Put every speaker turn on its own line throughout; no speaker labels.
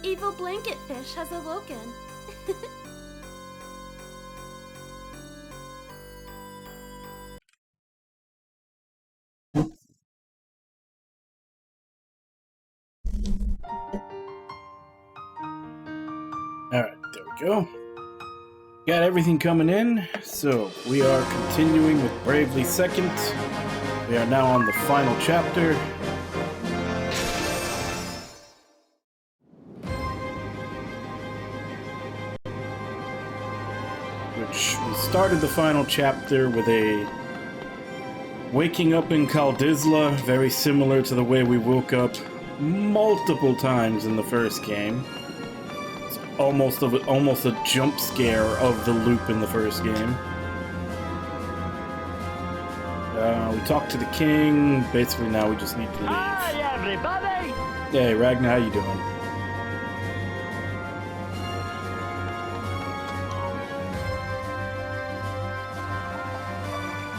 evil blanket fish has awoken.
Alright, there we go. Got everything coming in, so we are continuing with Bravely Second. We are now on the final chapter. Which we started the final chapter with a waking up in Kaldisla, very similar to the way we woke up multiple times in the first game. It's almost a jump scare of the loop in the first game. We talked to the king. Basically, now we just need to leave.
Hi, everybody!
Hey, Ragnar, how you doing?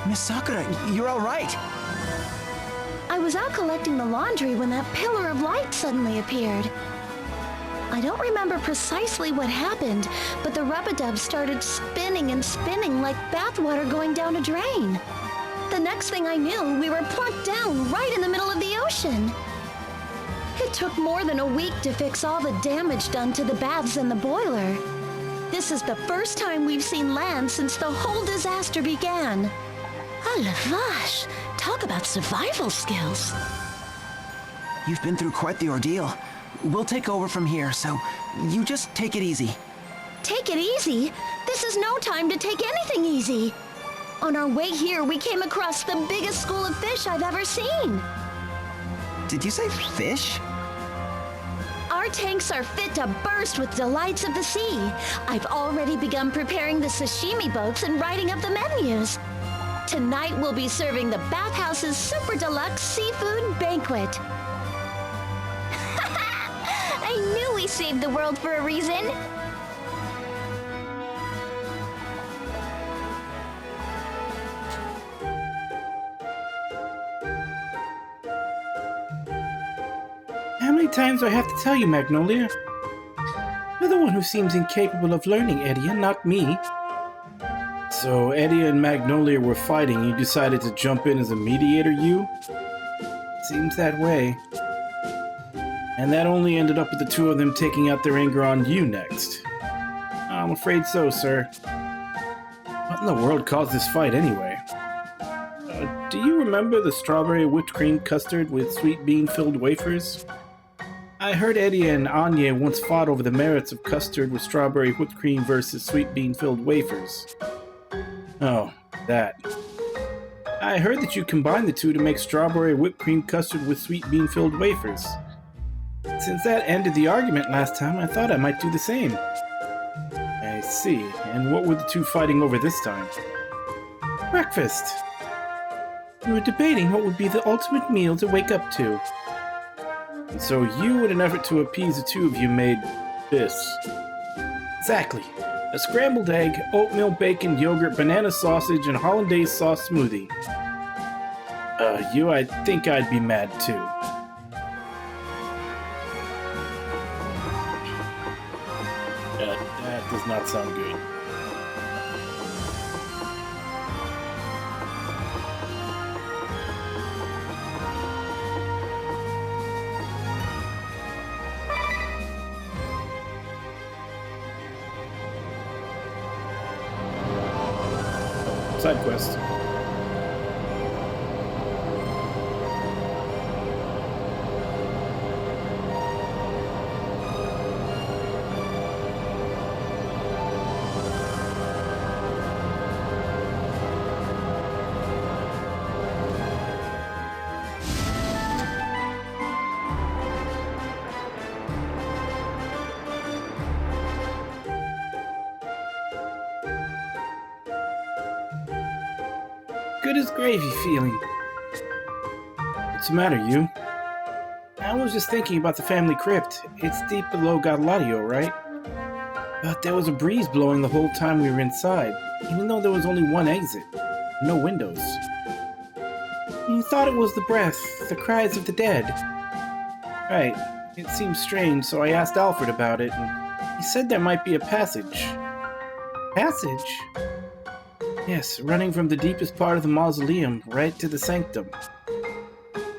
Miss Sakura, you're all right.
I was out collecting the laundry when that pillar of light suddenly appeared. I don't remember precisely what happened, but the rub-a-dub started spinning and spinning like bathwater going down a drain. The next thing I knew, we were plunked down right in the middle of the ocean. It took more than a week to fix all the damage done to the baths and the boiler. This is the first time we've seen land since the whole disaster began. Ah, la vache! Talk about survival skills.
You've been through quite the ordeal. We'll take over from here, so you just take it easy.
Take it easy? This is no time to take anything easy. On our way here, we came across the biggest school of fish I've ever seen.
Did you say fish?
Our tanks are fit to burst with delights of the sea. I've already begun preparing the sashimi boats and writing up the menus. Tonight we'll be serving the bathhouse's super deluxe seafood banquet.
I knew we saved the world for a reason.
How many times do I have to tell you, Magnolia? You're the one who seems incapable of learning, Edia, not me. So, Edia and Magnolia were fighting. You decided to jump in as a mediator, you? Seems that way. And that only ended up with the two of them taking out their anger on you next. I'm afraid so, sir. What in the world caused this fight, anyway? Do you remember the strawberry whipped cream custard with sweet bean-filled wafers? I heard Edia and Anya once fought over the merits of custard with strawberry whipped cream versus sweet bean-filled wafers. Oh, that. I heard that you combined the two to make strawberry whipped cream custard with sweet bean-filled wafers. Since that ended the argument last time, I thought I might do the same. I see. And what were the two fighting over this time? Breakfast. We were debating what would be the ultimate meal to wake up to. And so you, in an effort to appease the two of you, made this. Exactly. A scrambled egg, oatmeal, bacon, yogurt, banana sausage, and hollandaise sauce smoothie. I think I'd be mad too. That does not sound good. Side quest. Good as gravy feeling. What's the matter, you? I was just thinking about the family crypt. It's deep below Galadio, right? But there was a breeze blowing the whole time we were inside, even though there was only one exit. No windows. You thought it was the breath, the cries of the dead. Right. It seemed strange, so I asked Alfred about it, and he said there might be a passage. Passage? Yes, running from the deepest part of the mausoleum right to the sanctum.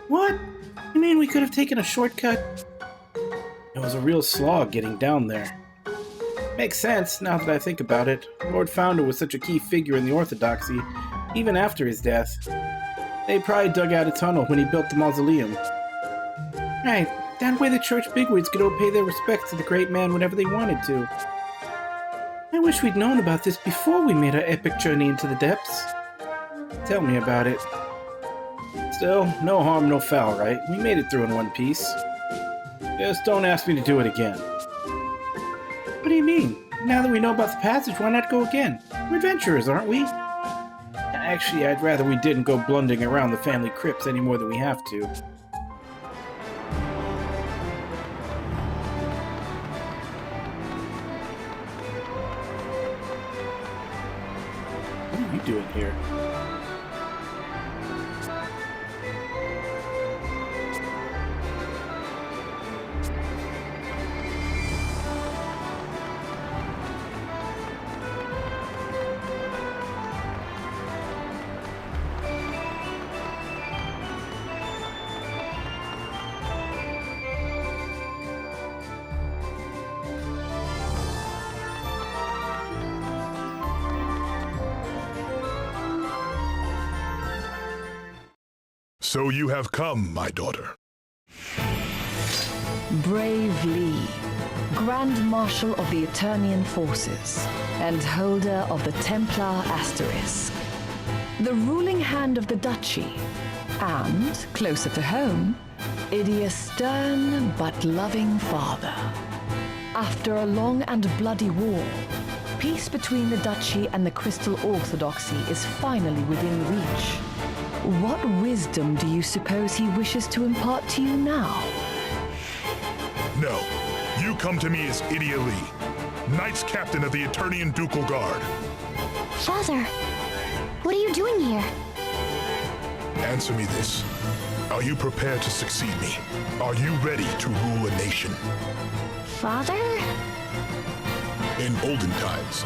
What? You mean we could have taken a shortcut? It was a real slog getting down there. Makes sense, now that I think about it. Lord Founder was such a key figure in the Orthodoxy, even after his death. They probably dug out a tunnel when he built the mausoleum. Right, that way the church bigwigs could all pay their respects to the great man whenever they wanted to. I wish we'd known about this before we made our epic journey into the depths. Tell me about it. Still, no harm, no foul, right? We made it through in one piece. Just don't ask me to do it again. What do you mean? Now that we know about the passage, why not go again? We're adventurers, aren't we? Actually, I'd rather we didn't go blundering around the family crypts any more than we have to. What are you doing here?
So you have come, my daughter.
Brave Lee, Grand Marshal of the Eternian Forces and holder of the Templar Asterisk, the ruling hand of the Duchy, and, closer to home, Idia's stern but loving father. After a long and bloody war, peace between the Duchy and the Crystal Orthodoxy is finally within reach. What wisdom do you suppose he wishes to impart to you now?
No, you come to me as Idia Lee, Knights Captain of the Eternian Ducal Guard.
Father, what are you doing here?
Answer me this. Are you prepared to succeed me? Are you ready to rule a nation?
Father?
In olden times,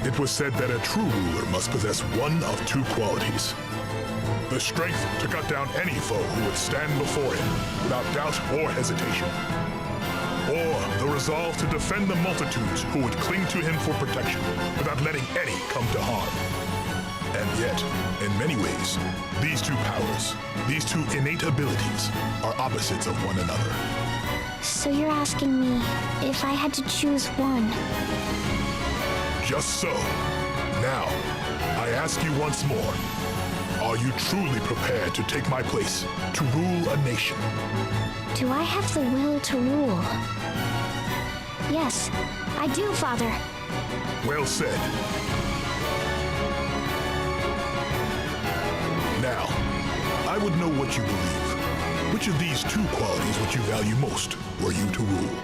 it was said that a true ruler must possess one of two qualities. The strength to cut down any foe who would stand before him without doubt or hesitation. Or the resolve to defend the multitudes who would cling to him for protection without letting any come to harm. And yet, in many ways, these two powers, these two innate abilities, are opposites of one another.
So you're asking me if I had to choose one?
Just so. Now, I ask you once more. Are you truly prepared to take my place, to rule a nation?
Do I have the will to rule? Yes, I do, Father.
Well said. Now, I would know what you believe. Which of these two qualities would you value most were you to rule?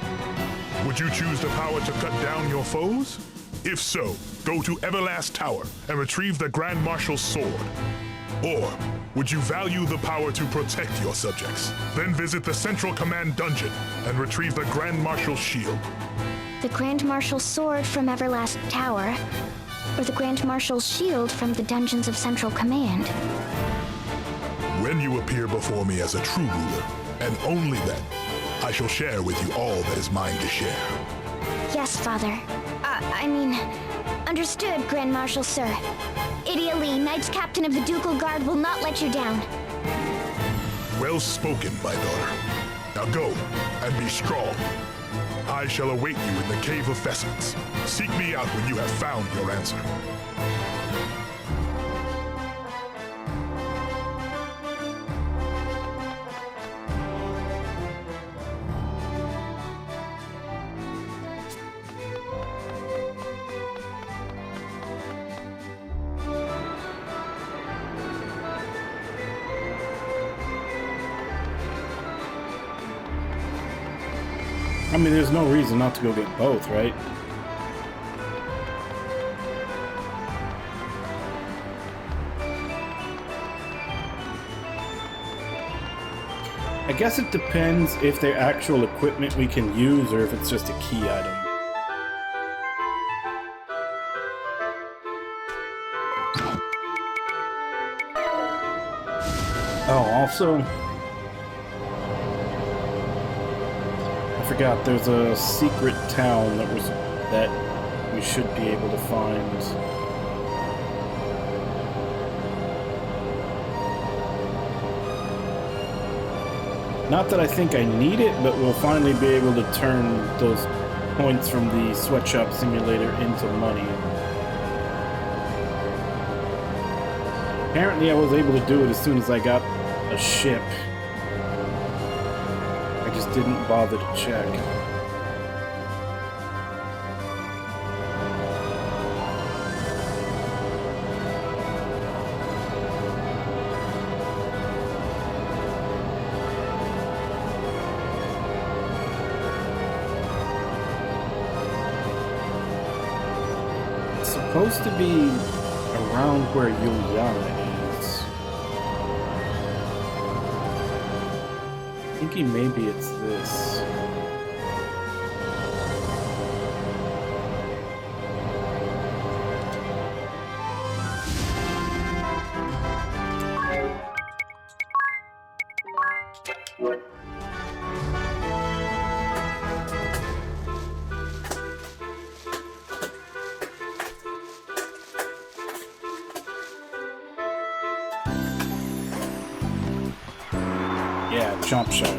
Would you choose the power to cut down your foes? If so, go to Everlast Tower and retrieve the Grand Marshal's sword. Or would you value the power to protect your subjects? Then visit the Central Command Dungeon and retrieve the Grand Marshal's shield.
The Grand Marshal's sword from Everlast Tower, or the Grand Marshal's shield from the dungeons of Central Command.
When you appear before me as a true ruler, and only then, I shall share with you all that is mine to share.
Yes, Father. Understood, Grand Marshal, sir. Idia Lee, Knights Captain of the Ducal Guard, will not let you down.
Well spoken, my daughter. Now go, and be strong. I shall await you in the Cave of Vestments. Seek me out when you have found your answer.
I mean, there's no reason not to go get both, right? I guess it depends if they're actual equipment we can use or if it's just a key item. Oh, also, I forgot there's a secret town that we should be able to find. Not that I think I need it, but we'll finally be able to turn those points from the sweatshop simulator into money. Apparently I was able to do it as soon as I got a ship. I just didn't bother to check. It's supposed to be around where Yuliana is. Thinking maybe it's this. Yeah, Chomp Shop.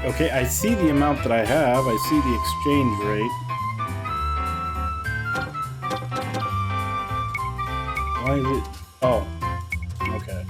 Okay, I see the amount that I have. I see the exchange rate. Why is it? Oh, okay.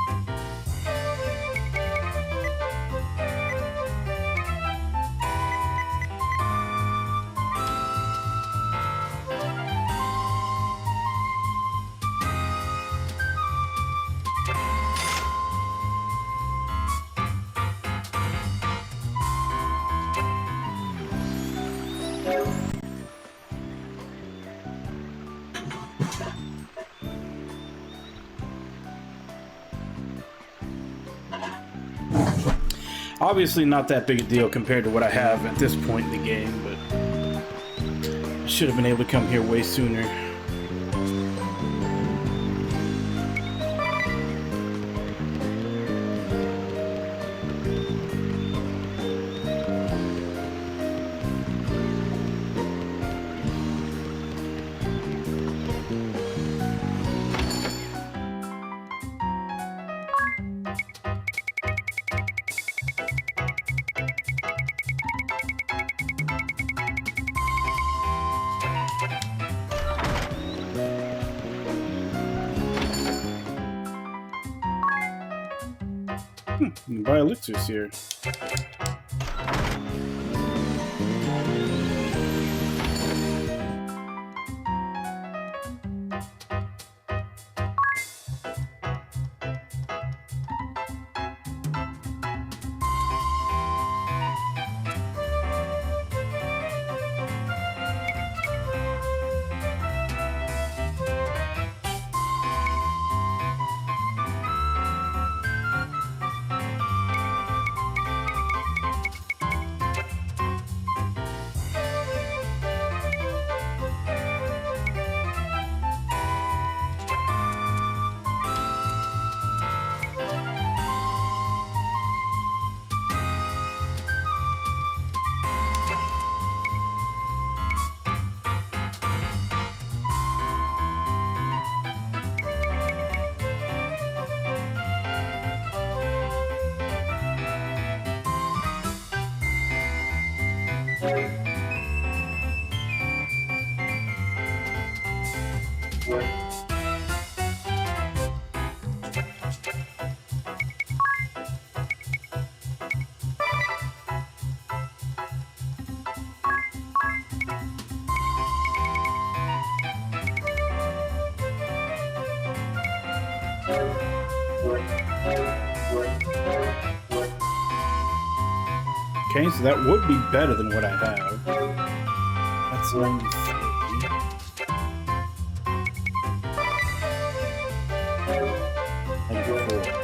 Obviously not that big a deal compared to what I have at this point in the game, but I should have been able to come here way sooner. You can buy elixirs here. Okay, so that would be better than what I have. That's 93. 94.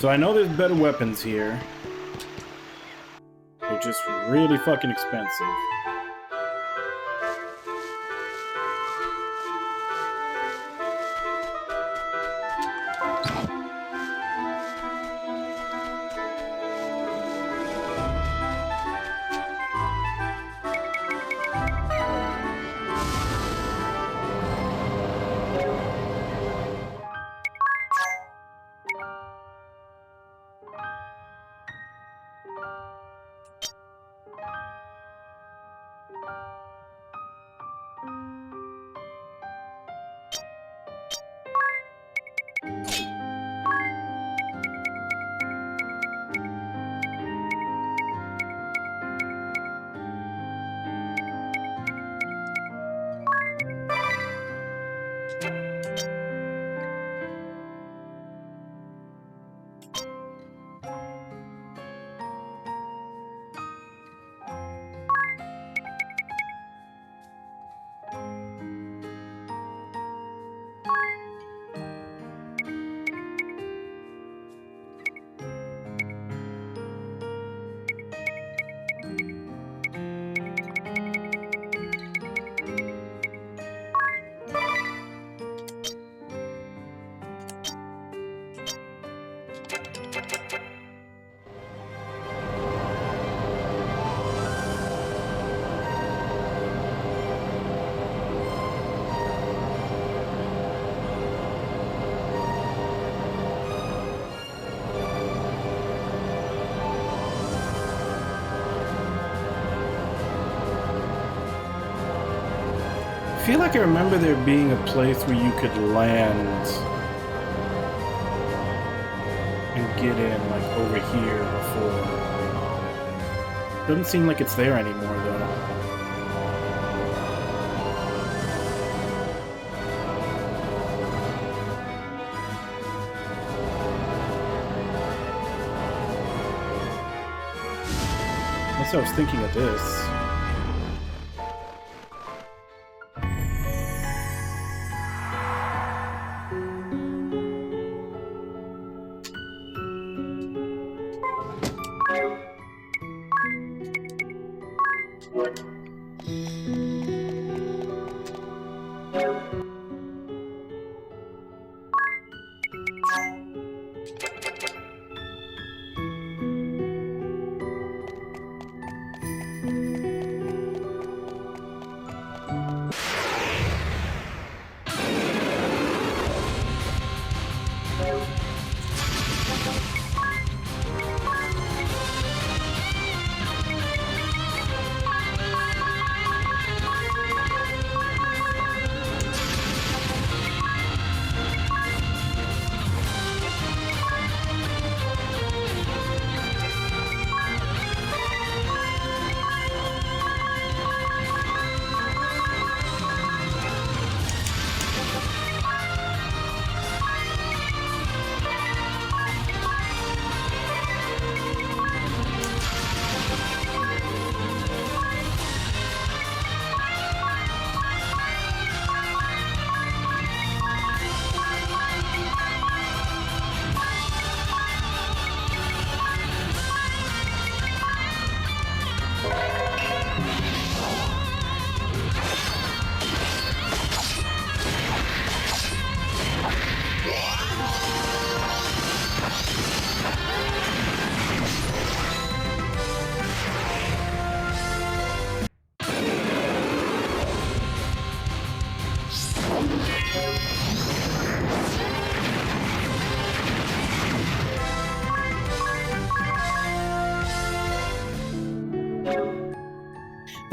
So I know there's better weapons here. They're just really fucking expensive. I feel like I remember there being a place where you could land and get in, like, over here before. Doesn't seem like it's there anymore, though. Unless I was thinking of this.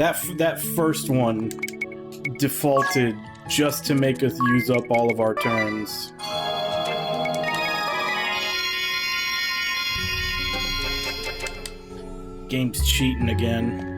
That first one defaulted just to make us use up all of our turns. Game's cheating again.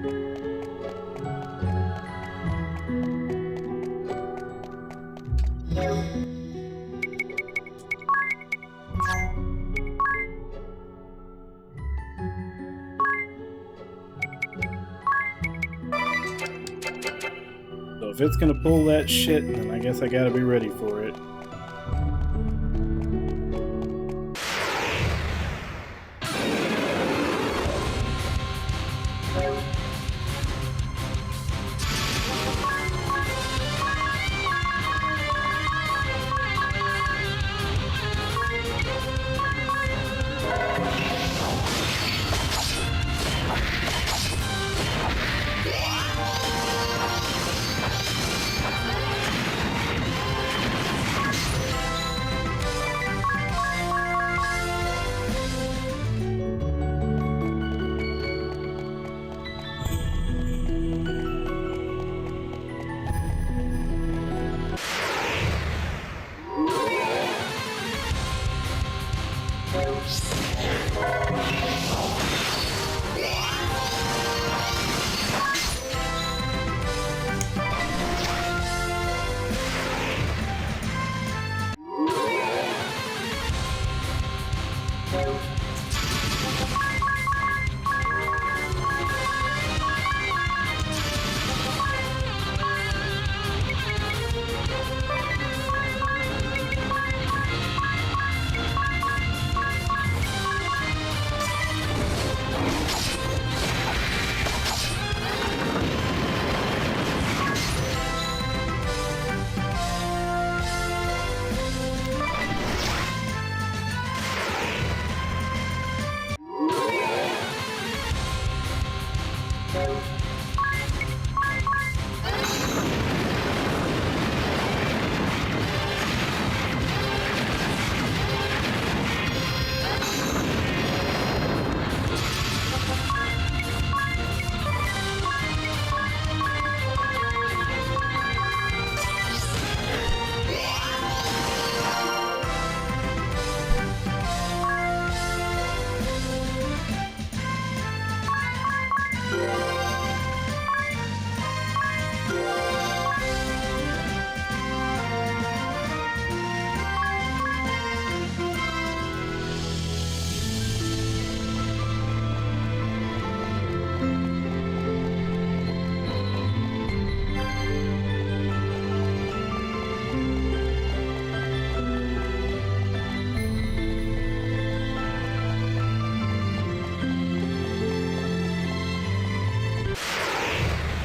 So if it's gonna pull that shit, then I guess I gotta be ready for it.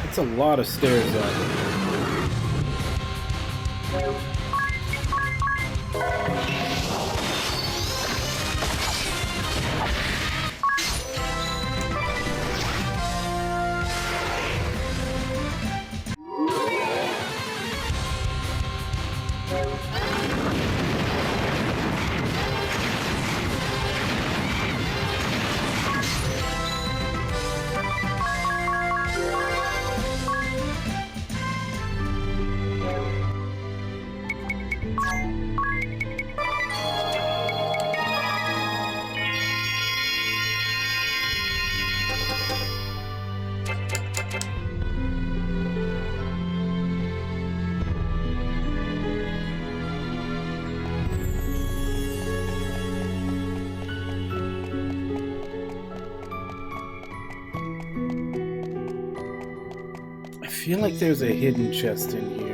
It's a lot of stairs up. I feel like there's a hidden chest in here.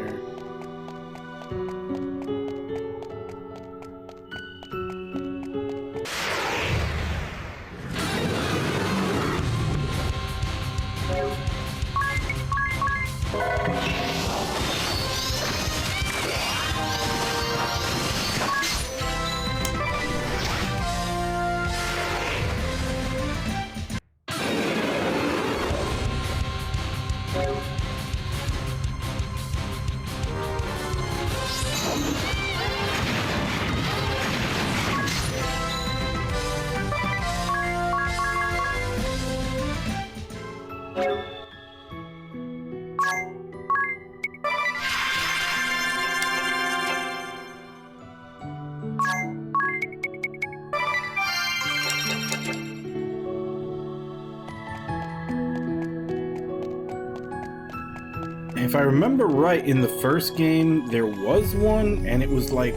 if I remember right, in the first game, there was one, and it was like...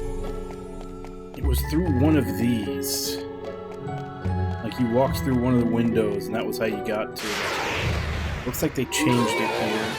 It was through one of these. Like, you walked through one of the windows, and that was how you got to it. Looks like they changed it here.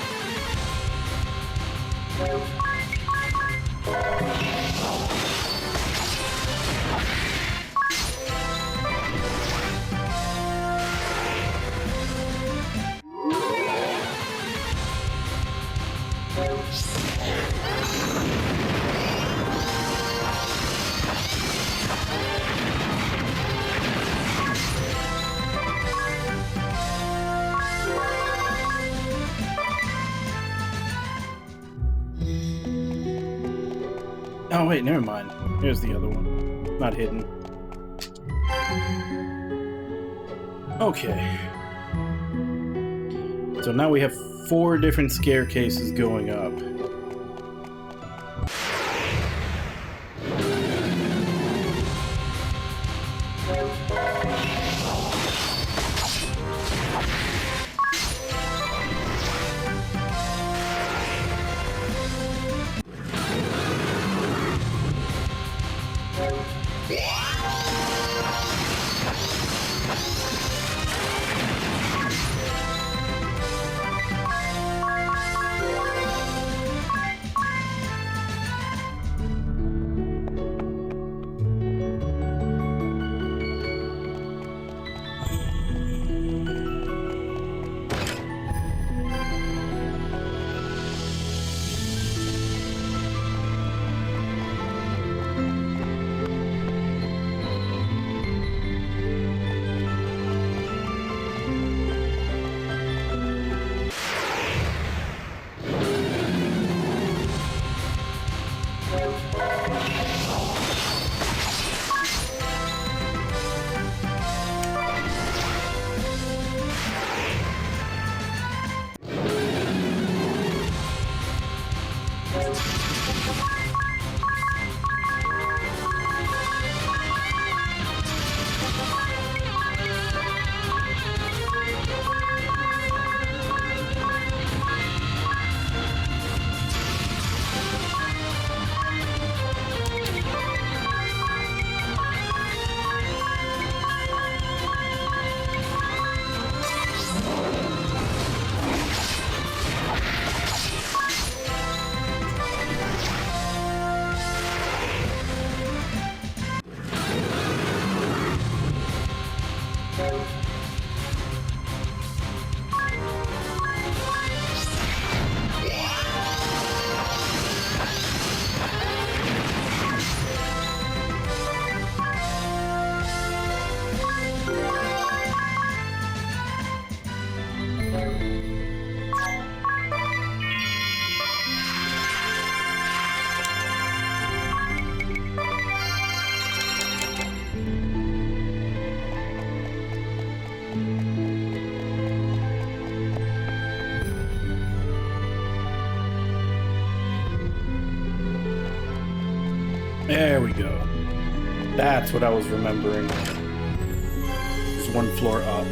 Oh wait, never mind. Here's the other one. Not hidden. Okay. So now we have 4 different staircases going up. There we go. That's what I was remembering. It's 1 floor up.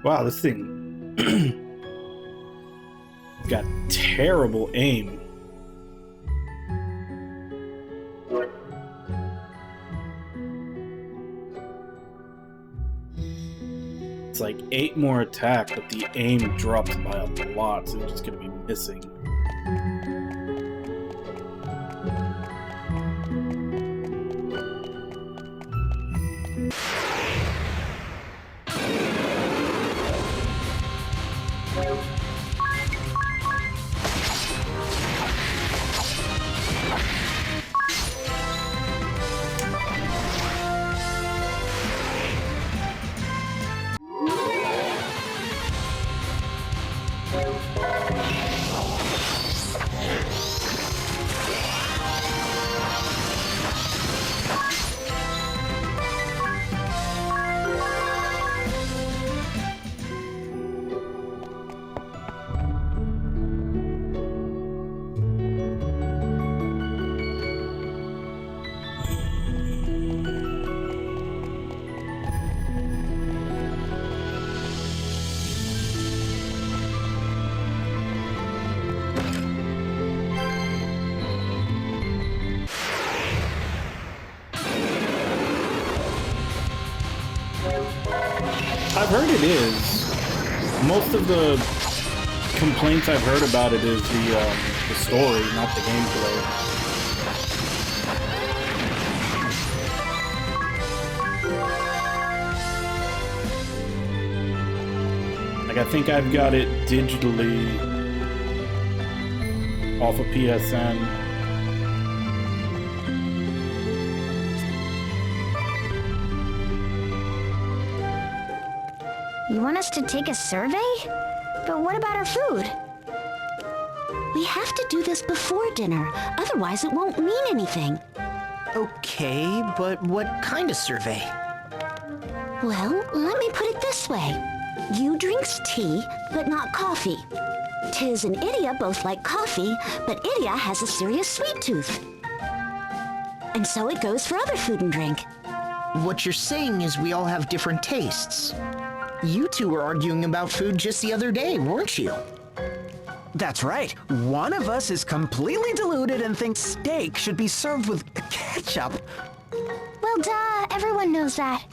Wow, this thing got terrible aim. It's like 8 more attack, but the aim drops by a lot, so it's just gonna be missing. I've heard it is. Most of the complaints I've heard about it is the story, not the gameplay. Like, I think I've got it digitally off of PSN.
You want us to take a survey? But what about our food?
We have to do this before dinner, otherwise it won't mean anything.
Okay, but what kind of survey?
Well, let me put it this way. You drinks tea, but not coffee. Tiz and Idia both like coffee, but Idia has a serious sweet tooth. And so it goes for other food and drink.
What you're saying is we all have different tastes. You two were arguing about food just the other day, weren't you?
That's right. One of us is completely deluded and thinks steak should be served with ketchup.
Well, duh, everyone knows that.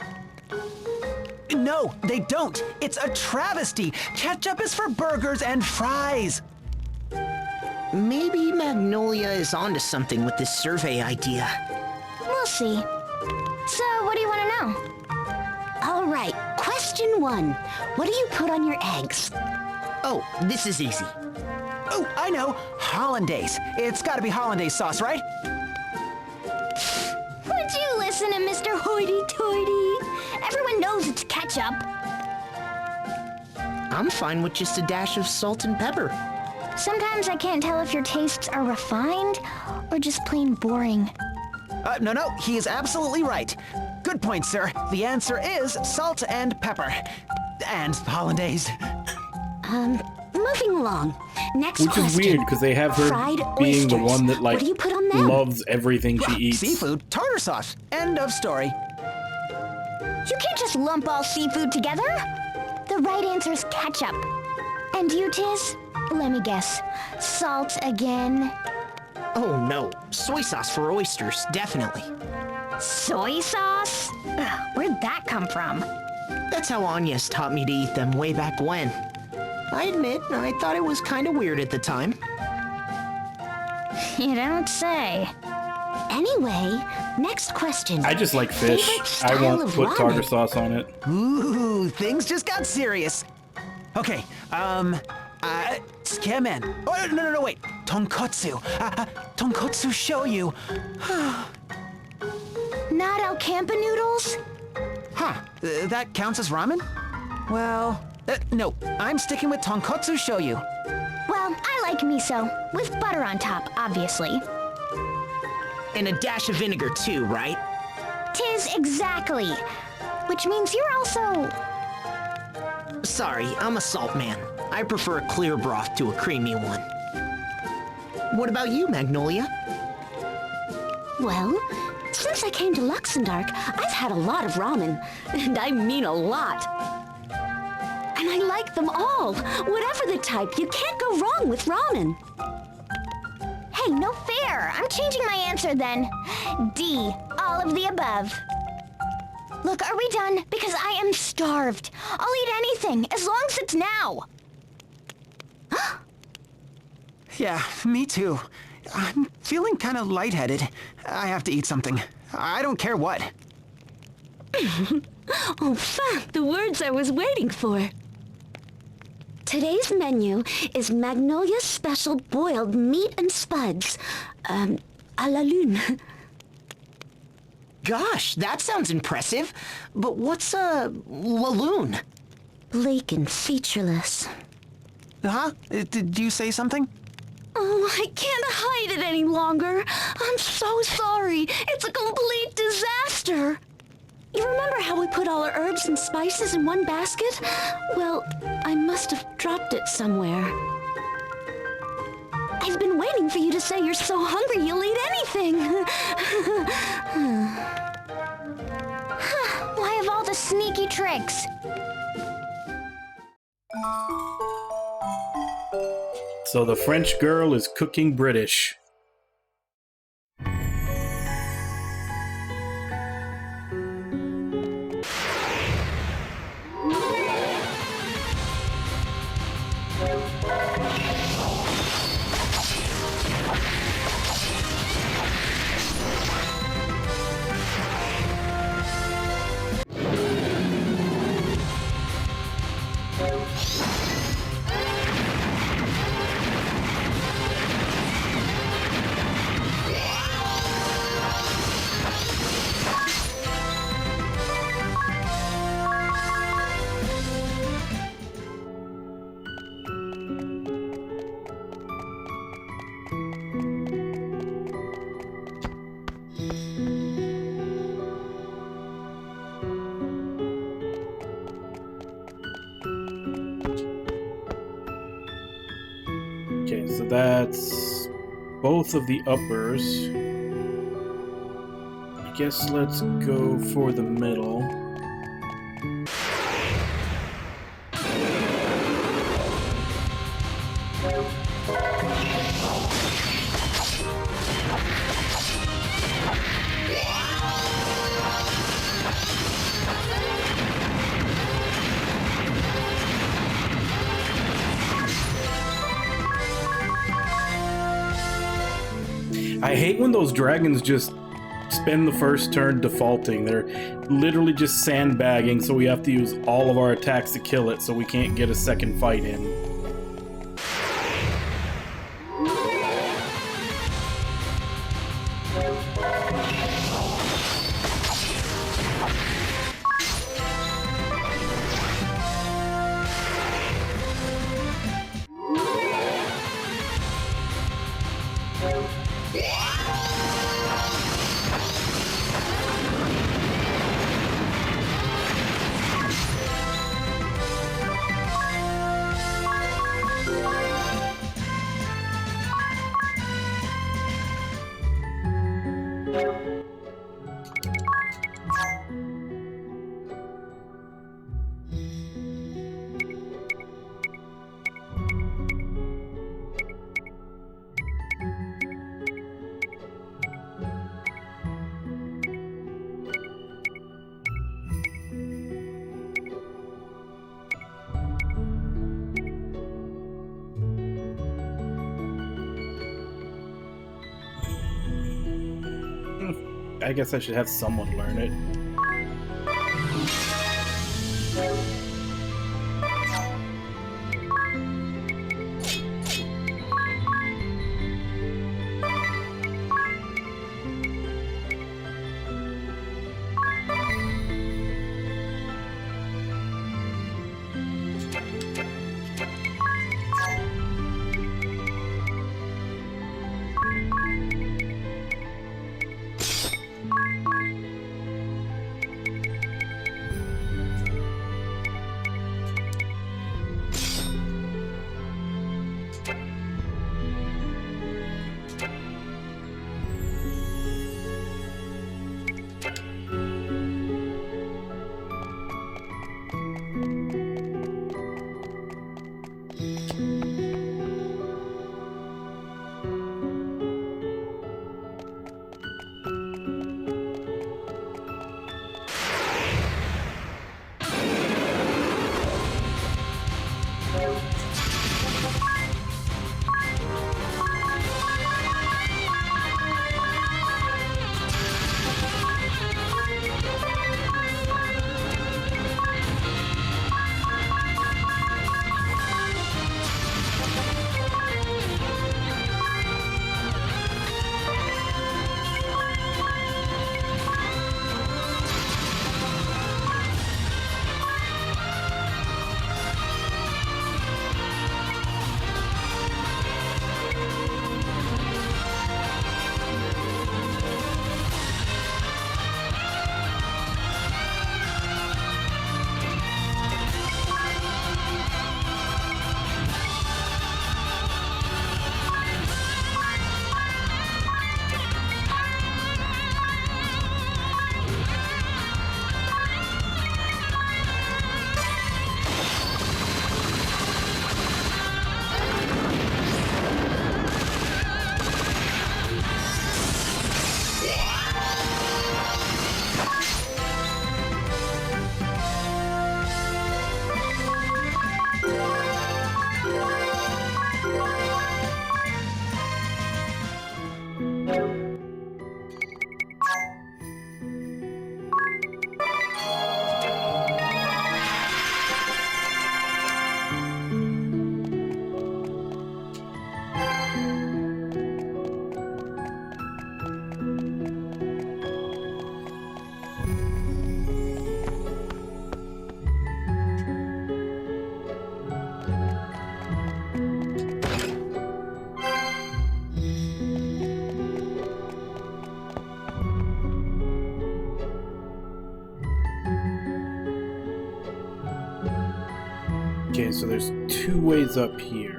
No, they don't. It's a travesty. Ketchup is for burgers and fries.
Maybe Magnolia is onto something with this survey idea.
We'll see. So, what do you want to know?
All right, question 1. What do you put on your eggs?
Oh, this is easy.
Oh, I know. Hollandaise. It's gotta be hollandaise sauce, right?
Would you listen to Mr. Hoity-Toity? Everyone knows it's ketchup.
I'm fine with just a dash of salt and pepper.
Sometimes I can't tell if your tastes are refined or just plain boring.
No, he is absolutely right. Good point, sir. The answer is salt and pepper. And hollandaise.
Moving along. Next
Which
question.
is weird, because they have her
Fried
being the
oysters.
one that, like,
What do you put on them?
loves everything she eats.
Seafood, tartar sauce. End of story.
You can't just lump all seafood together. The right answer is ketchup. And you, Tiz? Let me guess. Salt again?
Oh no, soy sauce for oysters, definitely.
Soy sauce? Ugh, where'd that come from?
That's how Agnes taught me to eat them way back when. I admit, I thought it was kind of weird at the time.
You don't say.
Anyway, next question.
I just like fish.
Favorite
I
style
won't
of
put
ramen?
tartar sauce on it.
Ooh, things just got serious. Okay, Scareman. Oh, no, wait. Tonkotsu. Tonkotsu shoyu.
Not Alcampa noodles?
Huh, that counts as ramen? Well, no, I'm sticking with tonkotsu shoyu.
Well, I like miso, with butter on top, obviously.
And a dash of vinegar too, right?
Tis exactly. Which means you're also...
Sorry, I'm a salt man. I prefer a clear broth to a creamy one. What about you, Magnolia?
Well, since I came to Luxembourg, I've had a lot of ramen. And I mean a lot. And I like them all. Whatever the type, you can't go wrong with ramen.
Hey, no fair. I'm changing my answer then. D, all of the above. Look, are we done? Because I am starved. I'll eat anything, as long as it's now.
Yeah, me too. I'm feeling kind of lightheaded. I have to eat something. I don't care what.
Oh, fuck, the words I was waiting for. Today's menu is Magnolia's special boiled meat and spuds. À la lune.
Gosh, that sounds impressive. But what's a walloon?
Bleak and featureless.
Huh? Did you say something?
Oh, I can't hide it any longer. I'm so sorry. It's a complete disaster. You remember how we put all our herbs and spices in one basket? Well, I must have dropped it somewhere. I've been waiting for you to say you're so hungry you'll eat anything.
Why of all the sneaky tricks?
So the French girl is cooking British. Okay, so that's both of the uppers. I guess let's go for the middle. I hate when those dragons just spend the first turn defaulting. They're literally just sandbagging, so we have to use all of our attacks to kill it, so we can't get a second fight in. I guess I should have someone learn it. so there's 2 ways up here.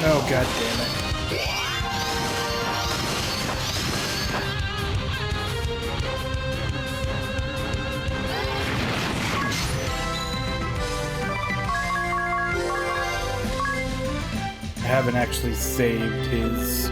Oh, god damn it. I haven't actually saved his...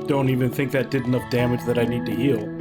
Don't even think that did enough damage that I need to heal.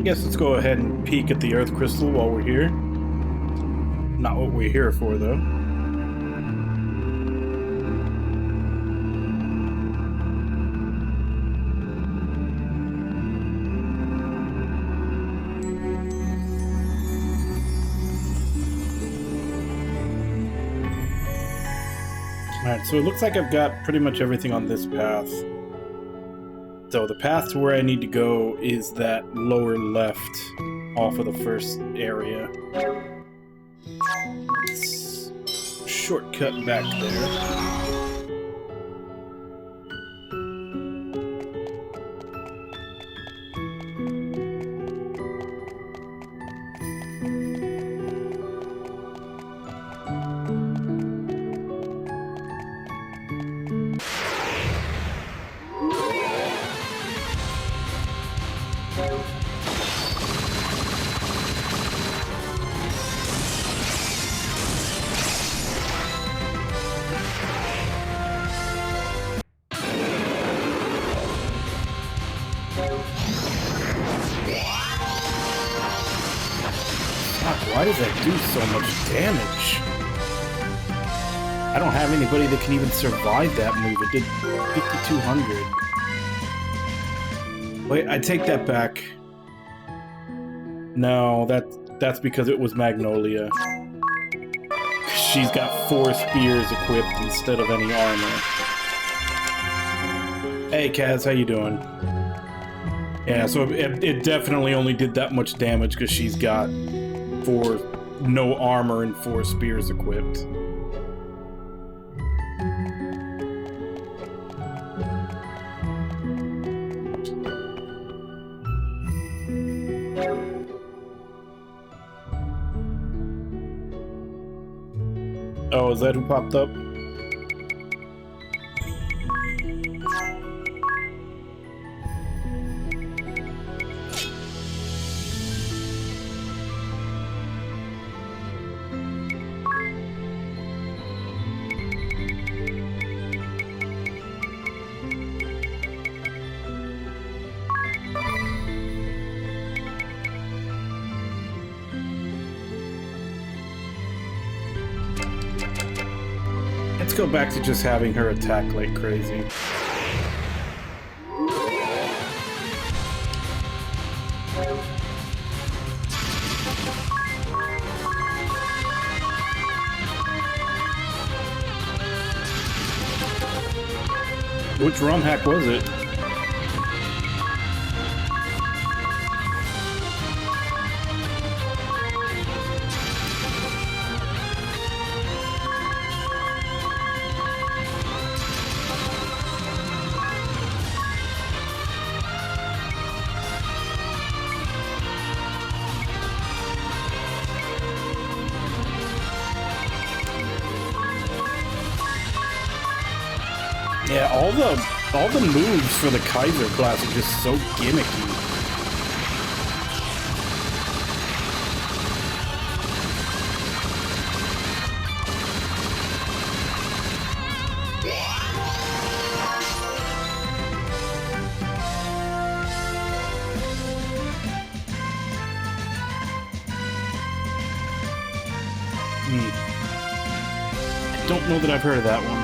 guess let's go ahead and peek at the Earth Crystal while we're here. Not what we're here for, though. Alright, so it looks like I've got pretty much everything on this path. So the path to where I need to go is that lower left off of the first area. Shortcut back there. Why does that do so much damage? I don't have anybody that can even survive that move. It did 5,200. Wait, I take that back. No, that's because it was Magnolia. She's got 4 spears equipped instead of any armor. Hey Kaz, how you doing? Yeah, so it definitely only did that much damage because she's got no armor and 4 spears equipped. Oh, is that who popped up? Let's go back to just having her attack like crazy. Which ROM hack was it? Yeah, all the moves for the Kaiser class are just so gimmicky. I don't know that I've heard of that one.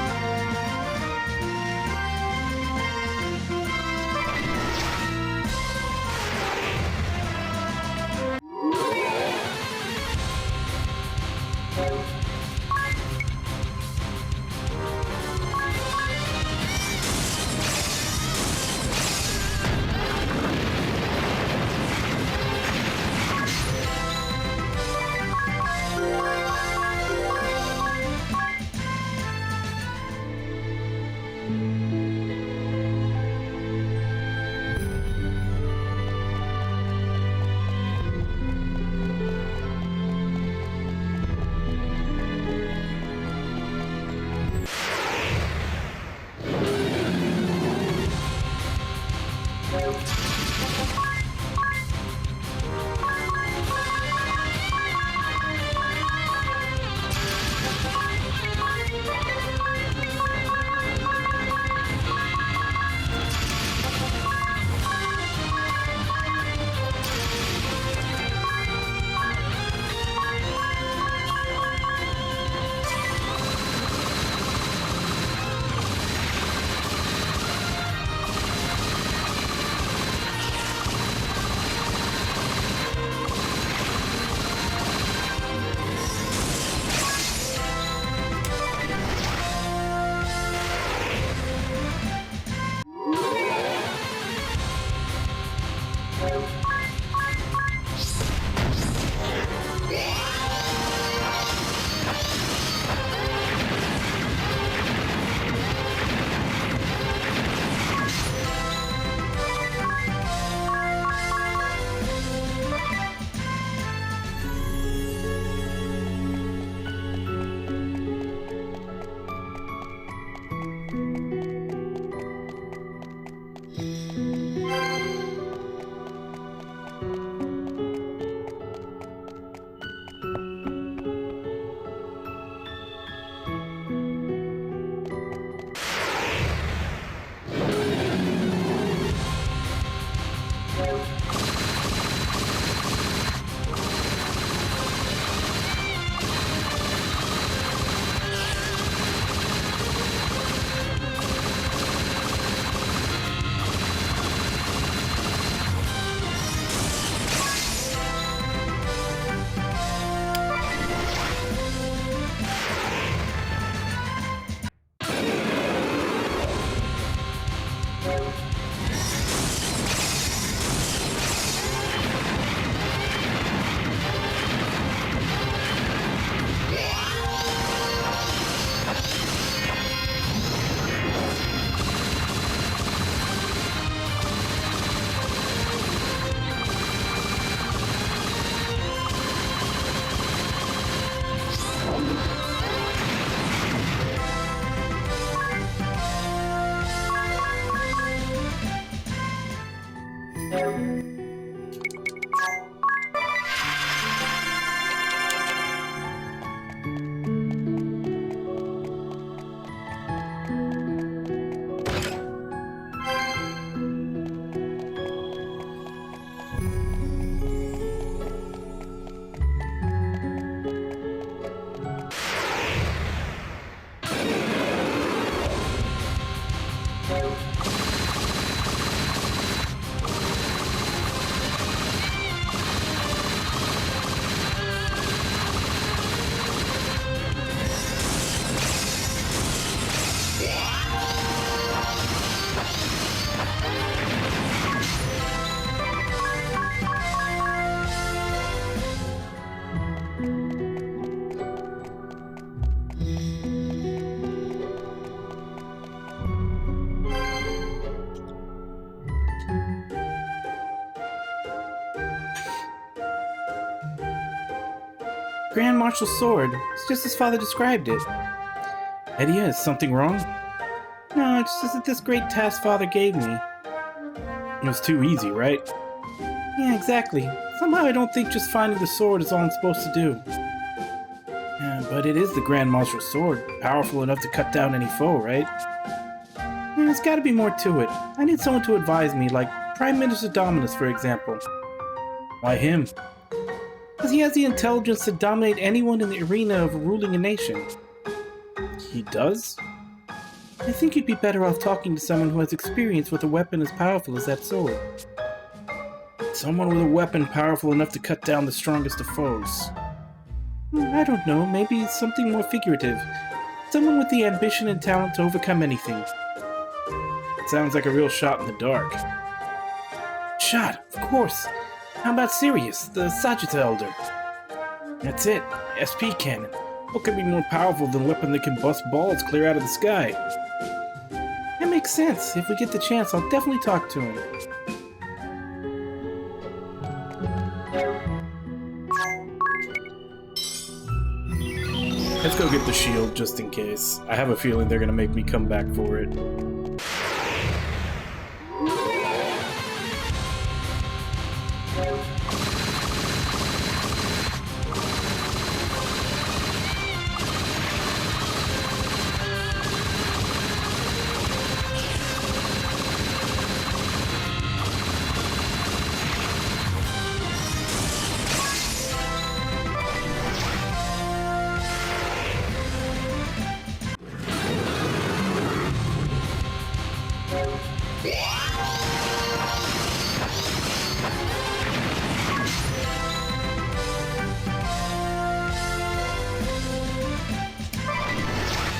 Grand Marshal's sword. It's just as father described it. Eddie, is something wrong? No, it's just that this great task father gave me. It was too easy, right? Yeah, exactly. Somehow I don't think just finding the sword is all I'm supposed to do. Yeah, but it is the Grand Marshal's sword. Powerful enough to cut down any foe, right? Yeah, there's gotta be more to it. I need someone to advise me, like Prime Minister Dominus, for example. Why him? Because he has the intelligence to dominate anyone in the arena of ruling a nation. He does? I think you'd be better off talking to someone who has experience with a weapon as powerful as that sword. Someone with a weapon powerful enough to cut down the strongest of foes. I don't know, maybe something more figurative. Someone with the ambition and talent to overcome anything. Sounds like a real shot in the dark. Shot, of course. How about Sirius, the Sagitta Elder? That's it, SP cannon. What could be more powerful than a weapon that can bust balls clear out of the sky? That makes sense. If we get the chance, I'll definitely talk to him. Let's go get the shield just in case. I have a feeling they're gonna make me come back for it.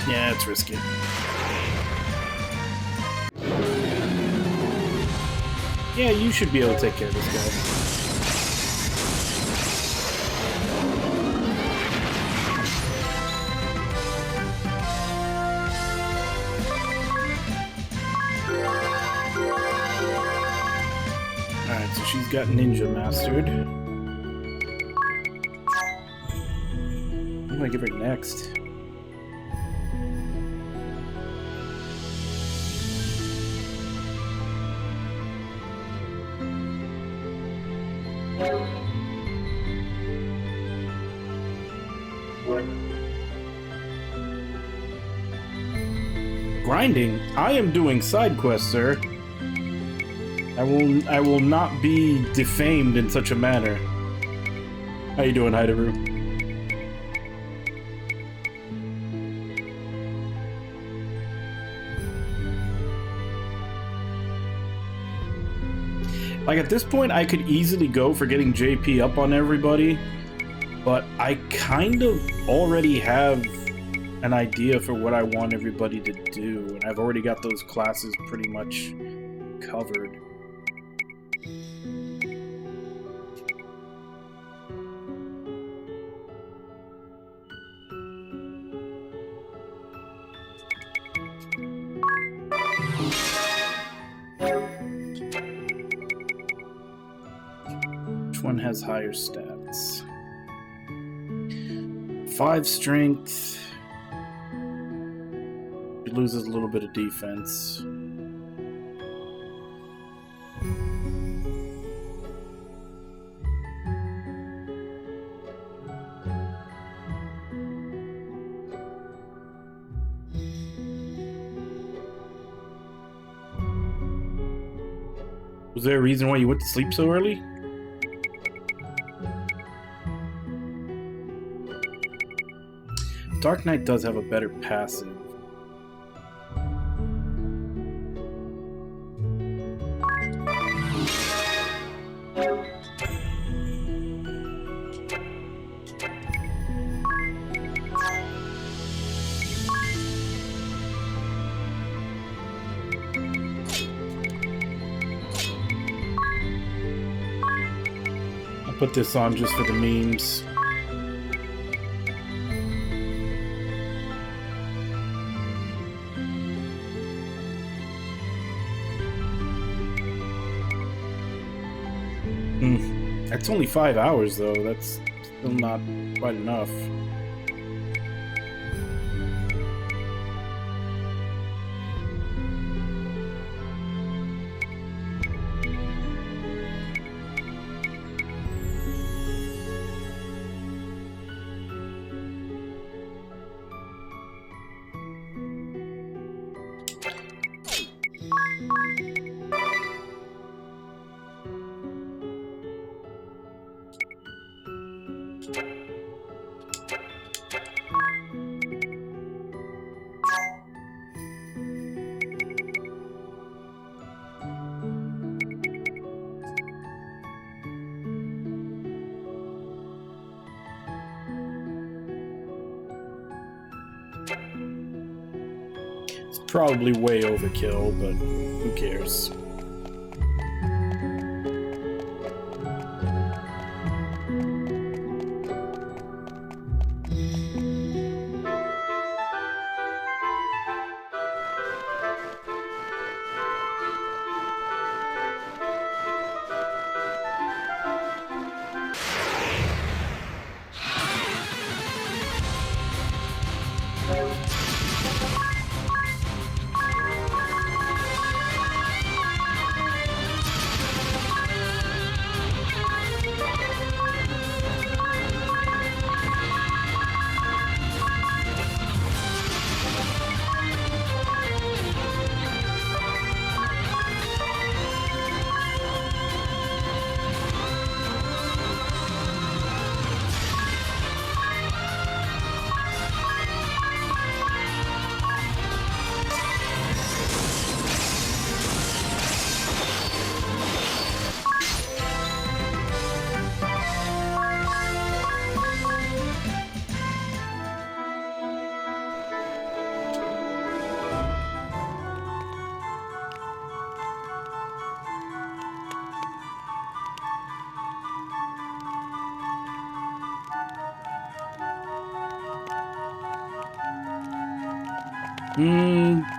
Yeah, it's risky. Yeah, you should be able to take care of this guy. Alright, so she's got Ninja mastered. What do I give her next? Grinding? I am doing side quests, sir. I will not be defamed in such a manner. How you doing, Hideru? Like, at this point, I could easily go for getting JP up on everybody, but I kind of already have an idea for what I want everybody to do, and I've already got those classes pretty much covered. Which one has higher stats? 5 strength. It loses a little bit of defense. Was there a reason why you went to sleep so early? Dark Knight does have a better passive. I'll put this on just for the memes. That's only 5 hours, though. That's still not quite enough. Probably way overkill, but who cares?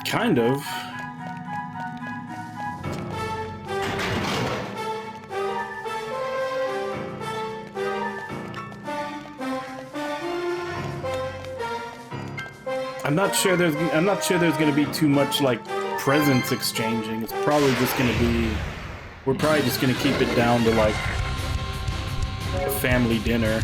Kind of. I'm not sure there's going to be too much like presents exchanging. It's probably just going to be, we're probably just going to keep it down to like a family dinner.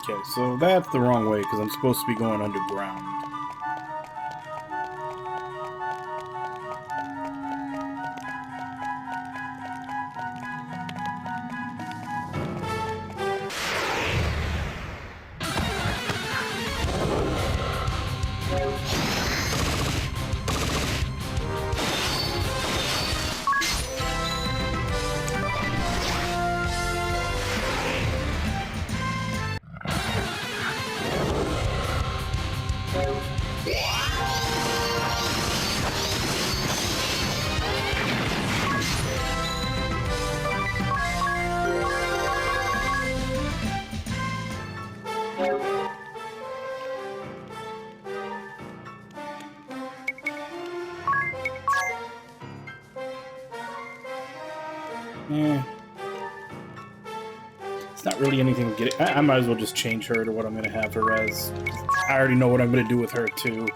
Okay, so that's the wrong way because I'm supposed to be going underground. It's not really anything to get. I might as well just change her to what I'm going to have her as. I already know what I'm going to do with her, too.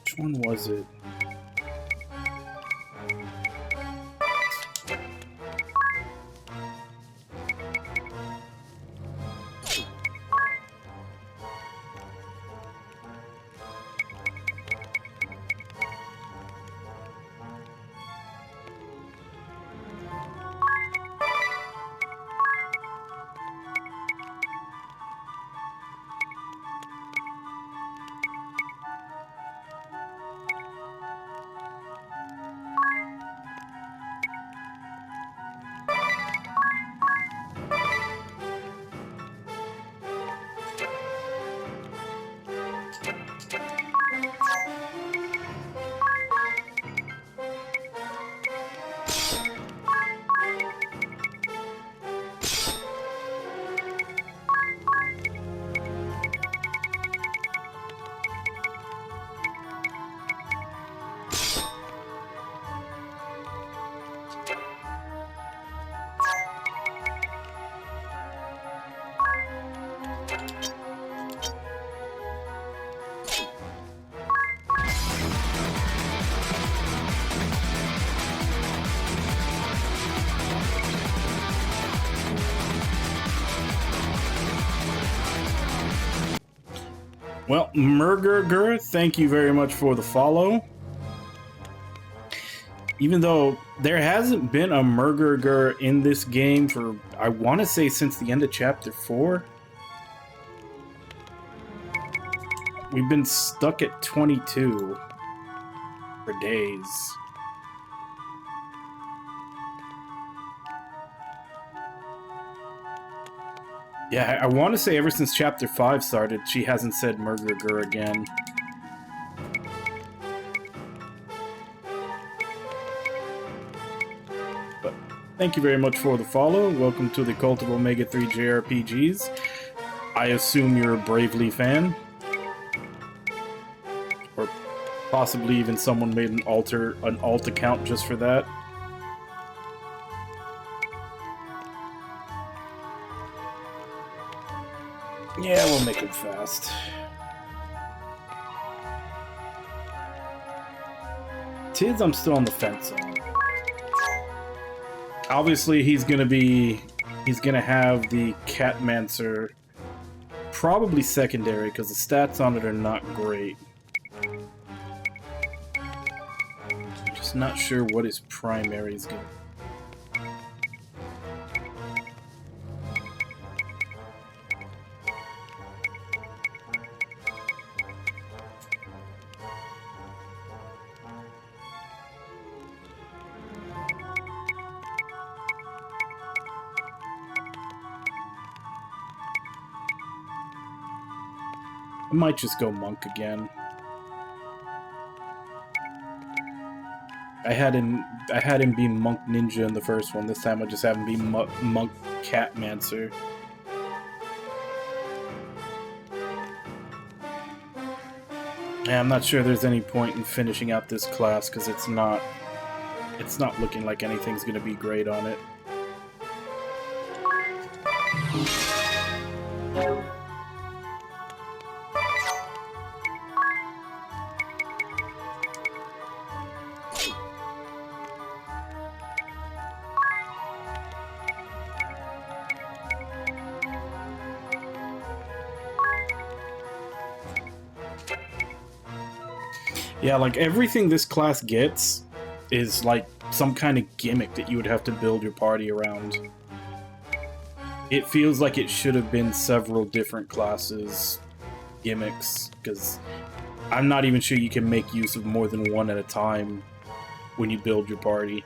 Which one was it? Well, Murgurgur, thank you very much for the follow. Even though there hasn't been a Murgurgur in this game for, I want to say, since the end of Chapter 4. We've been stuck at 22 for days. Yeah, I want to say ever since Chapter 5 started, she hasn't said Murgurgur again. But thank you very much for the follow. Welcome to the Cult of Omega 3 JRPGs. I assume you're a Bravely fan. Or possibly even someone made an alt account just for that. Yeah, we'll make it fast. Tiz, I'm still on the fence on. Obviously, he's gonna have the Catmancer probably secondary because the stats on it are not great. Just not sure what his primary is going to be. I might just go monk again. I had him be monk ninja in the first one. This time I just have him be monk catmancer. Yeah, I'm not sure there's any point in finishing out this class because it's not looking like anything's gonna be great on it. Yeah, like everything this class gets is like some kind of gimmick that you would have to build your party around. It feels like it should have been several different classes gimmicks, because I'm not even sure you can make use of more than one at a time when you build your party.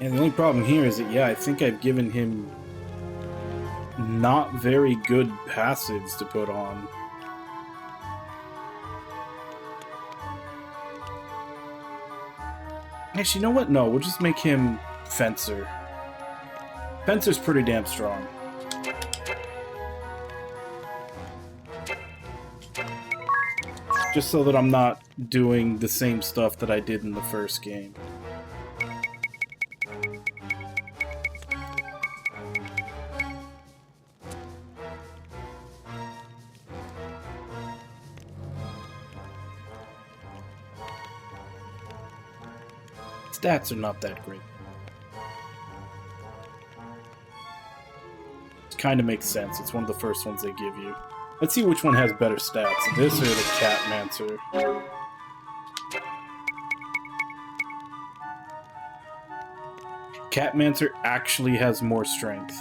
And the only problem here is that, yeah, I think I've given him not very good passives to put on. Actually, you know what? No, we'll just make him Fencer. Fencer's pretty damn strong. Just so that I'm not doing the same stuff that I did in the first game. Stats are not that great. It kind of makes sense. It's one of the first ones they give you. Let's see which one has better stats, this or the Catmancer. Catmancer actually has more strength.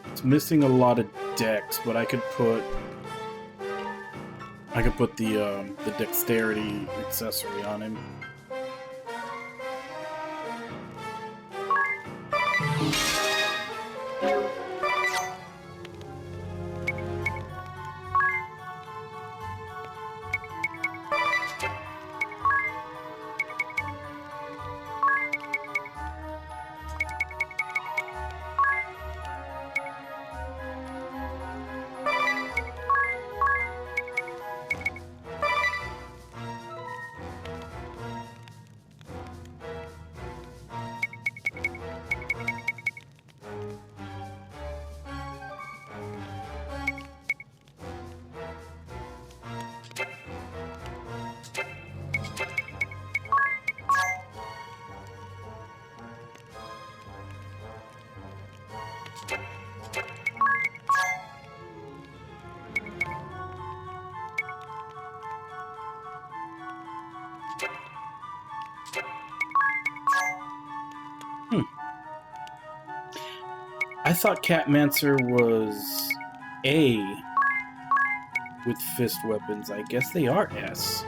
It's missing a lot of dex, but I could put the dexterity accessory on him. I thought Catmancer was A with fist weapons. I guess they are S.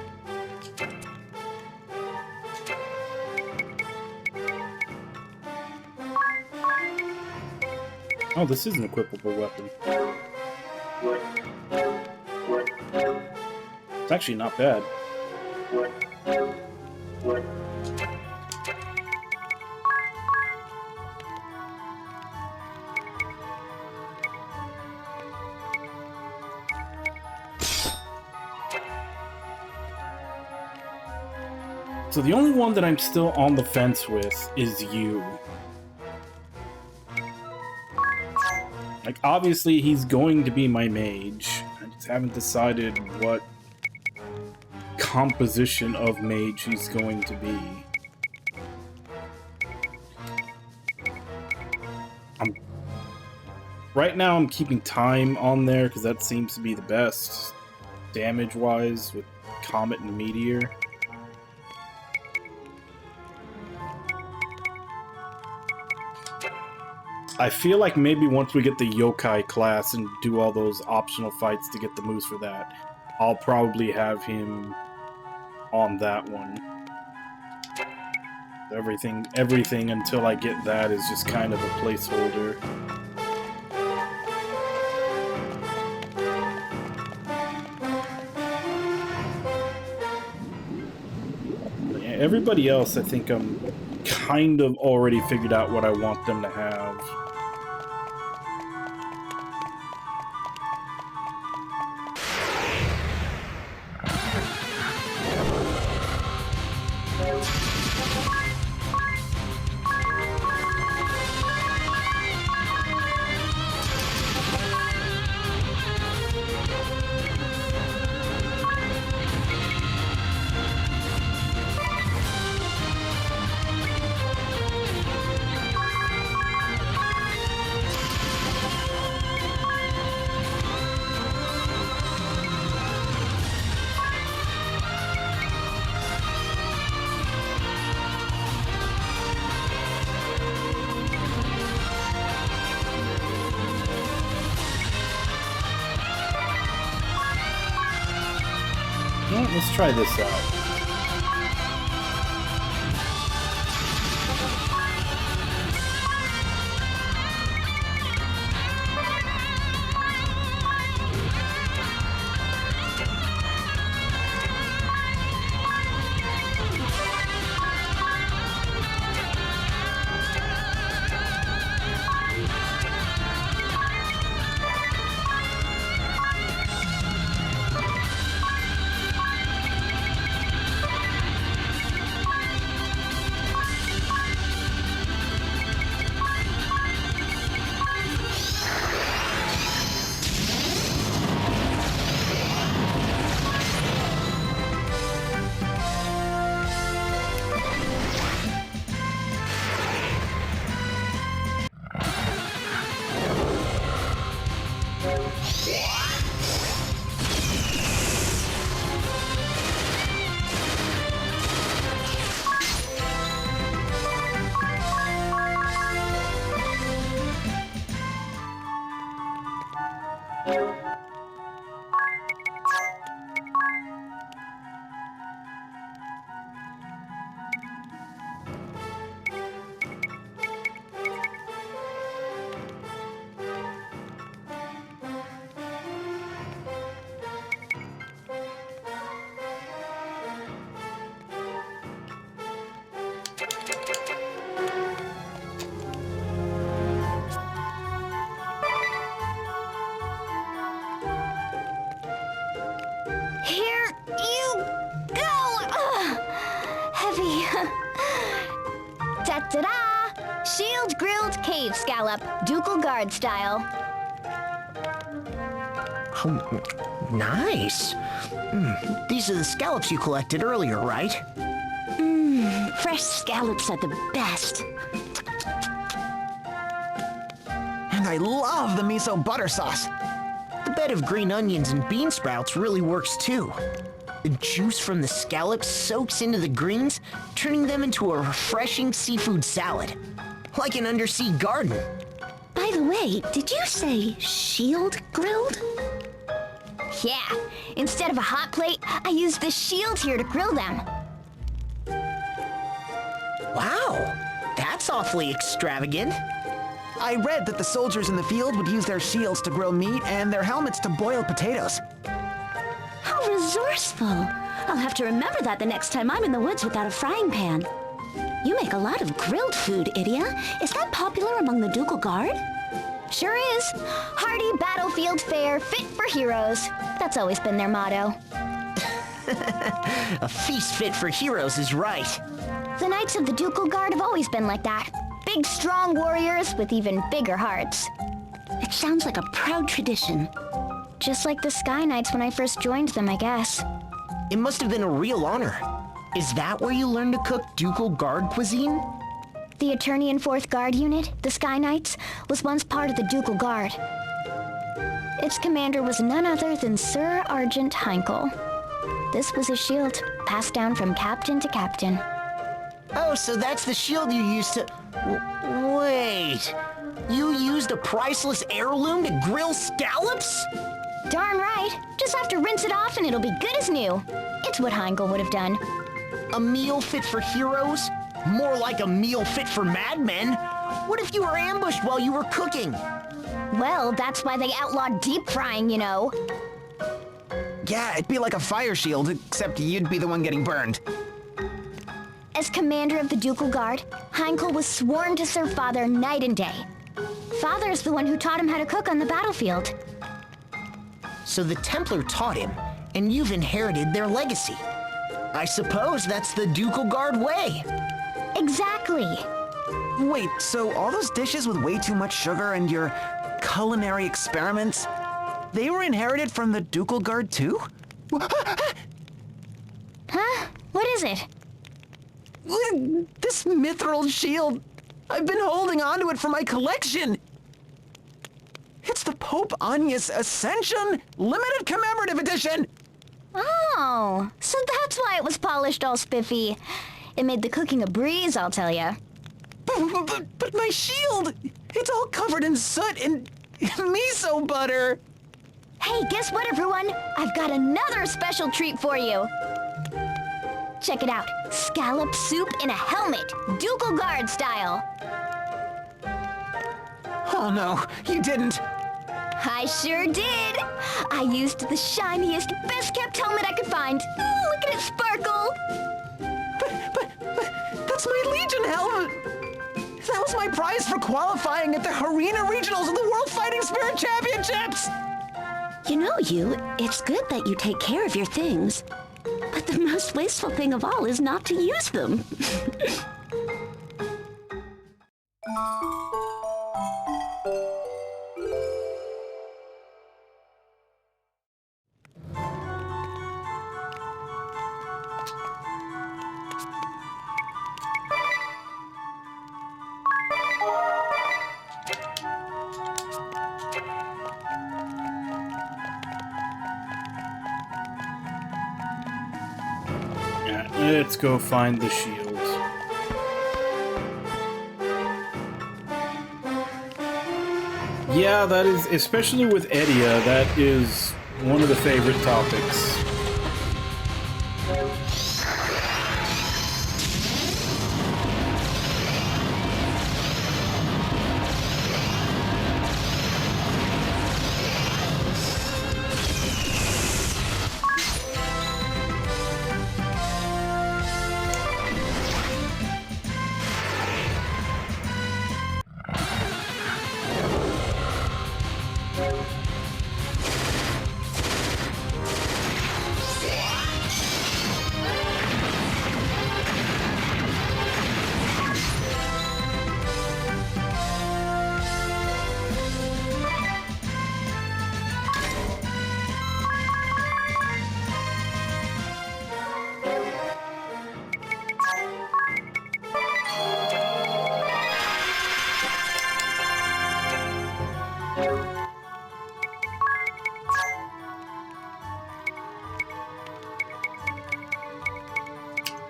Oh, this is an equipable weapon. Actually, not bad. So the only one that I'm still on the fence with is you. Like, obviously he's going to be my mage. I just haven't decided what composition of mage he's going to be. Right now I'm keeping time on there because that seems to be the best damage-wise with Comet and Meteor. I feel like maybe once we get the Yokai class and do all those optional fights to get the moves for that, I'll probably have him on that one. Everything until I get that is just kind of a placeholder. But yeah, everybody else, I think I'm kind of already figured out what I want them to have. Well, let's try this out.
Here you go! Ugh, heavy. Ta-ta-da! Shield grilled cave scallop, ducal guard style.
Oh, nice. These are the scallops you collected earlier, right?
Fresh scallops are the best.
And I love the miso butter sauce.
The bed of green onions and bean sprouts really works too. The juice from the scallops soaks into the greens, turning them into a refreshing seafood salad. Like an undersea garden.
By the way, did you say shield grilled? Yeah, instead of a hot plate, I used the shield here to grill them.
Wow, that's awfully extravagant.
I read that the soldiers in the field would use their shields to grill meat and their helmets to boil potatoes.
How
resourceful. I'll have to remember that the next time I'm in the woods without a frying pan. You make a lot of grilled food, Idia. Is that popular among the Ducal Guard?
Sure is. Hearty battlefield fare, fit for heroes. That's always been their motto.
A feast fit for heroes is right.
The Knights of the Ducal Guard have always been like that. Big, strong warriors with even bigger hearts.
It sounds like a proud tradition.
Just like the Sky Knights when I first joined them, I guess.
It must have been a real honor. Is that where you learned to cook Ducal Guard cuisine?
The Eternian 4th Guard Unit, the Sky Knights, was once part of the Ducal Guard. Its commander was none other than Sir Argent Heinkel. This was his shield, passed down from captain to captain.
Oh, so that's the shield you used to... Wait... You used a priceless heirloom to grill scallops?
Darn right. Just have to rinse it off and it'll be good as new. It's what Heinkel would have done.
A meal fit for heroes? More like a meal fit for madmen. What if you were ambushed while you were cooking?
Well, that's why they outlawed deep frying, you know.
Yeah, it'd be like a fire shield, except you'd be the one getting burned.
As commander of the Ducal Guard, Heinkel was sworn to serve Father night and day. Father's the one who taught him how to cook on the battlefield.
So the Templar taught him, and you've inherited their legacy. I suppose that's the Ducal Guard way.
Exactly.
Wait, so all those dishes with way too much sugar and your culinary experiments, they were inherited from the Ducal Guard too?
Huh? What is it?
This mithril shield. I've been holding onto it for my collection. It's the Pope Anya's Ascension Limited Commemorative Edition.
Oh, so that's why it was polished all spiffy. It made the cooking a breeze, I'll tell ya.
But my shield, it's all covered in soot and miso butter.
Hey, guess what, everyone? I've got another special treat for you. Check it out. Scallop soup in a helmet, Ducal Guard style.
Oh no, you didn't.
I sure did. I used the shiniest, best-kept helmet I could find. Oh, look at it sparkle.
But that's my Legion helmet. That was my prize for qualifying at the Arena Regionals of the World Fighting Spirit Championships.
You know, it's good that you take care of your things. But the most wasteful thing of all is not to use them.
Let's go find the shield. Yeah, that is, especially with Edia, that is one of the favorite topics.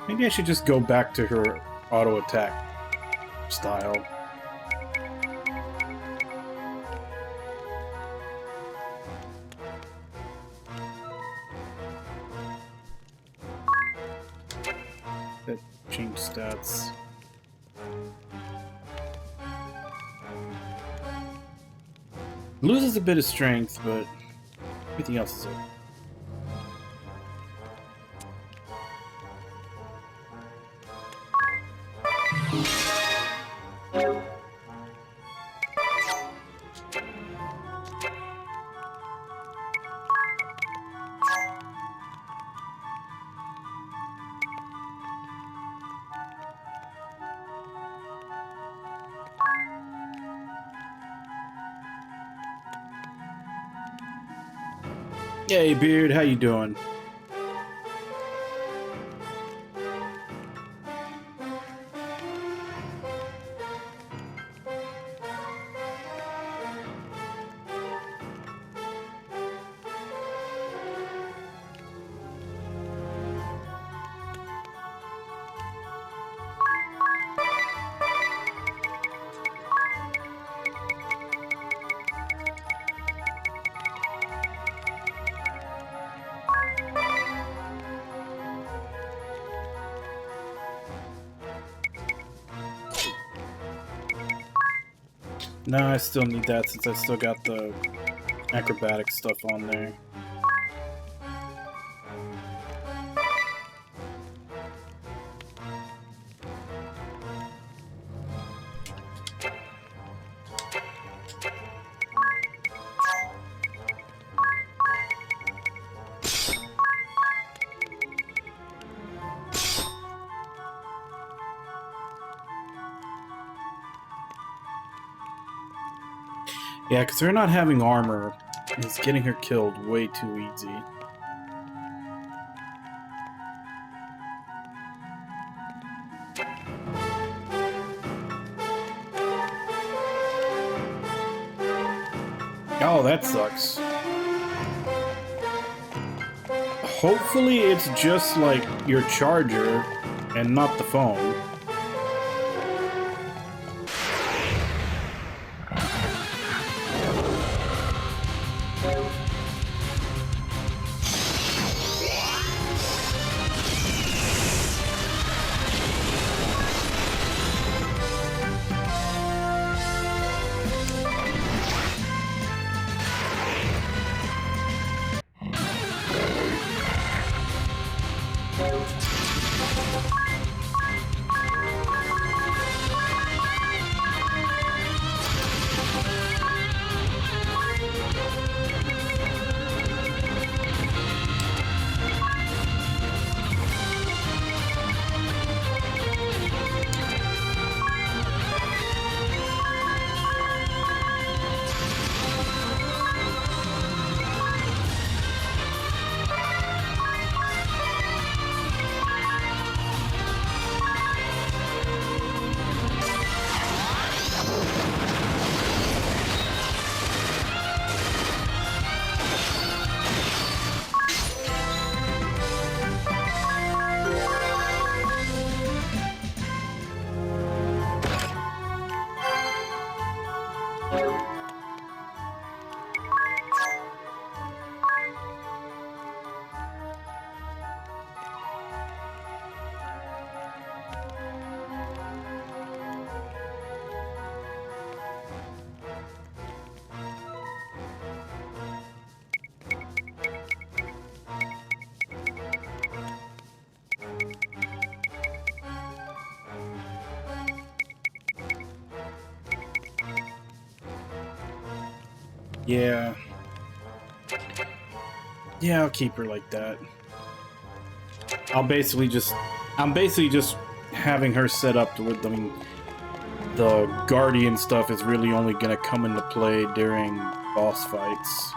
Maybe I should just go back to her auto attack style. That changed stats. Loses a bit of strength, but everything else is okay. Hey, Beard, how you doing? No, I still need that since I still got the acrobatic stuff on there. Yeah, because her not having armor is getting her killed way too easy. Oh, that sucks. Hopefully it's just like your charger and not the phone. Yeah. Yeah, I'll keep her like that. I'm basically just having her set up to with them. The Guardian stuff is really only gonna come into play during boss fights.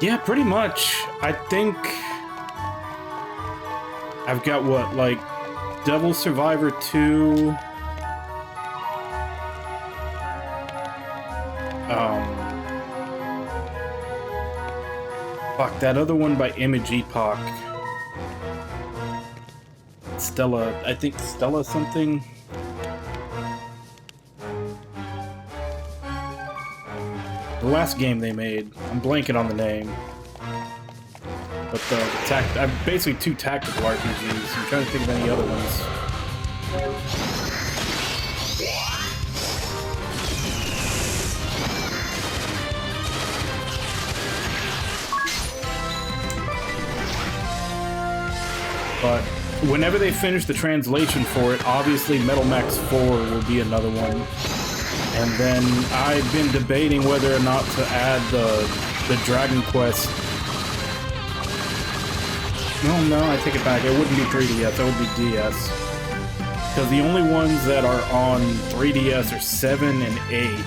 Yeah, pretty much. I think I've got what, like Devil Survivor 2. Fuck, that other one by Image Epoch. Stella, I think Stella something. The last game they made. I'm blanking on the name. But I've basically 2 tactical RPGs. I'm trying to think of any other ones. But whenever they finish the translation for it, obviously Metal Max 4 will be another one. And then I've been debating whether or not to add the Dragon Quest. No, I take it back. It wouldn't be 3DS, that would be DS. Because the only ones that are on 3DS are 7 and 8.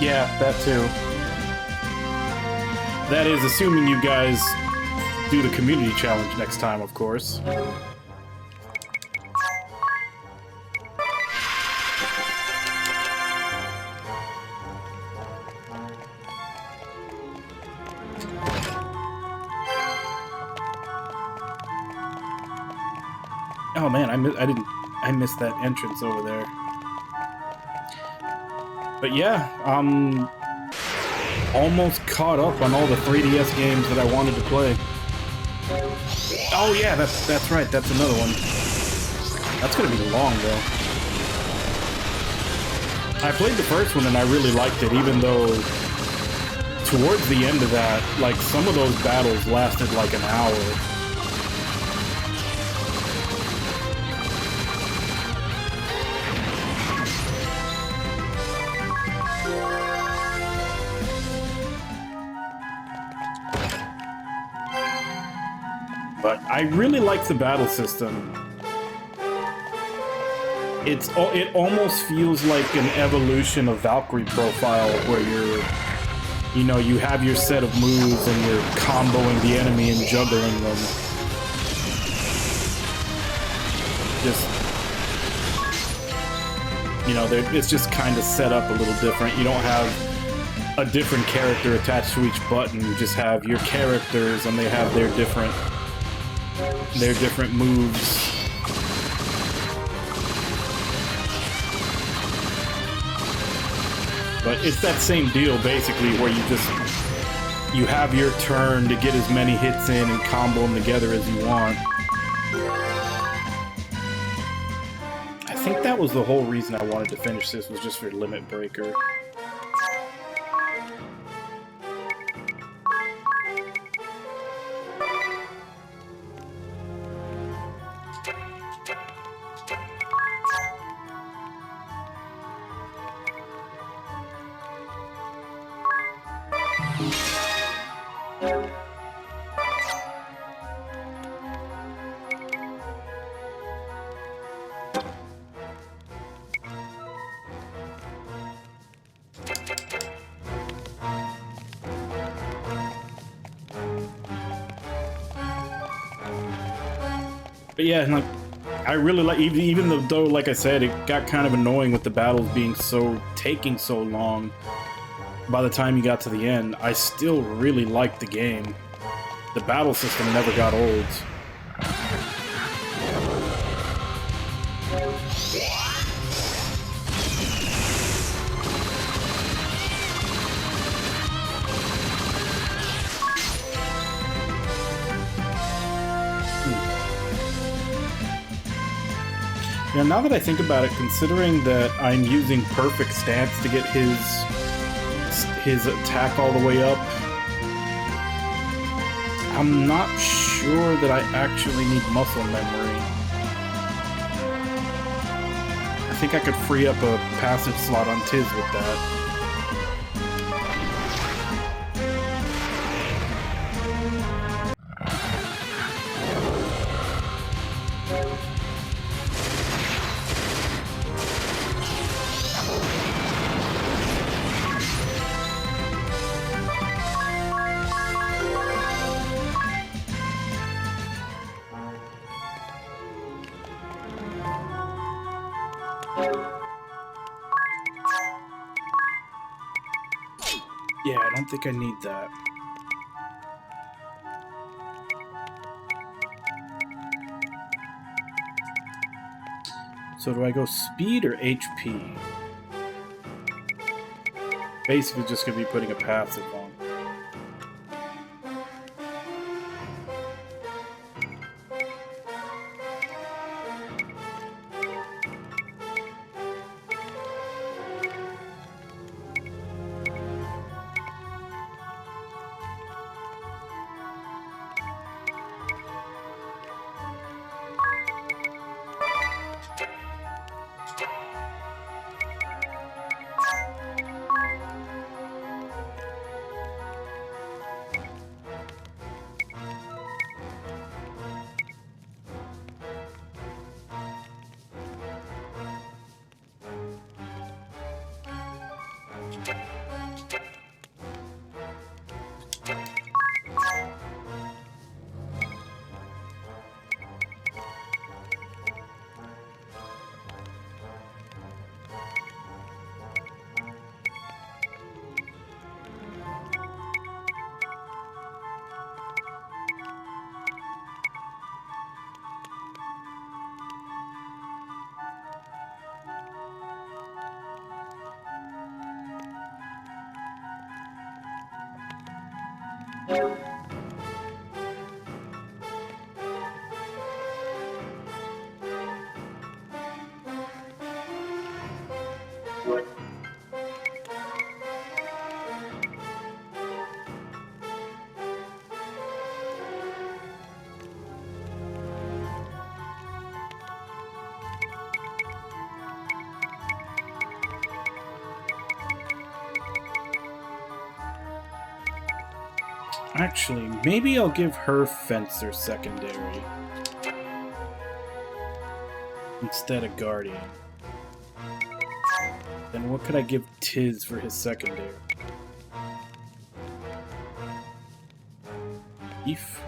Yeah, that too. That is, assuming you guys do the community challenge next time, of course. Oh man, I missed that entrance over there. But yeah, almost caught up on all the 3DS games that I wanted to play. Oh yeah, that's right, that's another one. That's gonna be long though. I played the first one and I really liked it, even though towards the end of that, like some of those battles lasted like an hour. But I really like the battle system. It almost feels like an evolution of Valkyrie Profile, where you have your set of moves and you're comboing the enemy and juggling them. It's just kind of set up a little different. You don't have a different character attached to each button. You just have your characters and they have their different moves. But it's that same deal basically, where you have your turn to get as many hits in and combo them together as you want. I think that was the whole reason I wanted to finish this, was just for Limit Breaker. But yeah, like, I really like, even though, like I said, it got kind of annoying with the battles taking so long by the time you got to the end, I still really liked the game. The battle system never got old. Yeah, now that I think about it, considering that I'm using perfect stance to get his attack all the way up, I'm not sure that I actually need muscle memory. I think I could free up a passive slot on Tiz with that. think I need that. So do I go speed or HP? Basically just gonna be putting a passive on. Actually, maybe I'll give her Fencer secondary instead of Guardian. Then what could I give Tiz for his secondary? Thief?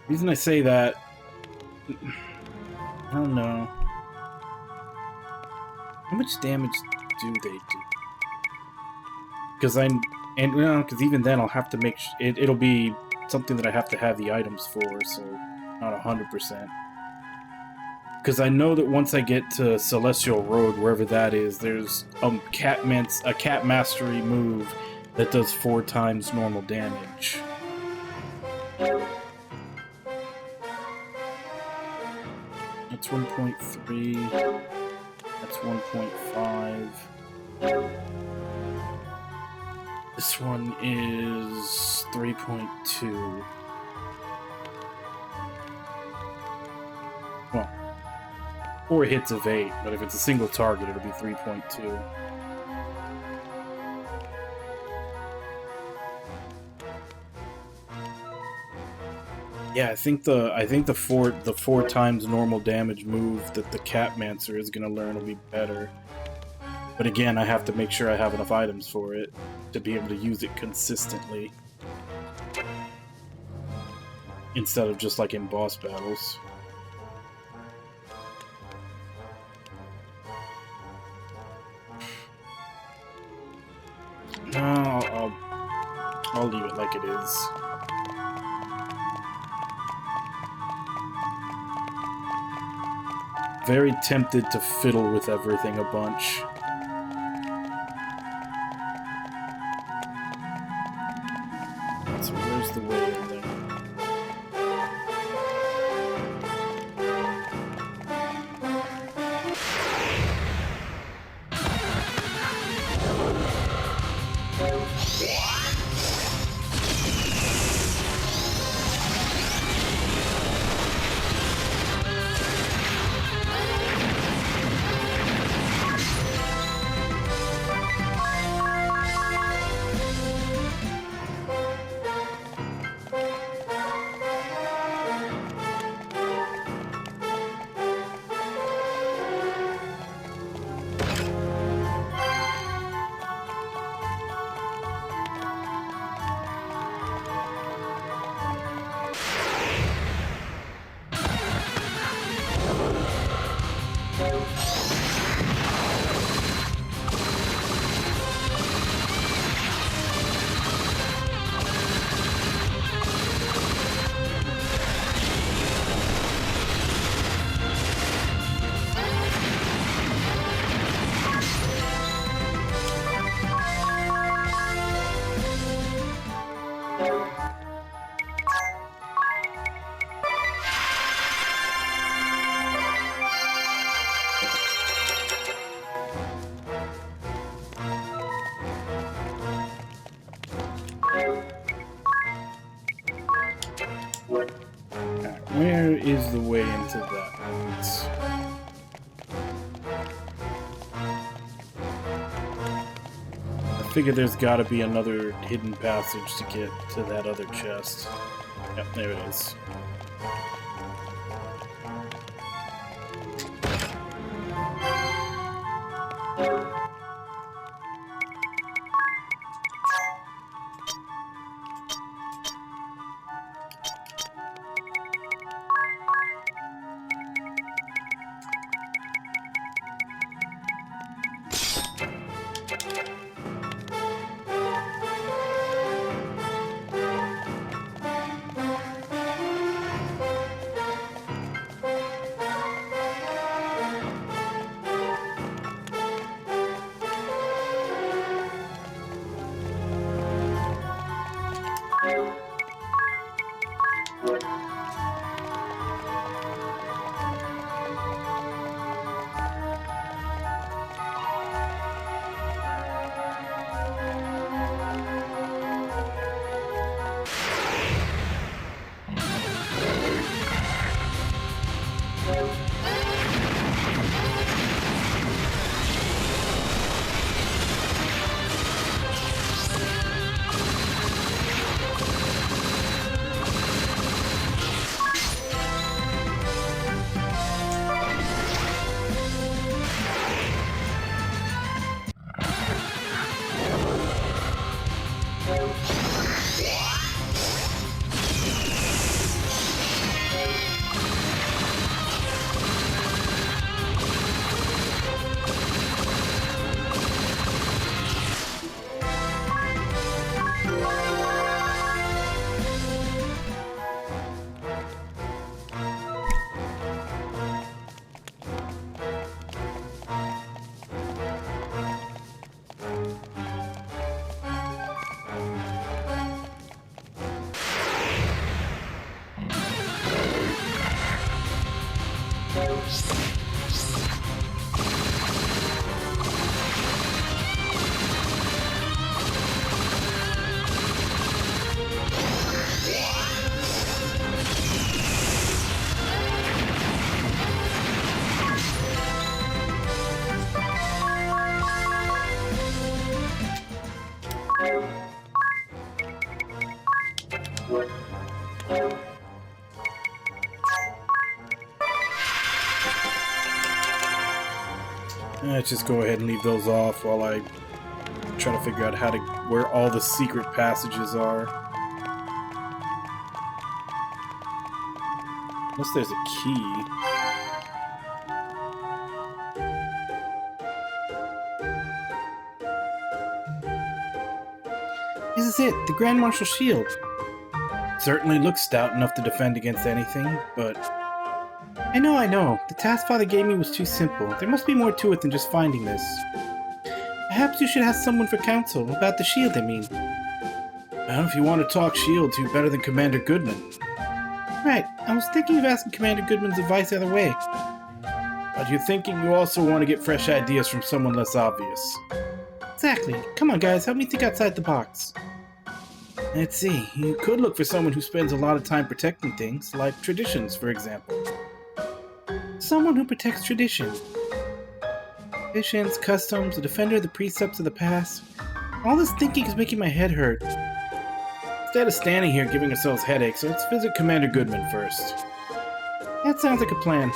The reason I say that, I don't know. How much damage do they do? Because because even then I'll have to make it'll be something that I have to have the items for, so not 100%. Because I know that once I get to Celestial Road, wherever that is, there's a cat mastery move that does 4 times normal damage. That's 1.3. That's 1.5. This one is 3.2. Well, 4 hits of 8, but if it's a single target, it'll be 3.2. Yeah, I think the four times normal damage move that the Catmancer is gonna learn will be better. But again, I have to make sure I have enough items for it to be able to use it consistently. Instead of just like in boss battles. No, I'll leave it like it is. Very tempted to fiddle with everything a bunch. So where's the way in there? Where is the way into that? I figure there's gotta be another hidden passage to get to that other chest. Yep, there it is. Let's just go ahead and leave those off while I try to figure out where all the secret passages are. Unless there's a key. This is it, the Grand Marshal shield. Certainly looks stout enough to defend against anything, but... I know. The task Father gave me was too simple. There must be more to it than just finding this. Perhaps you should ask someone for counsel, about the shield, I mean. Well, if you want to talk shields, you're better than Commander Goodman. Right, I was thinking of asking Commander Goodman's advice the other way. But you're thinking you also want to get fresh ideas from someone less obvious. Exactly. Come on, guys, help me think outside the box. Let's see, you could look for someone who spends a lot of time protecting things, like traditions, for example. Someone who protects tradition. Traditions, customs, a defender of the precepts of the past. All this thinking is making my head hurt. Instead of standing here giving ourselves headaches, let's visit Commander Goodman first. That sounds like a plan.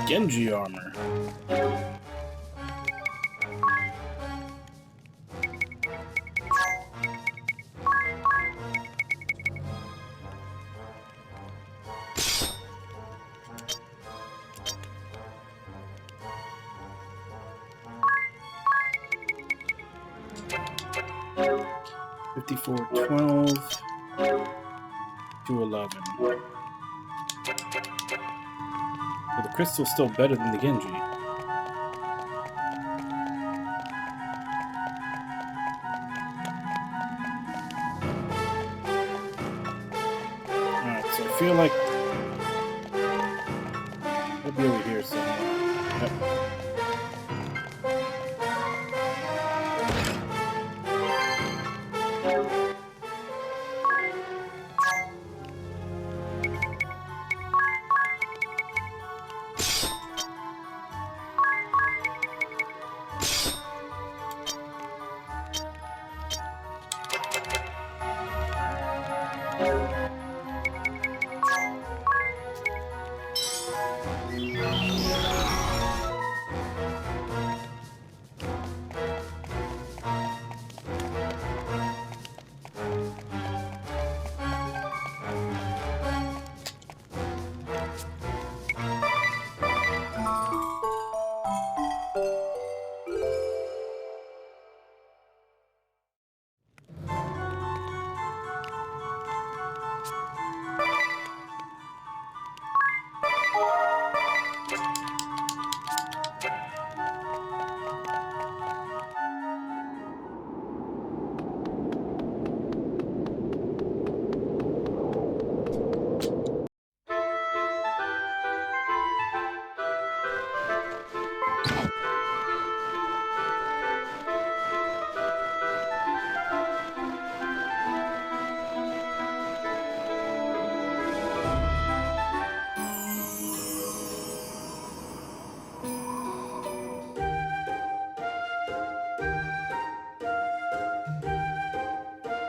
Genji armor. 5412 to 11. Well, the crystal's still better than the Genji. Alright, so I feel like it'll be over here somewhere. Yep.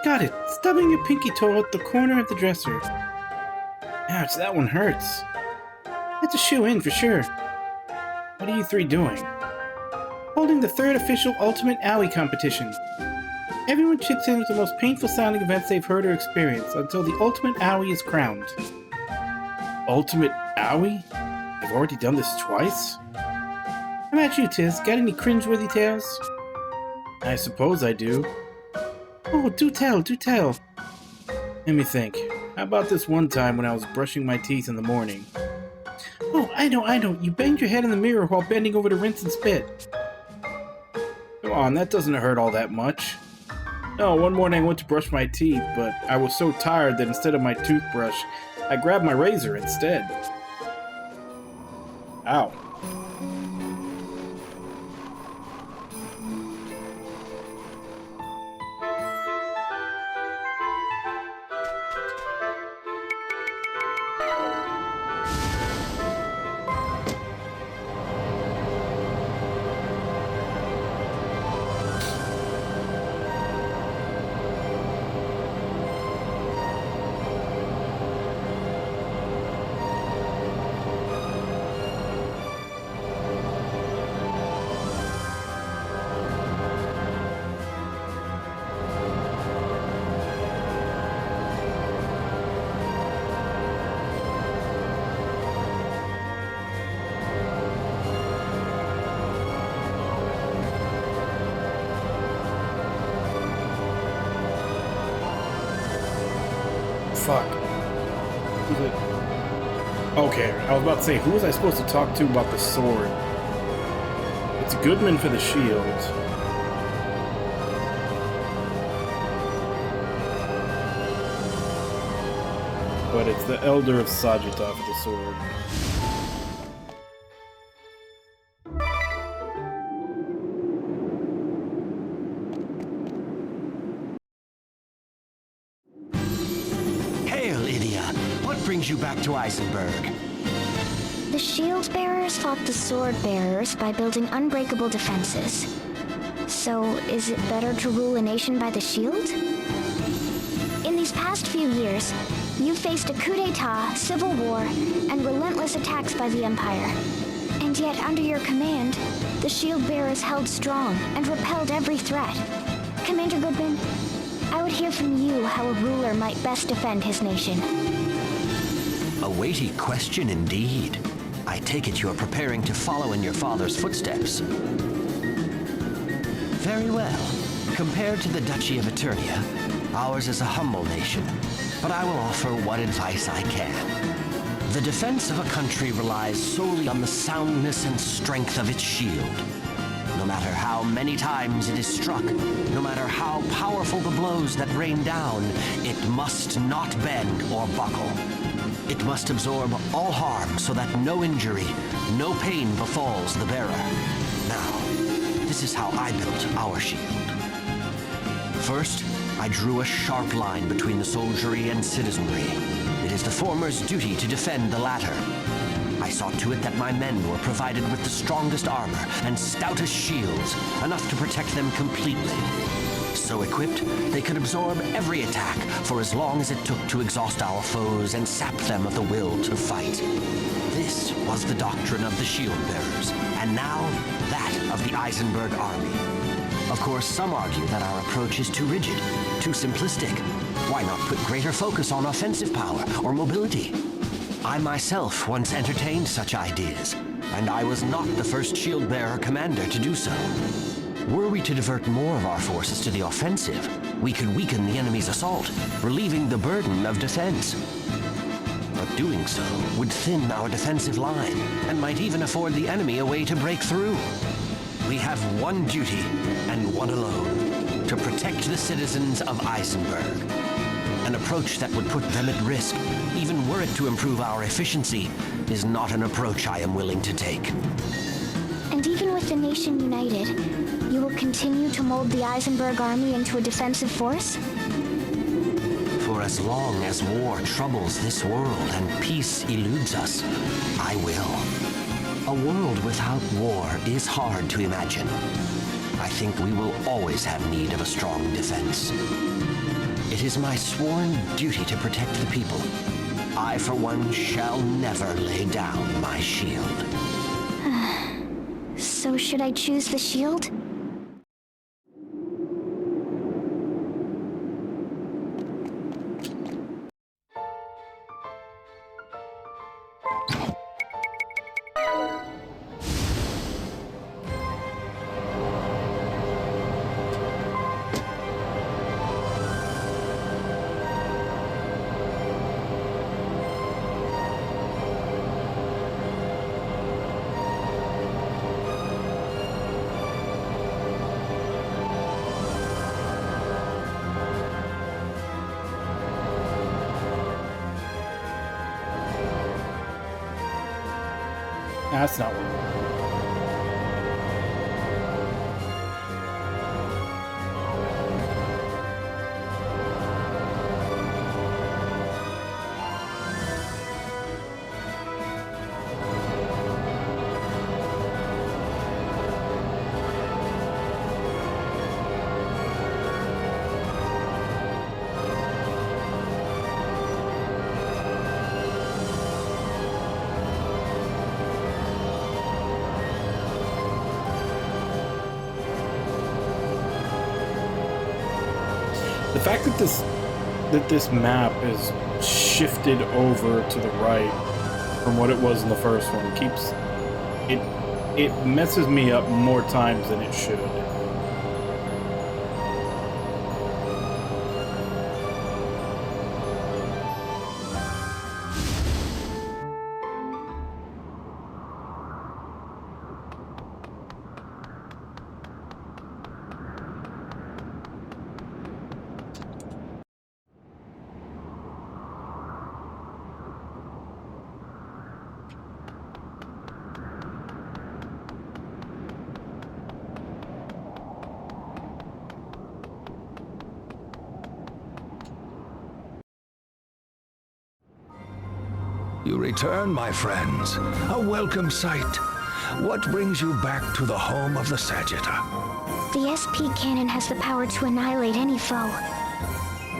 Got it! Stubbing your pinky toe out the corner of the dresser. Ouch, that one hurts. That's a shoe-in for sure. What are you three doing? Holding the third official Ultimate Owie competition. Everyone chips in with the most painful sounding events they've heard or experienced until the Ultimate Owie is crowned. Ultimate Owie? I've already done this twice? How about you, Tiz? Got any cringeworthy tales? I suppose I do. Oh, do tell, do tell. Let me think. How about this one time when I was brushing my teeth in the morning? Oh, I know. You banged your head in the mirror while bending over to rinse and spit. Come on, that doesn't hurt all that much. No, one morning I went to brush my teeth, but I was so tired that instead of my toothbrush, I grabbed my razor instead. Ow. Fuck. Okay, I was about to say, who was I supposed to talk to about the sword? It's Goodman for the shield. But it's the Elder of Sagitta for the sword.
Brings you back to Eisenberg.
The shield bearers fought the sword bearers by building unbreakable defenses. So, is it better to rule a nation by the shield? In these past few years, you've faced a coup d'etat, civil war, and relentless attacks by the Empire. And yet, under your command, the shield bearers held strong and repelled every threat. Commander Goodman, I would hear from you how a ruler might best defend his nation.
A weighty question indeed. I take it you're preparing to follow in your father's footsteps. Very well. Compared to the Duchy of Eternia, Ours is a humble nation, but I will offer what advice I can. The defense of a country relies solely on the soundness and strength of its shield. No matter how many times it is struck, no matter how powerful the blows that rain down, it must not bend or buckle. It must absorb all harm so that no injury, no pain befalls the bearer. Now, this is how I built our shield. First, I drew a sharp line between the soldiery and citizenry. It is the former's duty to defend the latter. I saw to it that my men were provided with the strongest armor and stoutest shields, enough to protect them completely. So equipped, they could absorb every attack for as long as it took to exhaust our foes and sap them of the will to fight. This was the doctrine of the shield bearers, and now that of the Eisenberg army. Of course, some argue that our approach is too rigid, too simplistic. Why not put greater focus on offensive power or mobility? I myself once entertained such ideas, and I was not the first shield bearer commander to do so. Were we to divert more of our forces to the offensive, we could weaken the enemy's assault, relieving the burden of defense. But doing so would thin our defensive line, and might even afford the enemy a way to break through. We have one duty, and one alone, to protect the citizens of Eisenberg. An approach that would put them at risk, even were it to improve our efficiency, is not an approach I am willing to take.
And even with the nation united, you will continue to mold the Eisenberg army into a defensive force?
For as long as war troubles this world and peace eludes us, I will. A world without war is hard to imagine. I think we will always have need of a strong defense. It is my sworn duty to protect the people. I, for one, shall never lay down my shield.
So should I choose the shield?
That's not what. The fact that this map is shifted over to the right from what it was in the first one keeps it messes me up more times than it should.
You return, my friends. A welcome sight. What brings you back to the home of the Sagitta?
The SP cannon has the power to annihilate any foe.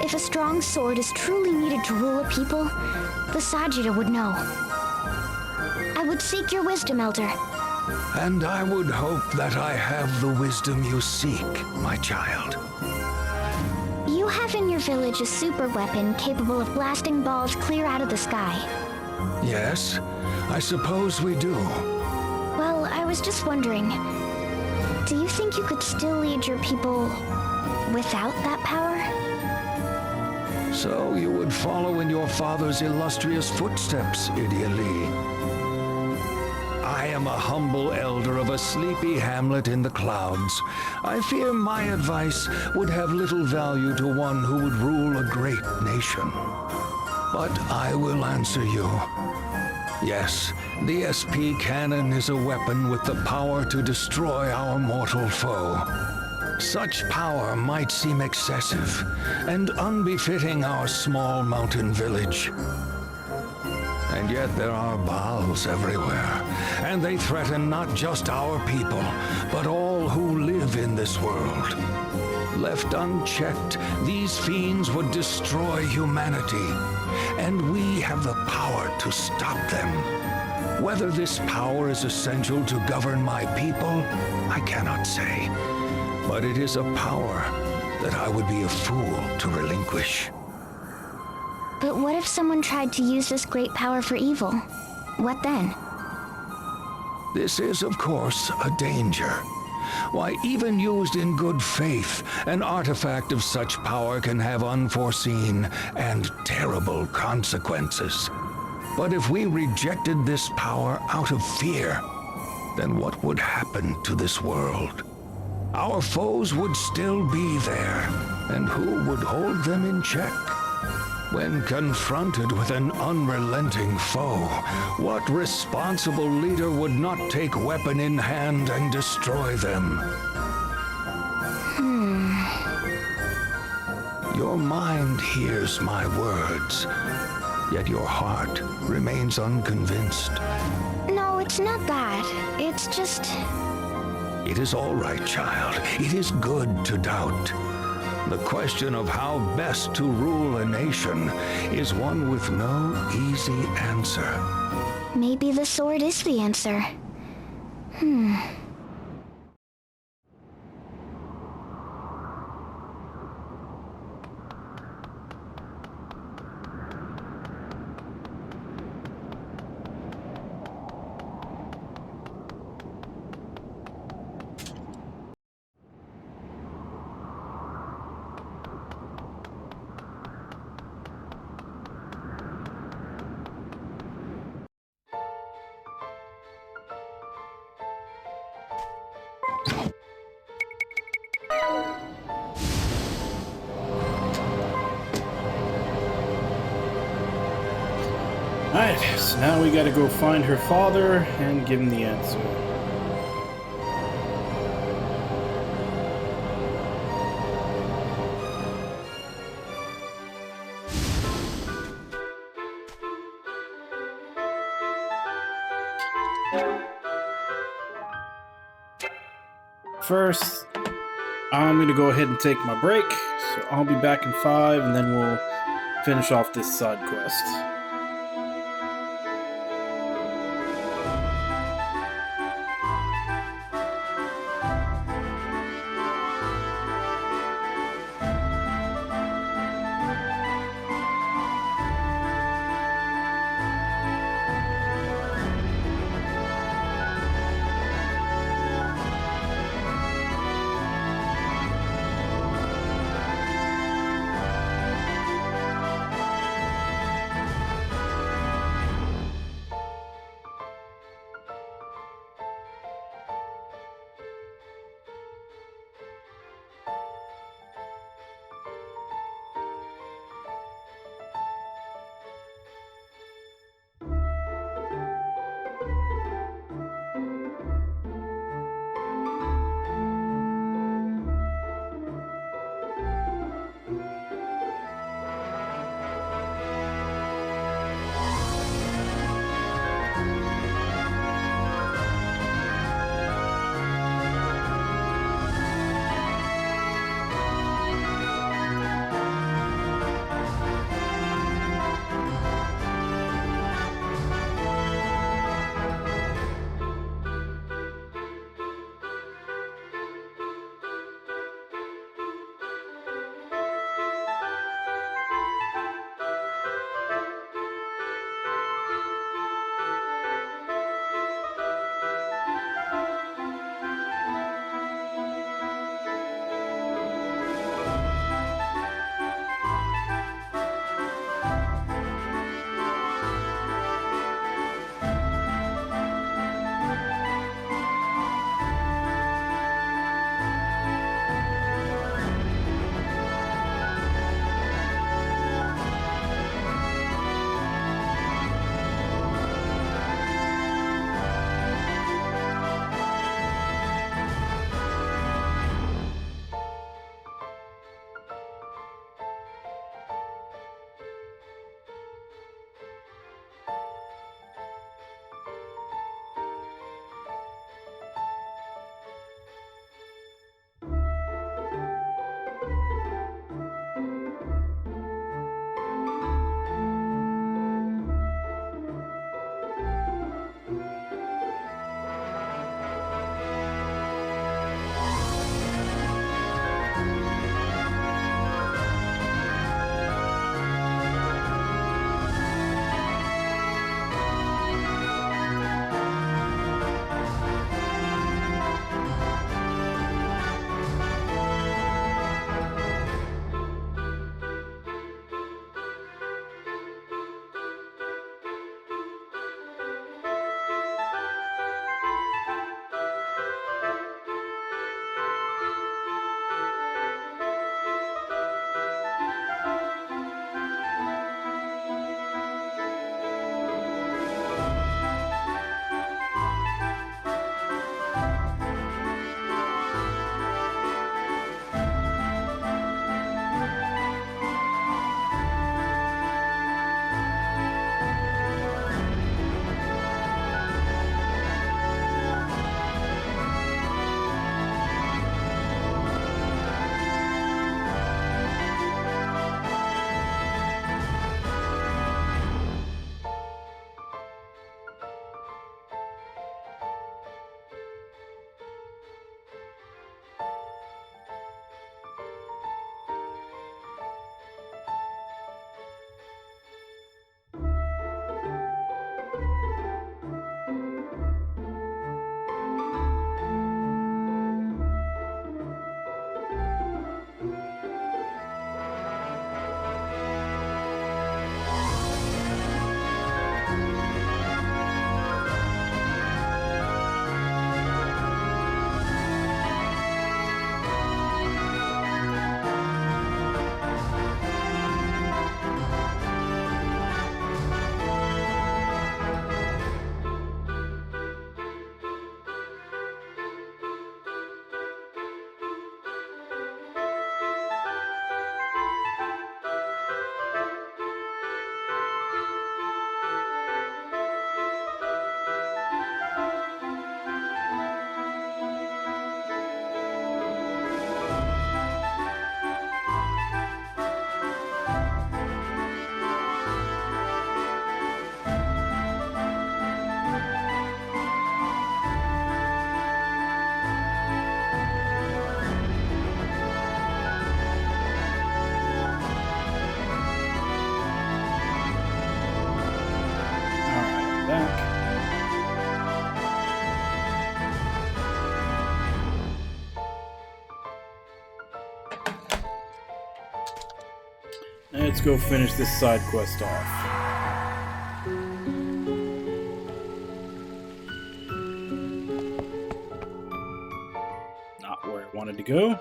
If a strong sword is truly needed to rule a people, the Sagitta would know. I would seek your wisdom, Elder.
And I would hope that I have the wisdom you seek, my child.
You have in your village a super weapon capable of blasting balls clear out of the sky.
Yes, I suppose we do.
Well, I was just wondering, do you think you could still lead your people without that power?
So you would follow in your father's illustrious footsteps, Idia Lee. I am a humble elder of a sleepy hamlet in the clouds. I fear my advice would have little value to one who would rule a great nation. But I will answer you. Yes, the SP cannon is a weapon with the power to destroy our mortal foe. Such power might seem excessive and unbefitting our small mountain village. And yet there are Baals everywhere, and they threaten not just our people, but all who live in this world. Left unchecked, these fiends would destroy humanity, and we have the power to stop them. Whether this power is essential to govern my people, I cannot say. But it is a power that I would be a fool to relinquish.
But what if someone tried to use this great power for evil? What then?
This is, of course, a danger. Why, even used in good faith, an artifact of such power can have unforeseen and terrible consequences. But if we rejected this power out of fear, then what would happen to this world? Our foes would still be there, and who would hold them in check? When confronted with an unrelenting foe, what responsible leader would not take weapon in hand and destroy them? Your mind hears my words, yet your heart remains unconvinced.
No, it's not that. It's just...
It is all right, child. It is good to doubt. The question of how best to rule a nation is one with no easy answer.
Maybe the sword is the answer.
Alright, so now we gotta go find her father and give him the answer. First, I'm gonna go ahead and take my break, so I'll be back in 5 and then we'll finish off this side quest. Let's go finish this side quest off. Not where I wanted to go.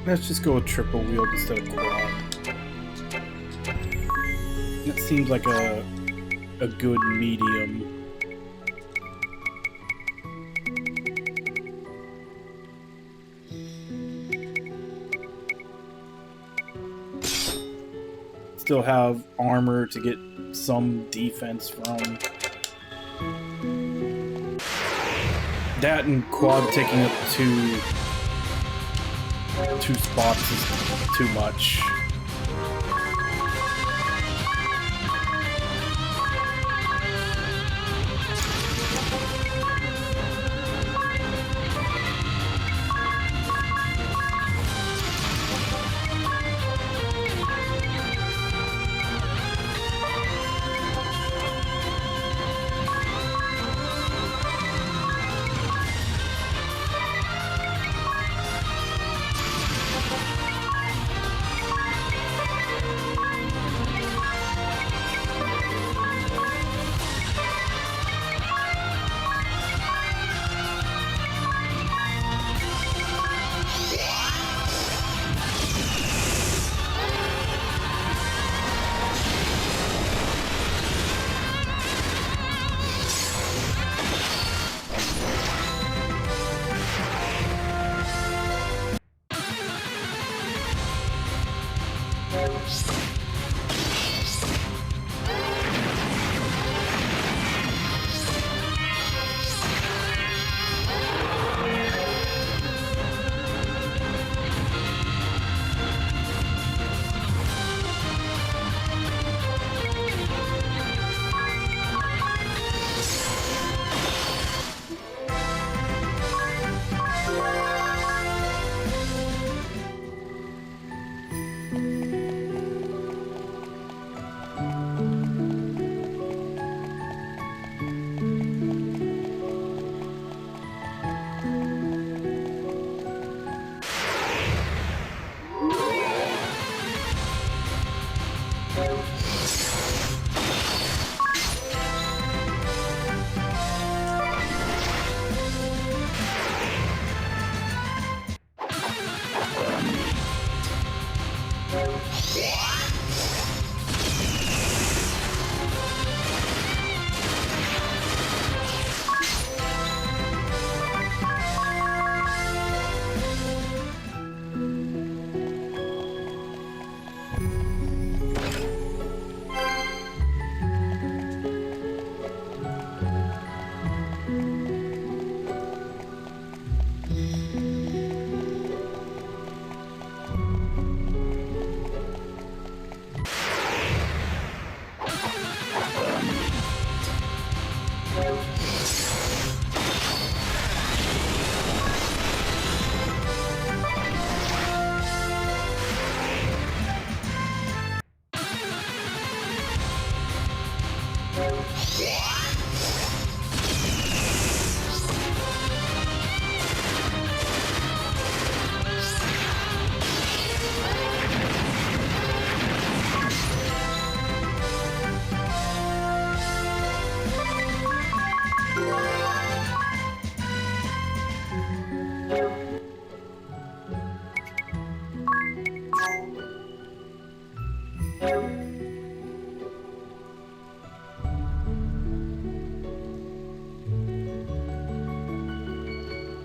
Let's just go with triple wheeled instead of quad. That seems like a good medium. Still have armor to get some defense from. That and quad taking up two spots is too much.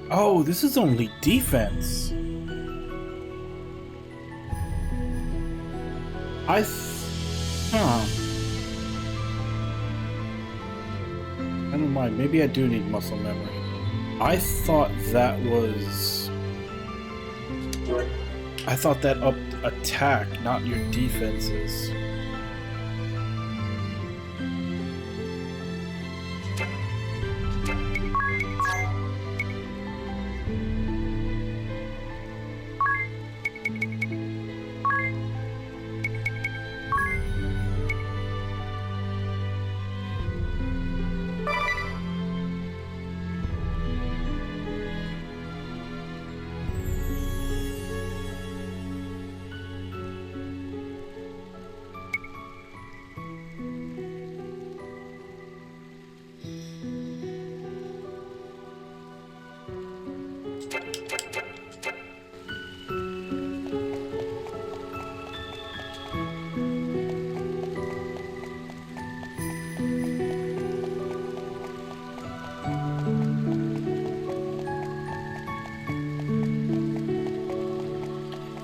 Oh, this is only defense. Never mind, maybe I do need muscle memory. I thought that upped attack, not your defenses.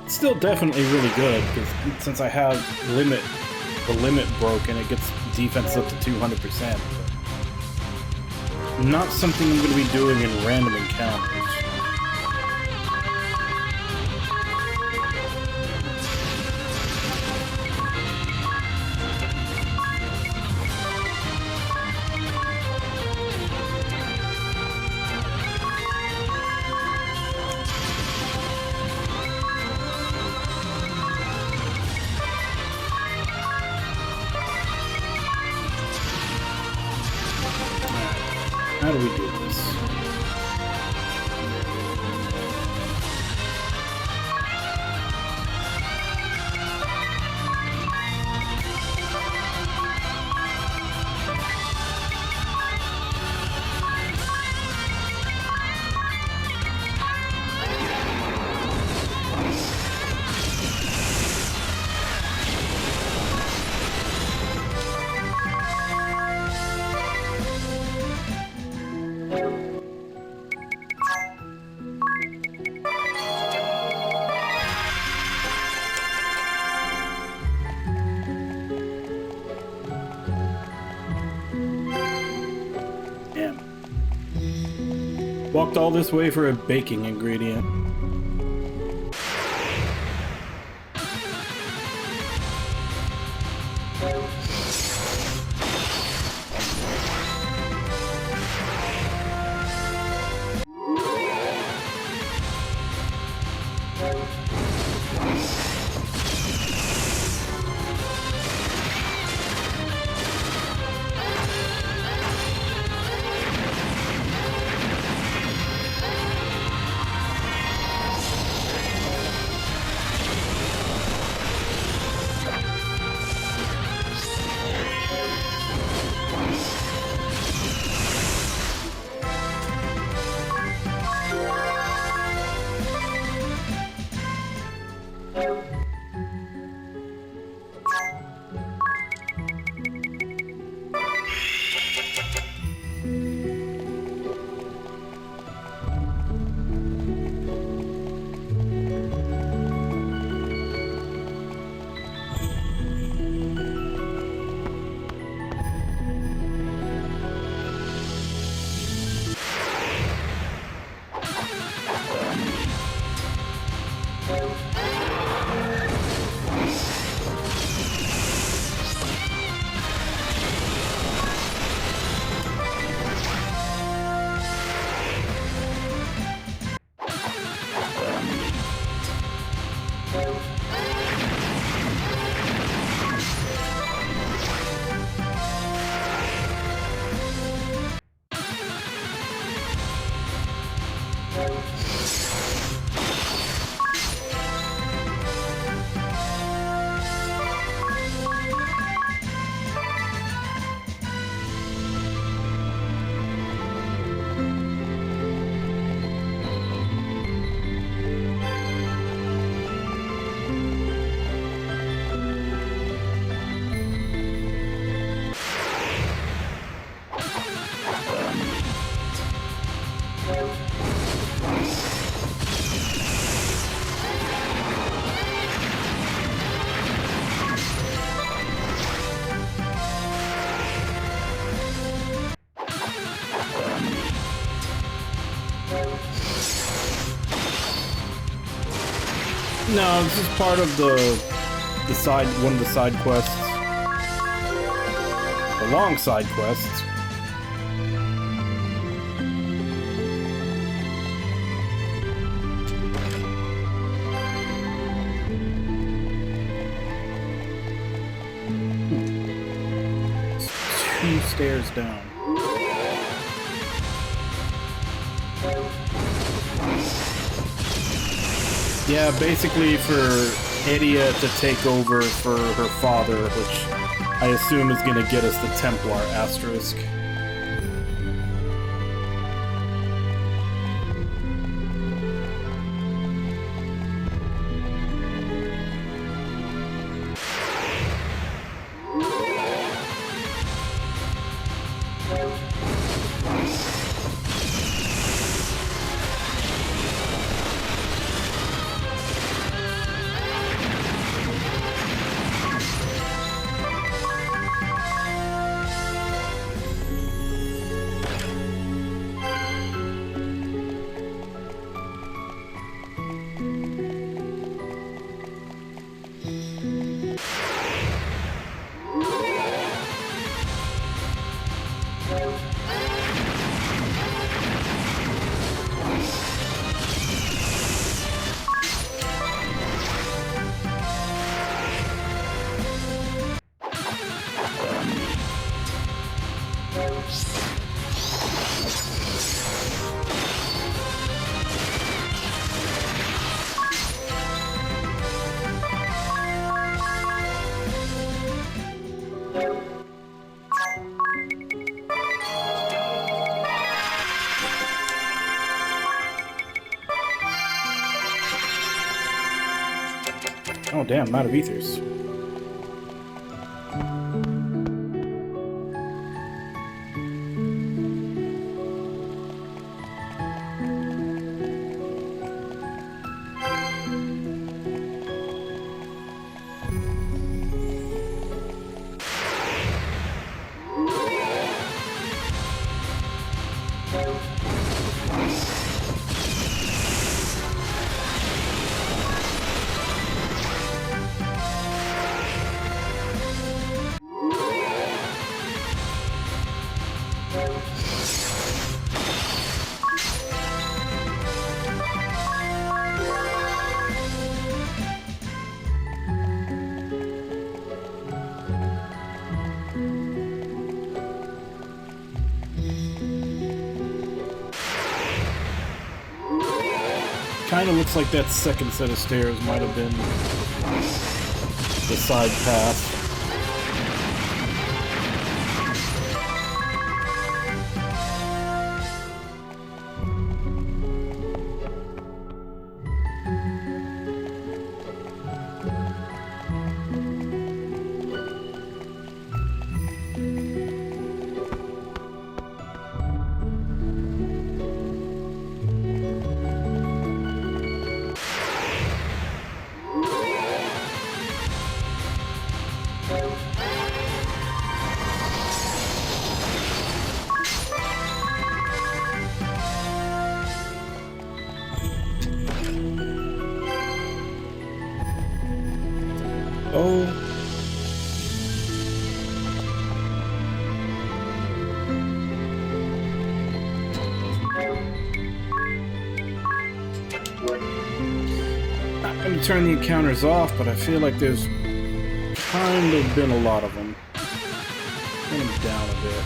Still definitely really good, because since I have the limit broken, it gets defense up to 200%. But not something I'm going to be doing in random encounters. How do we do this? Walked all this way for a baking ingredient. No, this is part of the side, one of the side quests. The long side quests. It's 2 stairs down. Yeah, basically for Edea to take over for her father, which I assume is going to get us the Templar Asterisk. Oh damn, I'm out of ethers. Kind of looks like that second set of stairs might have been the side path. Oh. Not going to turn the encounters off, but I feel like there's kind of been a lot of them. Turn them down a bit.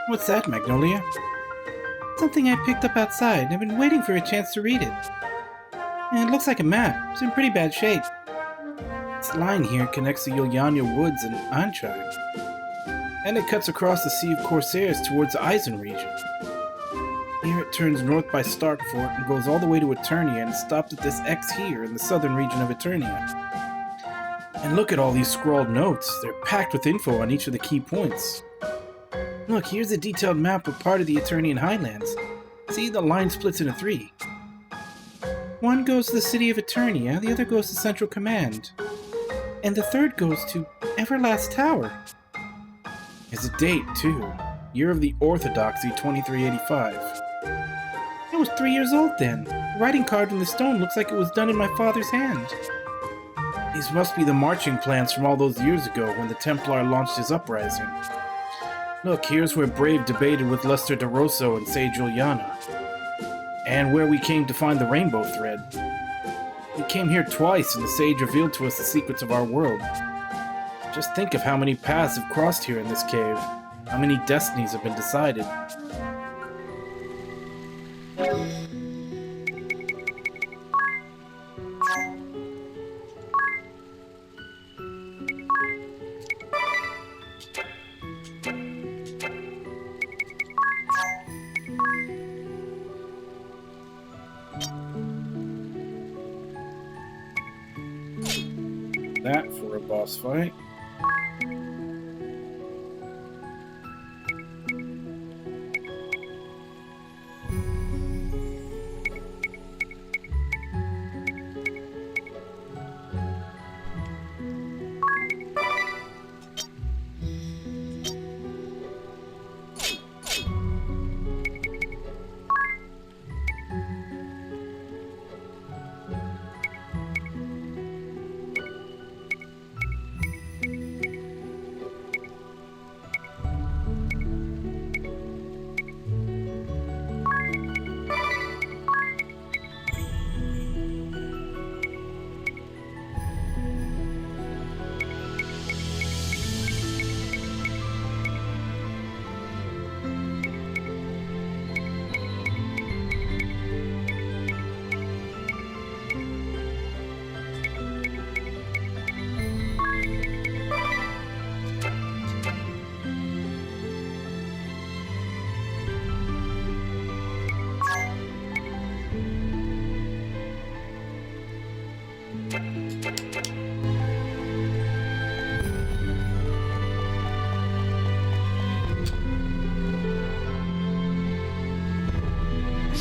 What's that, Magnolia? Something I picked up outside. I've been waiting for a chance to read it. And it looks like a map. It's in pretty bad shape. This line here connects the Yuliana Woods and Anchai. And it cuts across the Sea of Corsairs towards the Eisen region. Here it turns north by Starkfort and goes all the way to Eternia and stops at this X here in the southern region of Eternia. And look at all these scrawled notes. They're packed with info on each of the key points. Look, here's a detailed map of part of the Eternian Highlands. See, the line splits into 3. One goes to the city of Eternia, the other goes to Central Command. And the third goes to Everlast Tower. There's a date, too. Year of the Orthodoxy, 2385. I was 3 years old then. The writing carved in the stone looks like it was done in my father's hand. These must be the marching plans from all those years ago when the Templar launched his uprising. Look, here's where Brave debated with Lester DeRosso and Sage Juliana. And where we came to find the rainbow thread. We came here twice and the Sage revealed to us the secrets of our world. Just think of how many paths have crossed here in this cave. How many destinies have been decided. a boss fight.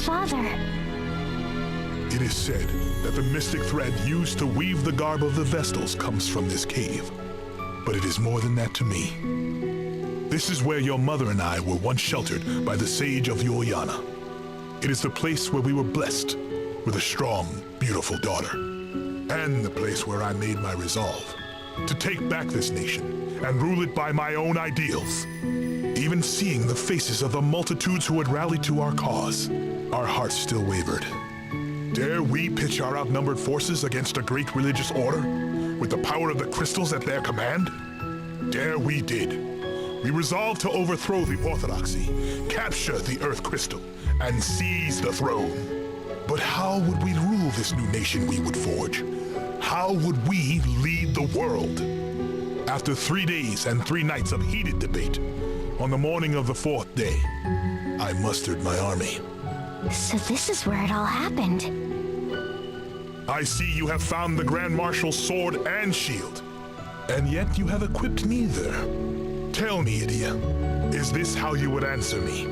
Father.
It is said that the mystic thread used to weave the garb of the Vestals comes from this cave. But it is more than that to me. This is where your mother and I were once sheltered by the sage of Yoyana. It is the place where we were blessed with a strong, beautiful daughter. And the place where I made my resolve to take back this nation and rule it by my own ideals. Even seeing the faces of the multitudes who had rallied to our cause, our hearts still wavered. Dare we pitch our outnumbered forces against a great religious order, with the power of the crystals at their command? Dare we did. We resolved to overthrow the orthodoxy, capture the Earth Crystal, and seize the throne. But how would we rule this new nation we would forge? How would we lead the world? After 3 days and 3 nights of heated debate, on the morning of the 4th day, I mustered my army.
So this is where it all happened.
I see you have found the Grand Marshal's sword and shield, and yet you have equipped neither. Tell me, Idia, is this how you would answer me?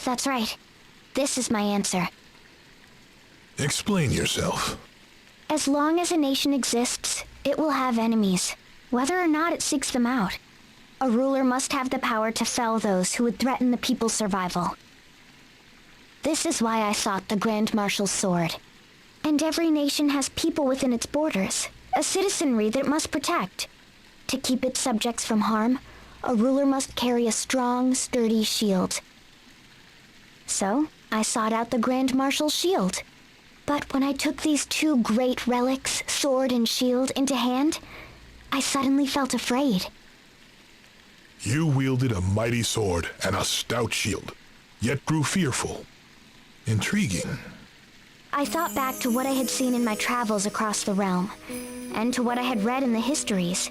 That's right. This is my answer.
Explain yourself.
As long as a nation exists, it will have enemies, whether or not it seeks them out. A ruler must have the power to fell those who would threaten the people's survival. This is why I sought the Grand Marshal's sword. And every nation has people within its borders, a citizenry that it must protect. To keep its subjects from harm, a ruler must carry a strong, sturdy shield. So, I sought out the Grand Marshal's shield. But when I took these 2 great relics, sword and shield, into hand, I suddenly felt afraid.
You wielded a mighty sword and a stout shield, yet grew fearful. Intriguing.
I thought back to what I had seen in my travels across the realm, and to what I had read in the histories.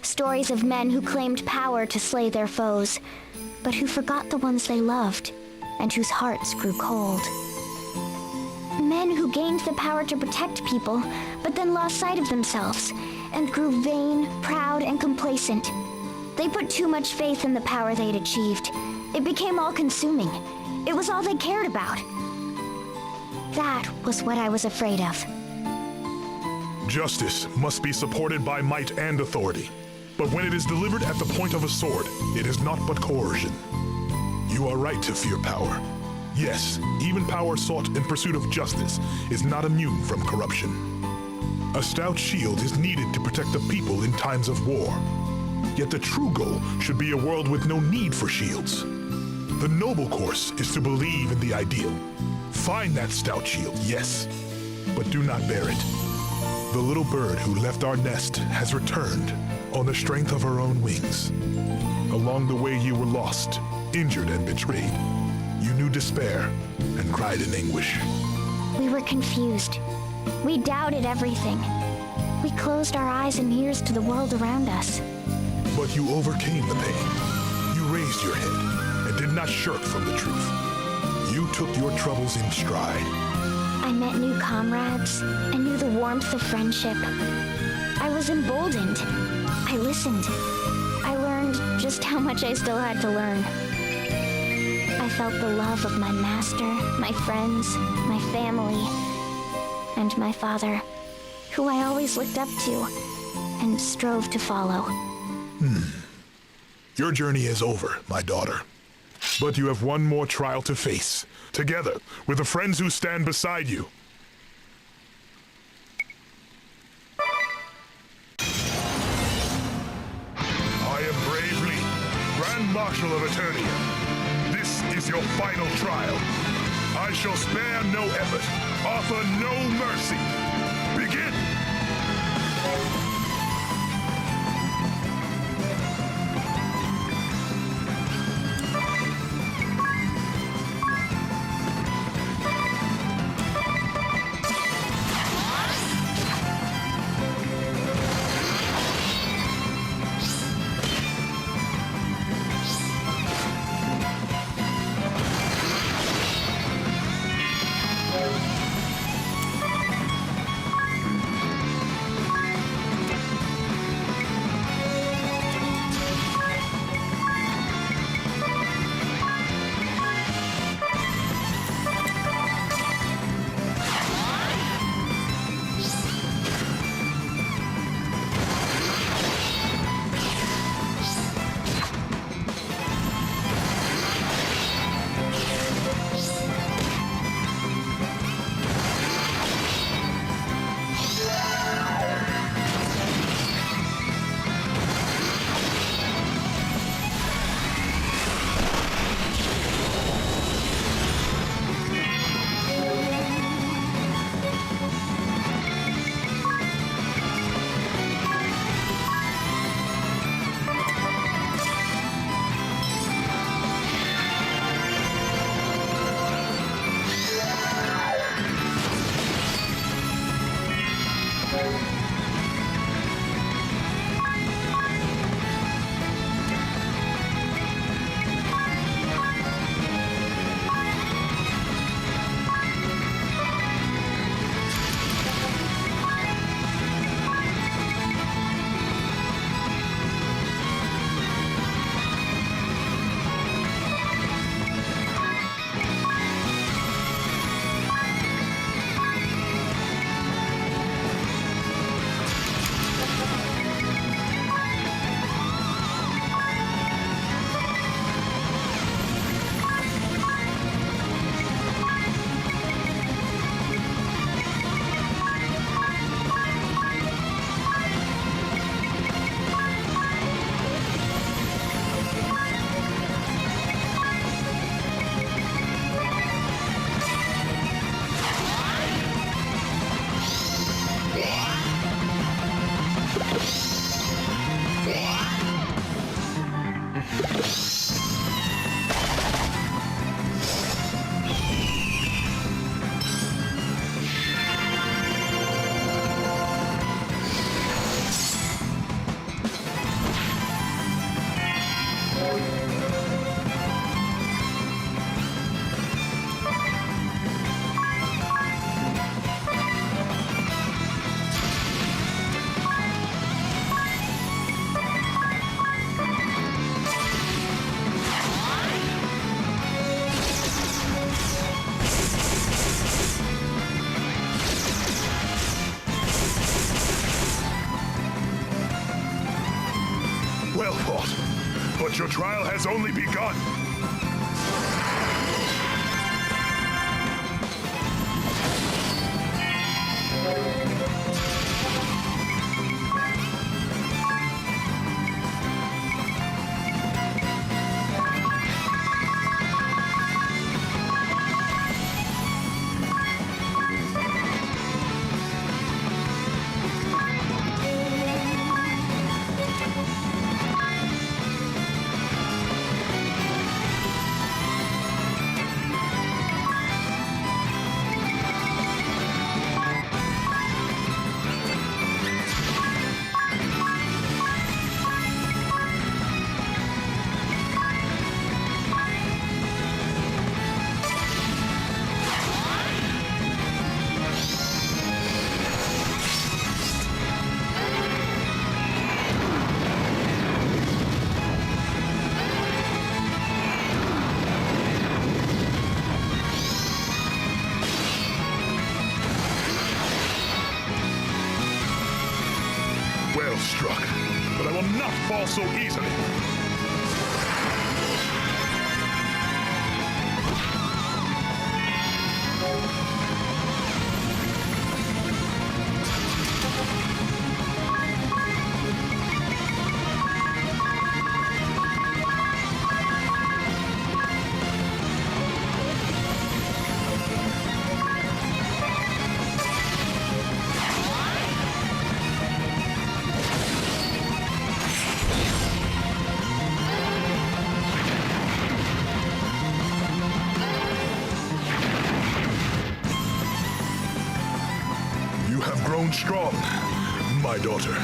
Stories of men who claimed power to slay their foes, but who forgot the ones they loved, and whose hearts grew cold. Men who gained the power to protect people, but then lost sight of themselves, and grew vain, proud, and complacent. They put too much faith in the power they'd achieved. It became all-consuming. It was all they cared about. That was what I was afraid of.
Justice must be supported by might and authority. But when it is delivered at the point of a sword, it is not but coercion. You are right to fear power. Yes, even power sought in pursuit of justice is not immune from corruption. A stout shield is needed to protect the people in times of war. Yet the true goal should be a world with no need for shields. The noble course is to believe in the ideal. Find that stout shield, yes, but do not bear it. The little bird who left our nest has returned on the strength of her own wings. Along the way you were lost, injured and betrayed. You knew despair and cried in anguish.
We were confused. We doubted everything. We closed our eyes and ears to the world around us.
But you overcame the pain. You raised your head and did not shirk from the truth. You took your troubles in stride.
I met new comrades. I knew the warmth of friendship. I was emboldened. I listened. I learned just how much I still had to learn. I felt the love of my master, my friends, my family, and my father, who I always looked up to and strove to follow.
Your journey is over, my daughter. But you have one more trial to face, together with the friends who stand beside you. I am Brave Lee, Grand Marshal of Eternia. This is your final trial. I shall spare no effort, offer no mercy. Begin! Well fought, but your trial has only begun. so easily. You have grown strong, my daughter.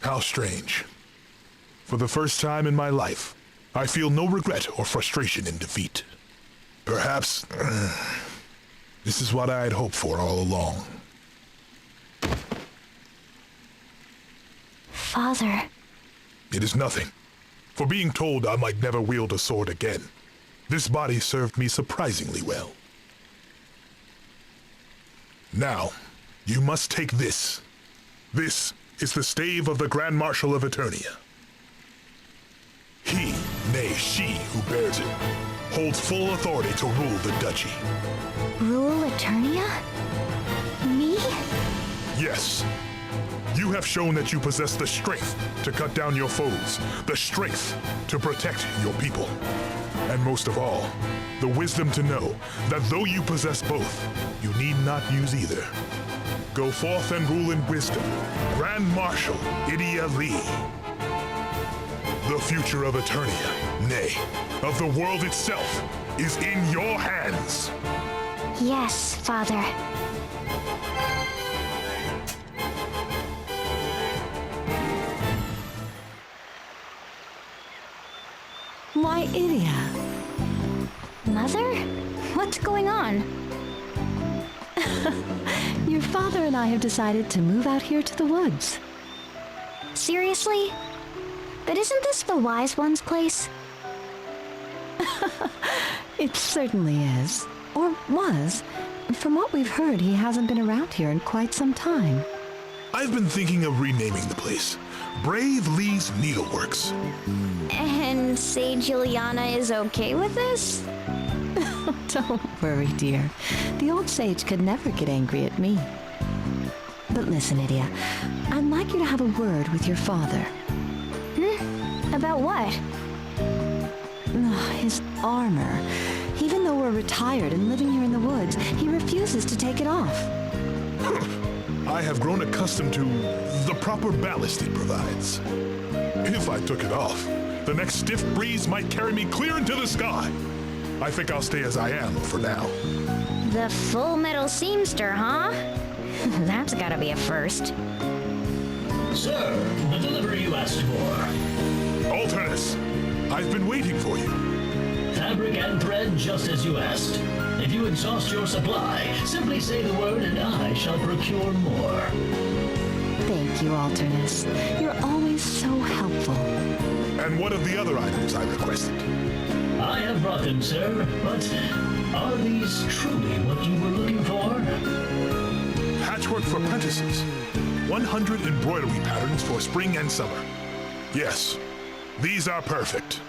How strange. For the first time in my life, I feel no regret or frustration in defeat. Perhaps this is what I had hoped for all along.
Father.
It is nothing. For being told I might never wield a sword again, this body served me surprisingly well. Now, you must take this. This is the stave of the Grand Marshal of Eternia. He, nay, she who bears it, holds full authority to rule the duchy.
Rule Eternia? Me?
Yes. You have shown that you possess the strength to cut down your foes, the strength to protect your people, and most of all, the wisdom to know that though you possess both, you need not use either. Go forth and rule in wisdom, Grand Marshal Idia Lee. The future of Eternia, nay, of the world itself, is in your hands.
Yes, Father.
Why, Idia?
Mother? What's going on?
Your father and I have decided to move out here to the woods.
Seriously? But isn't this the Wise One's place?
It certainly is. Or was. From what we've heard, he hasn't been around here in quite some time.
I've been thinking of renaming the place Brave Lee's Needleworks.
And Sage Ileana is okay with this?
Don't worry, dear. The old sage could never get angry at me. But listen, Idia, I'd like you to have a word with your father.
About what?
His armor. Even though we're retired and living here in the woods, he refuses to take it off.
I have grown accustomed to the proper ballast it provides. If I took it off, the next stiff breeze might carry me clear into the sky. I think I'll stay as I am for now.
The Full Metal Seamster, huh? That's gotta be a first.
Sir, the delivery you asked for.
Alternus, I've been waiting for you.
Fabric and thread just as you asked. If you exhaust your supply, simply say the word and I shall procure more.
Thank you, Alternus. You're always so helpful.
And what of the other items I requested?
I have brought them, sir, but are these truly what you were looking for?
Patchwork for apprentices. 100 embroidery patterns for spring and summer. Yes, these are perfect.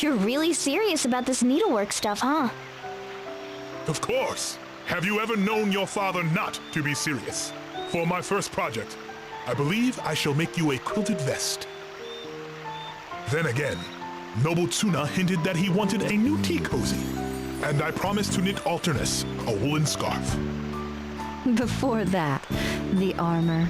You're really serious about this needlework stuff, huh?
Of course. Have you ever known your father not to be serious? For my first project, I believe I shall make you a quilted vest. Then again, Noble Tsuna hinted that he wanted a new tea cozy, and I promised to knit Alternus a woolen scarf.
Before that, the armor.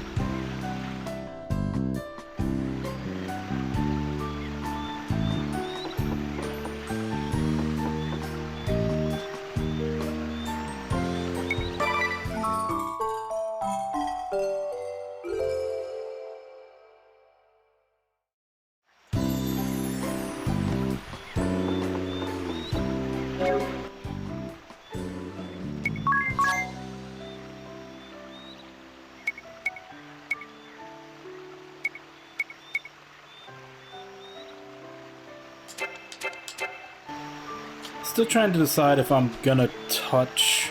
still trying to decide if I'm gonna touch...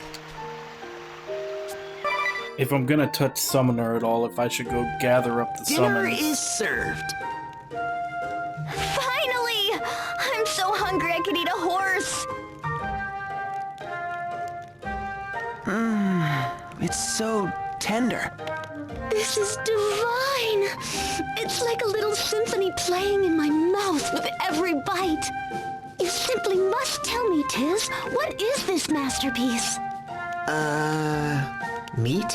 If I'm gonna touch Summoner at all, if I should go gather up the
Dinner
summons.
is served.
Finally! I'm so hungry I could eat a horse.
It's so tender.
This is divine! It's like a little symphony playing in my mouth with every bite. You simply must tell me, Tiz, what is this masterpiece?
Meat?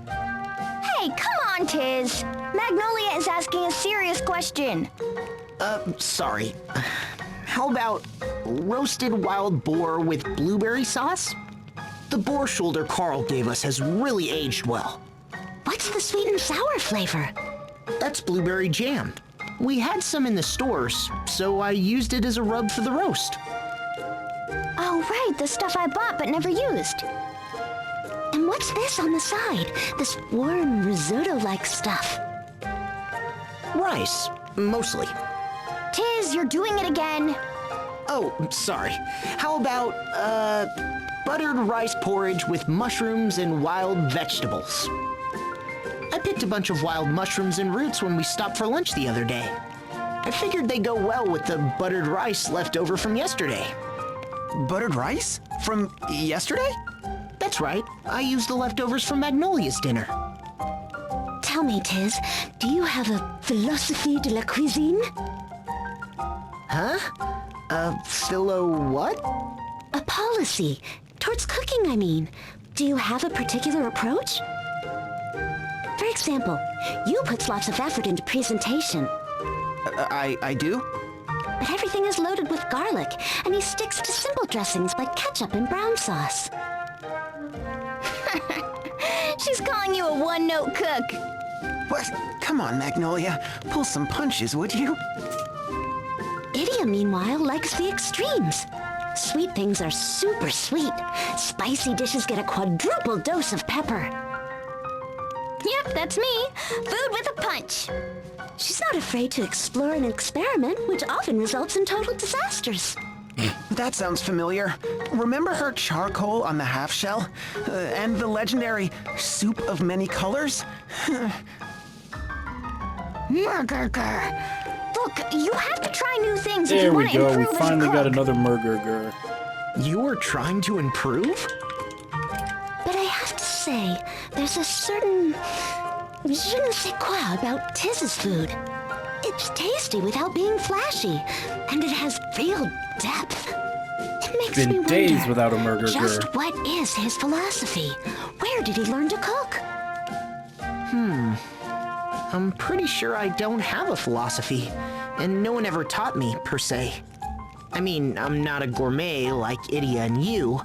Hey, come on, Tiz. Magnolia is asking a serious question.
Sorry. How about roasted wild boar with blueberry sauce? The boar shoulder Carl gave us has really aged well.
What's the sweet and sour flavor?
That's blueberry jam. We had some in the stores, so I used it as a rub for the roast.
Oh, right, the stuff I bought but never used.
And what's this on the side? This warm risotto-like stuff.
Rice, mostly.
Tiz, you're doing it again.
Oh, sorry. How about, buttered rice porridge with mushrooms and wild vegetables? I picked a bunch of wild mushrooms and roots when we stopped for lunch the other day. I figured they go well with the buttered rice left over from yesterday.
Buttered rice? From yesterday?
That's right. I used the leftovers from Magnolia's dinner.
Tell me, Tiz, do you have a philosophie de la cuisine?
Huh? Philo what?
A policy. Towards cooking, I mean. Do you have a particular approach? For example, you put lots of effort into presentation,
I do?
but everything is loaded with garlic, and he sticks to simple dressings like ketchup and brown sauce.
She's calling you a one-note cook.
What? Come on, Magnolia. Pull some punches, would you?
Idia, meanwhile, likes the extremes. Sweet things are super sweet. Spicy dishes get a quadruple dose of pepper.
Yep, that's me. Food with a punch.
She's not afraid to explore and experiment, which often results in total disasters.
That sounds familiar. Remember her charcoal on the half shell? And the legendary soup of many colors?
Murgurgur. Look, you have to try new things if
There
you
we
want to
go,
improve
we
as a
finally got
cook.
another Murgurgur.
You were trying to improve?
But I have to say, there's a certain je ne sais quoi about Tiz's food. It's tasty without being flashy, and it has real depth. It makes me
Been
wonder,
days without a Murgurgur.
just what is his philosophy? Where did he learn to cook?
I'm pretty sure I don't have a philosophy, and no one ever taught me, per se. I mean, I'm not a gourmet like Idia and you.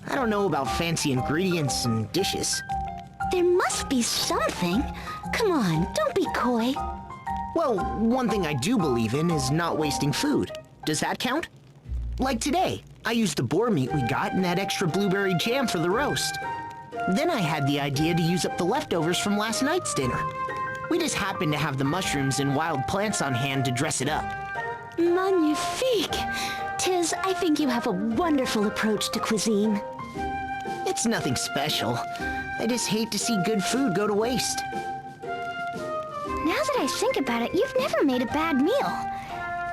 I don't know about fancy ingredients and dishes.
There must be something. Come on, don't be coy.
Well, one thing I do believe in is not wasting food. Does that count? Like today, I used the boar meat we got and that extra blueberry jam for the roast. Then I had the idea to use up the leftovers from last night's dinner. We just happened to have the mushrooms and wild plants on hand to dress it up.
Magnifique! Tiz, I think you have a wonderful approach to cuisine.
It's nothing special. I just hate to see good food go to waste.
Now that I think about it, you've never made a bad meal.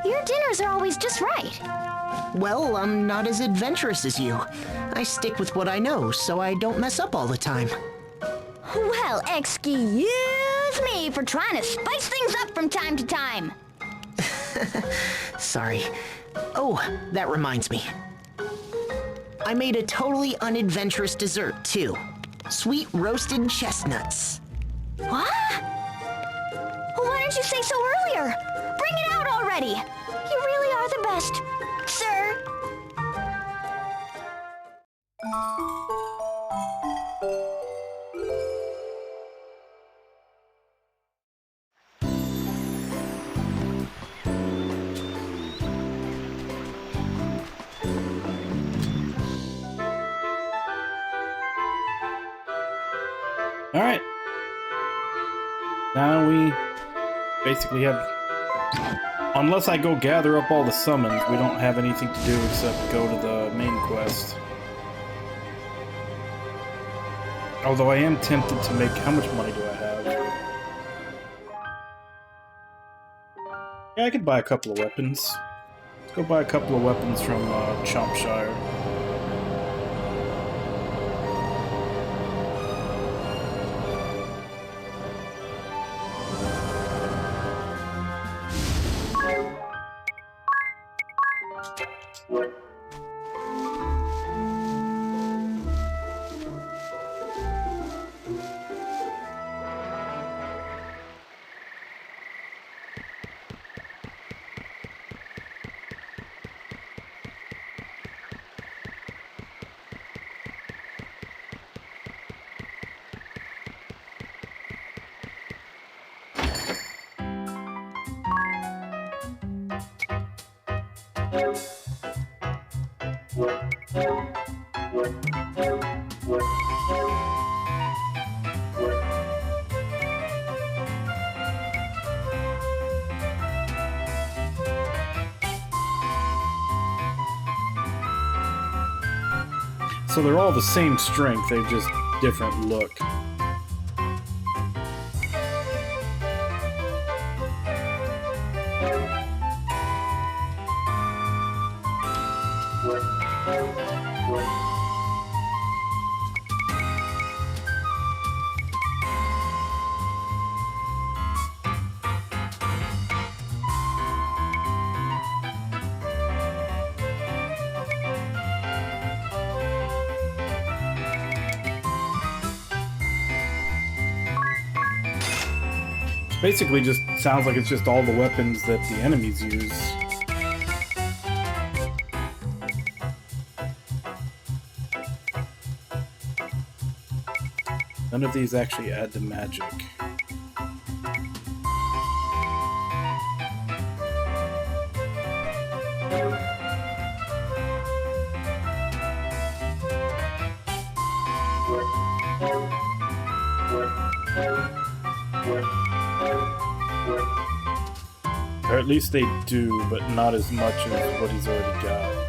Your dinners are always just right.
Well, I'm not as adventurous as you. I stick with what I know, so I don't mess up all the time.
Well, excuse me for trying to spice things up from time to time.
Sorry. Oh, that reminds me. I made a totally unadventurous dessert, too. Sweet roasted chestnuts.
What? Why didn't you say so earlier? Bring it out already. You really are the best, sir.
Alright. Now we basically have Unless I go gather up all the summons, we don't have anything to do except go to the main quest. Although I am tempted to make... How much money do I have? Yeah, I could buy a couple of weapons. Let's go buy a couple of weapons from Chompshire. So they're all the same strength, they're just different look. Basically just sounds like it's just all the weapons that the enemies use. None of these actually add to magic. Or at least they do, but not as much as what he's already got.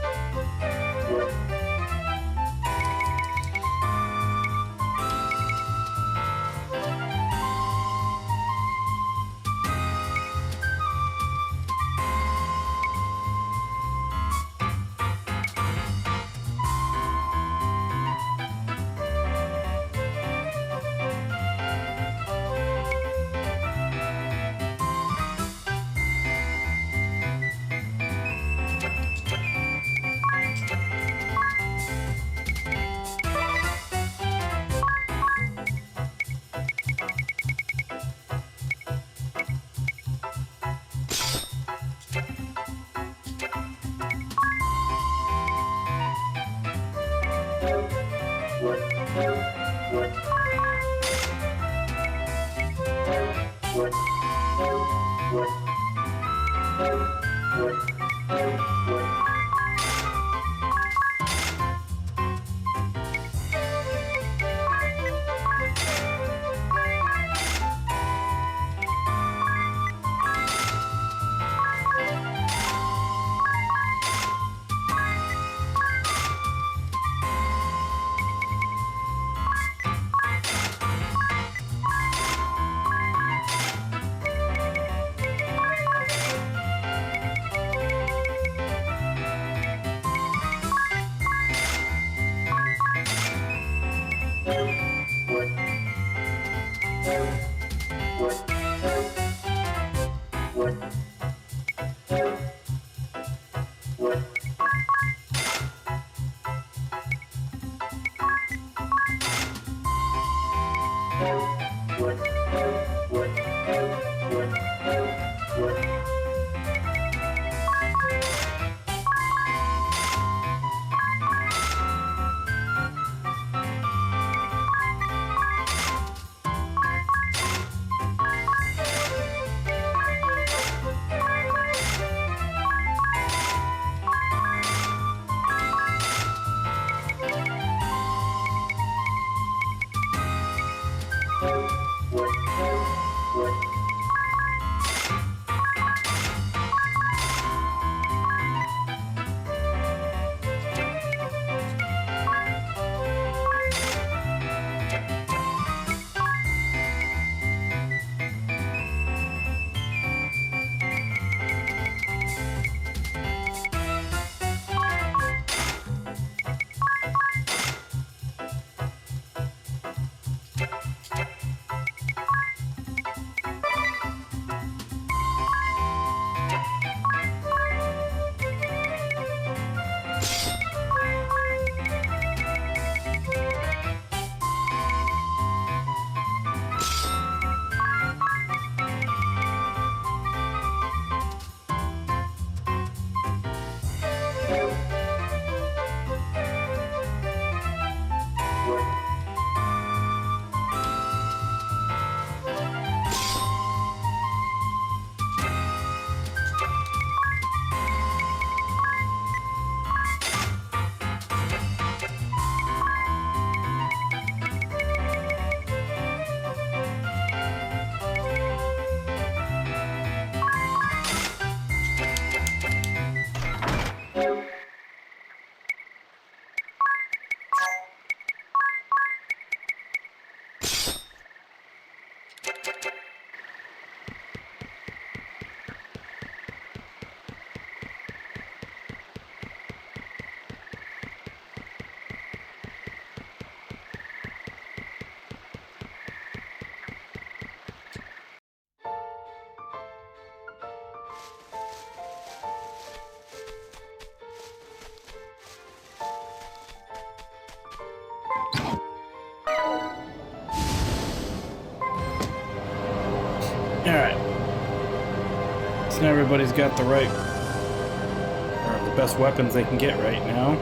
Not everybody's got the right, or the best weapons they can get right now.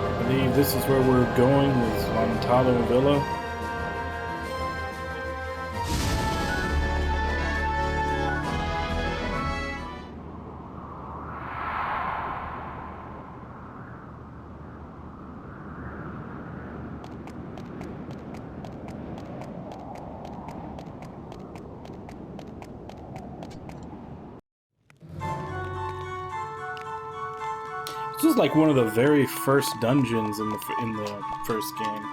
I believe this is where we're going, is Lantalo Villa. This was like one of the very first dungeons in the first game.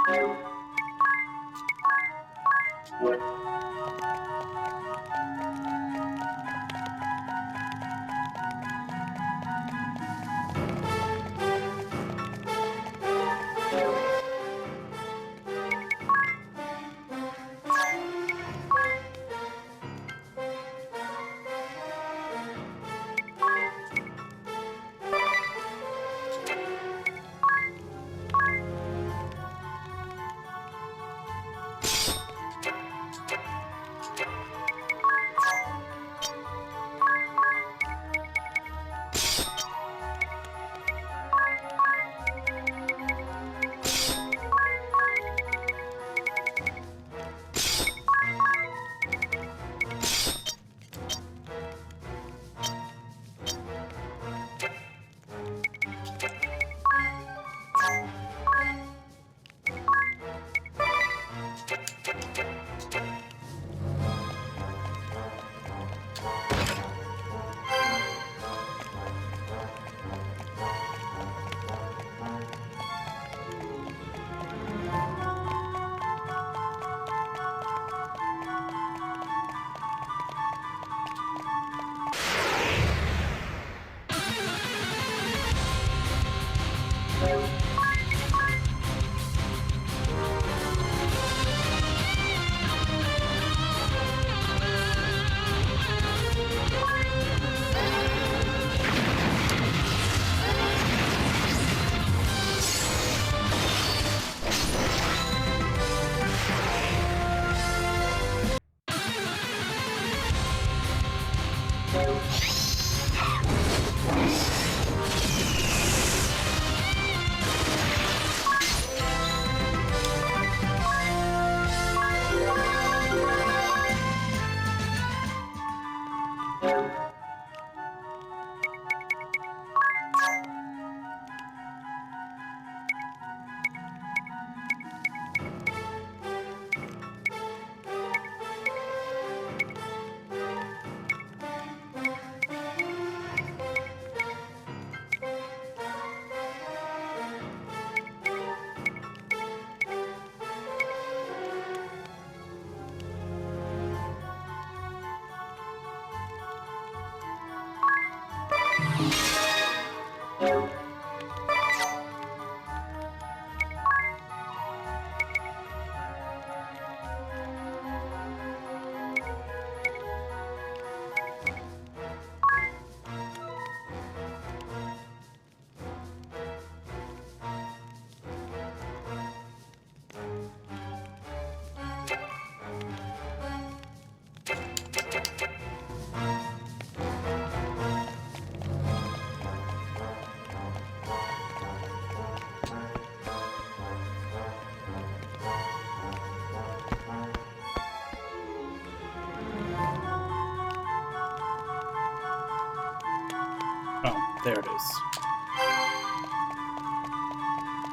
There it is.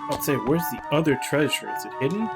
I'd say, where's the other treasure? Is it hidden?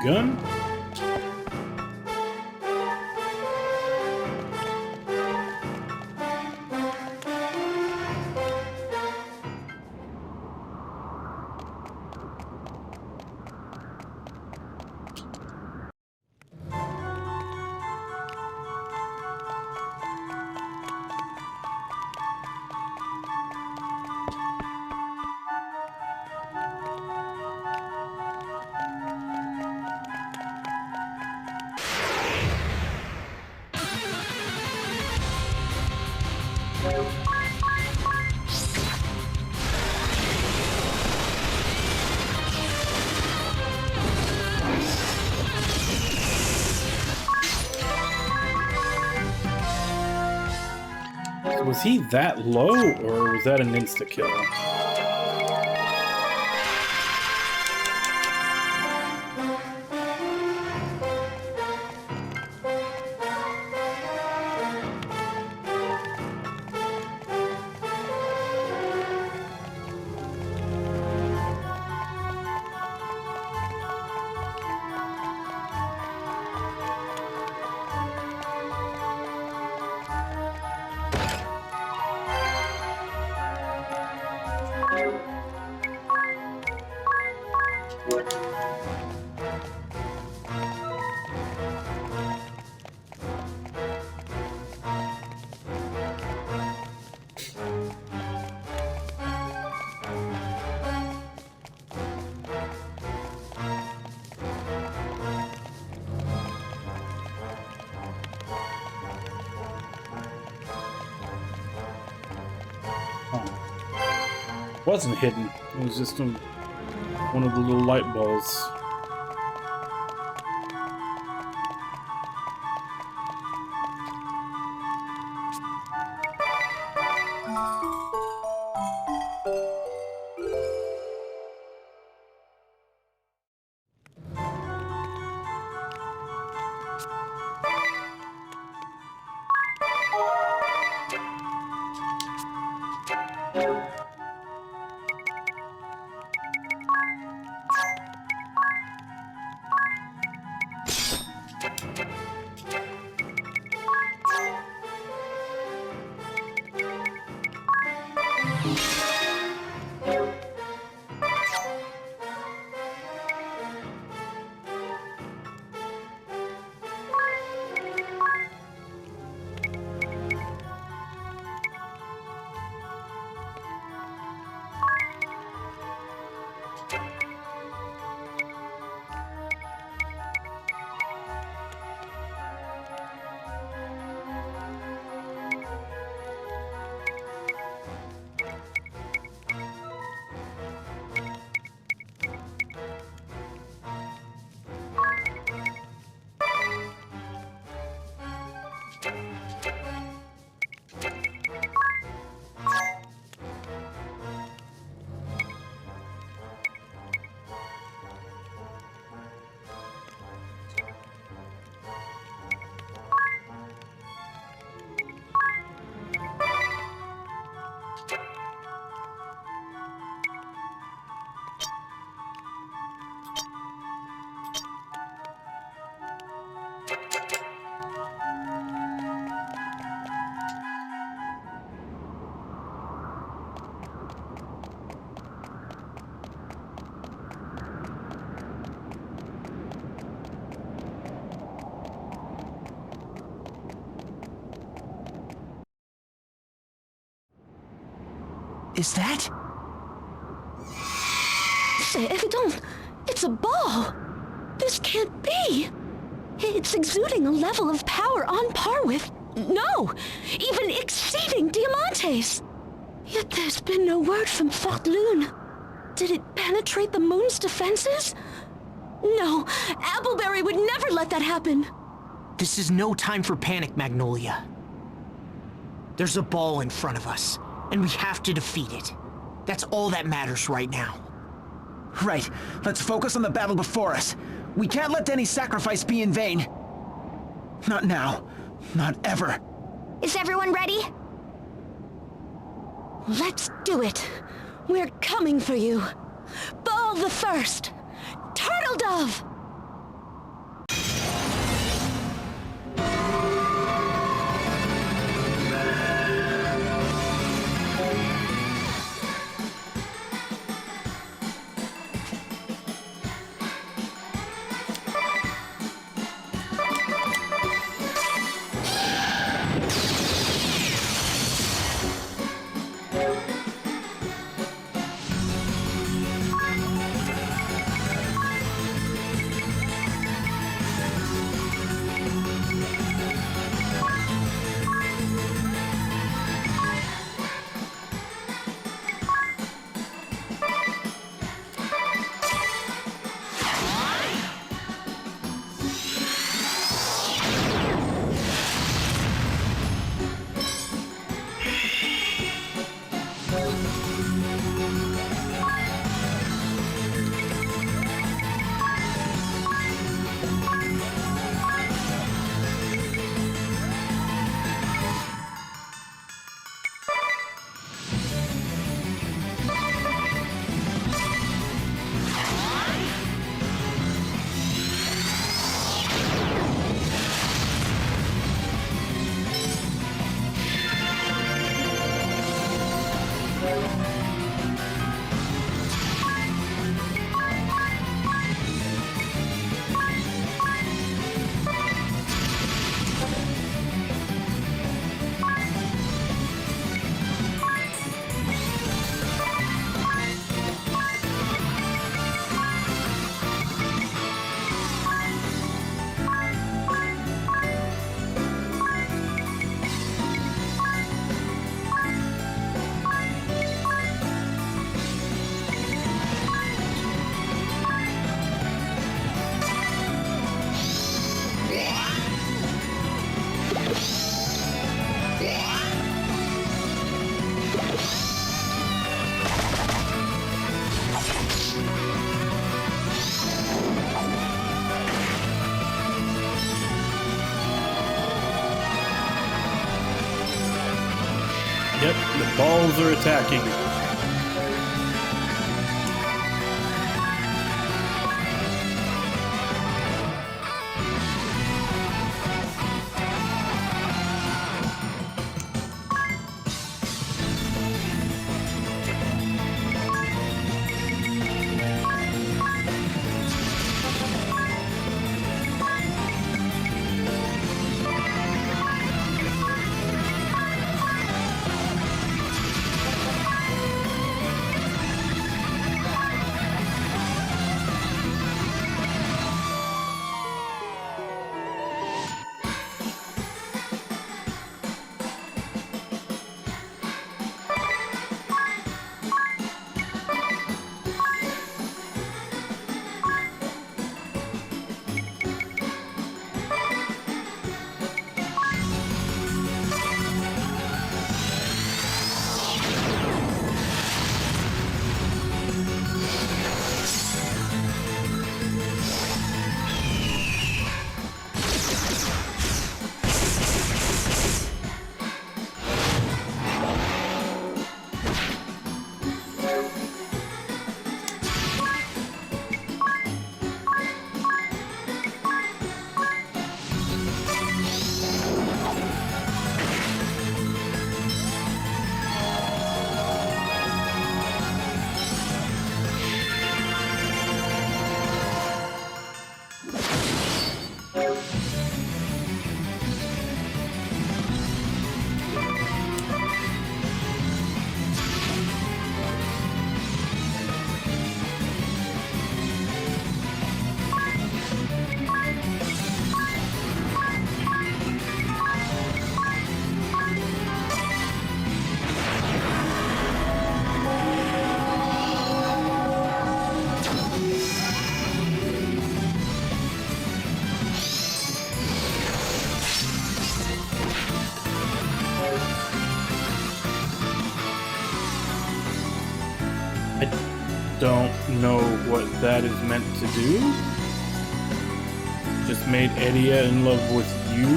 Gun? Was he that low, or was that an insta-kill? Wasn't hidden. It was just one of the little light balls.
Is that?
C'est évident. It's a ball. This can't be. It's exuding a level of power on par with, no, even exceeding Diamante's. Yet there's been no word from Fort Lune. Did it penetrate the moon's defenses? No, Appleberry would never let that happen.
This is no time for panic, Magnolia. There's a ball in front of us, and we have to defeat it. That's all that matters right now.
Right. Let's focus on the battle before us. We can't let any sacrifice be in vain. Not now. Not ever.
Is everyone ready?
Let's do it. We're coming for you. Ball the first. Turtle Dove!
Yep, the balls are attacking. Don't know what that is meant to do. Just made Edia in love with you?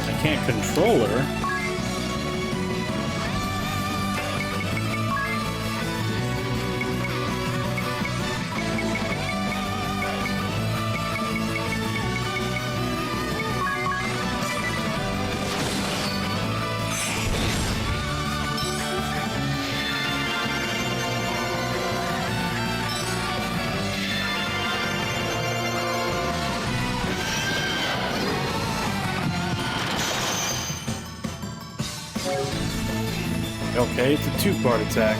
I can't control her. Okay, it's a two-part attack.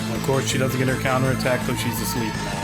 Of course, she doesn't get her counterattack though she's asleep now.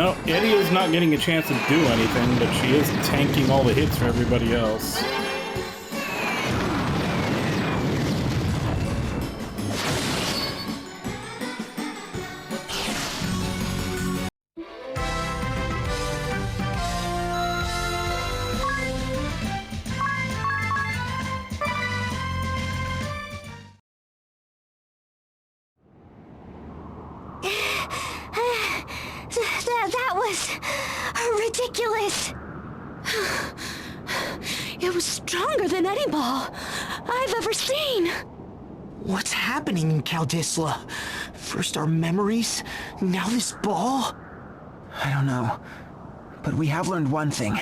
Well, Eddie is not getting a chance to do anything, but she is tanking all the hits for everybody else.
That was ridiculous.
It was stronger than any ball I've ever seen.
What's happening in Caldisla? First our memories, now this ball?
I don't know, but we have learned one thing.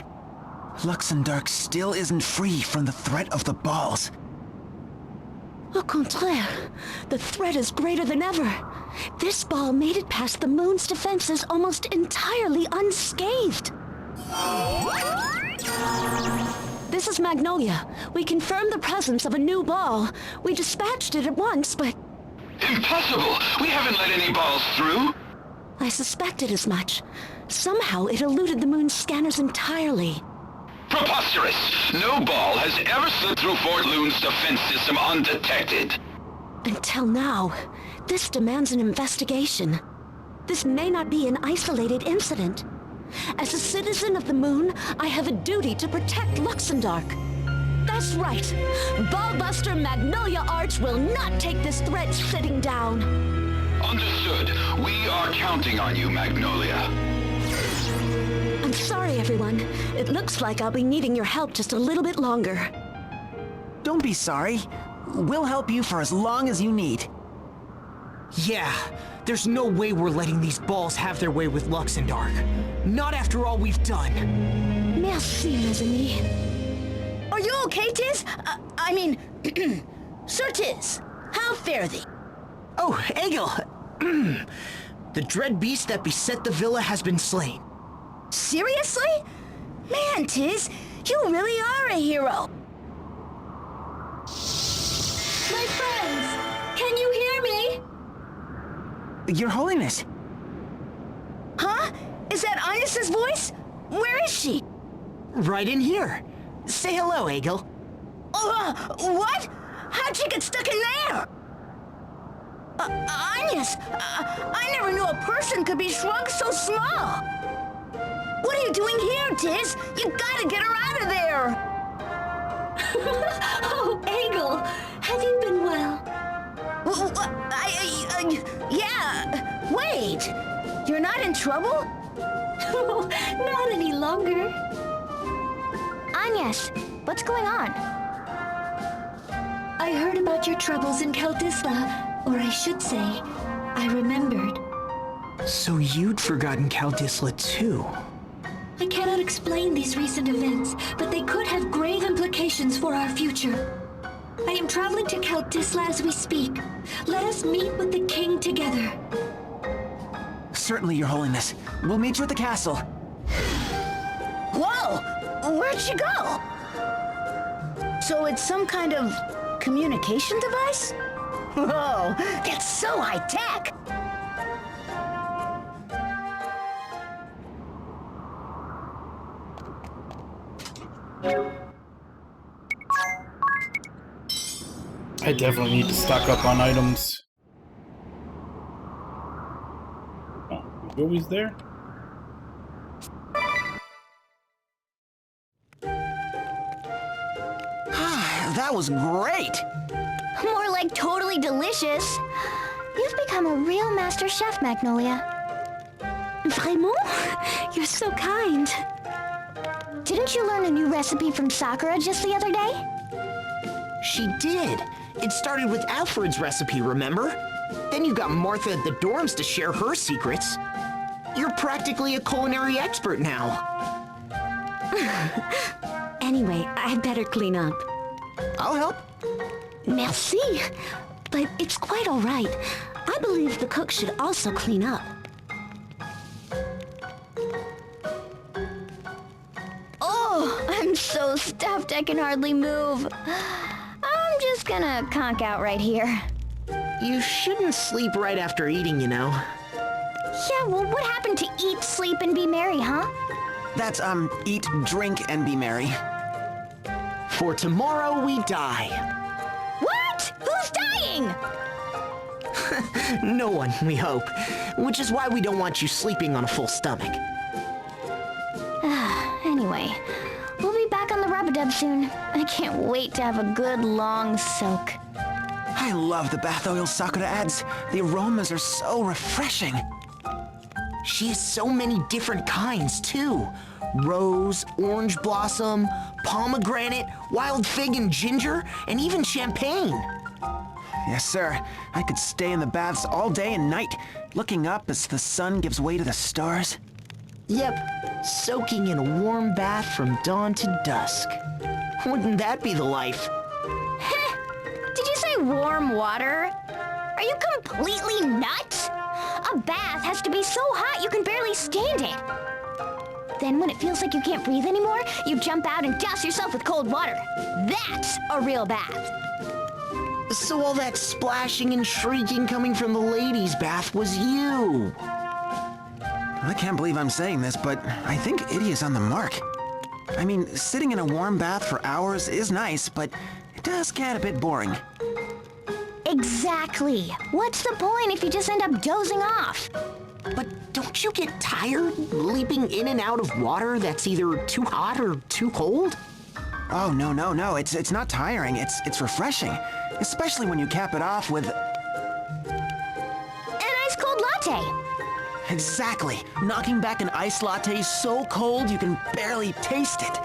Luxembourg still isn't free from the threat of the balls.
Au contraire, the threat is greater than ever. This ball made it past the moon's defenses almost entirely unscathed. This is Magnolia. We confirmed the presence of a new ball. We dispatched it at once, but
Impossible! We haven't let any balls through!
I suspected as much. Somehow it eluded the moon's scanners entirely.
Preposterous! No ball has ever slipped through Fort Loon's defense system undetected.
Until now, this demands an investigation. This may not be an isolated incident. As a citizen of the moon, I have a duty to protect Luxembourg. That's right. Ballbuster Magnolia Arch will not take this threat sitting down.
Understood. We are counting on you, Magnolia.
I'm sorry, everyone. It looks like I'll be needing your help just a little bit longer.
Don't be sorry. We'll help you for as long as you need.
Yeah, there's no way we're letting these balls have their way with Luxembourg. Not after all we've done.
Merci, mes amis.
Are you okay, Tiz? Sir Tiz, how fare thee?
Oh, Egil! The dread beast that beset the villa has been slain.
Seriously? Man, Tiz, you really are a hero. My friends, can you hear me?
Your Holiness.
Huh? Is that Agnes's voice? Where is she?
Right in here. Say hello, Egil.
What? How'd she get stuck in there? Agnes, I never knew a person could be shrunk so small. What are you doing here, Tiz? You gotta get her out of there.
Oh, Egil, have you been well?
Yeah. Wait, you're not in trouble?
Oh, not any longer.
Agnes, what's going on?
I heard about your troubles in Kaldisla, or I should say, I remembered.
So you'd forgotten Kaldisla too.
I cannot explain these recent events, but they could have grave implications for our future. I am traveling to Kaldisla as we speak. Let us meet with the king together.
Certainly, Your Holiness. We'll meet you at the castle.
Whoa! Where'd she go? So it's some kind of communication device? Whoa, that's so high-tech!
I definitely need to stock up on items. Oh, he's always there?
That was great!
More like totally delicious. You've become a real master chef, Magnolia.
Vraiment? You're so kind.
Didn't you learn a new recipe from Sakura just the other day?
She did. It started with Alfred's recipe, remember? Then you got Martha at the dorms to share her secrets. You're practically a culinary expert now.
Anyway, I'd better clean up.
I'll help.
Merci. But it's quite all right. I believe the cook should also clean up.
Oh, I'm so stuffed I can hardly move. I'm just gonna conk out right here.
You shouldn't sleep right after eating, you know.
Yeah, well, what happened to eat, sleep, and be merry, huh?
That's, eat, drink, and be merry.
For tomorrow we die.
What? Who's dying?
No one, we hope. Which is why we don't want you sleeping on a full stomach.
Anyway, we'll be back on the Rub-a-Dub soon. I can't wait to have a good long soak.
I love the bath oil Sakura adds. The aromas are so refreshing.
She has so many different kinds, too. Rose, orange blossom, pomegranate, wild fig and ginger, and even champagne.
Yes, sir. I could stay in the baths all day and night, looking up as the sun gives way to the stars.
Yep, soaking in a warm bath from dawn to dusk. Wouldn't that be the life?
Did you say warm water? Are you completely nuts? A bath has to be so hot you can barely stand it. Then when it feels like you can't breathe anymore, you jump out and douse yourself with cold water. That's a real bath.
So all that splashing and shrieking coming from the ladies' bath was you.
I can't believe I'm saying this, but I think Idia's on the mark. I mean, sitting in a warm bath for hours is nice, but it does get a bit boring.
Exactly. What's the point if you just end up dozing off?
But don't you get tired leaping in and out of water that's either too hot or too cold?
Oh, no. It's not tiring. It's refreshing. Especially when you cap it off with...
An ice cold latte.
Exactly. Knocking back an iced latte so cold you can barely taste it.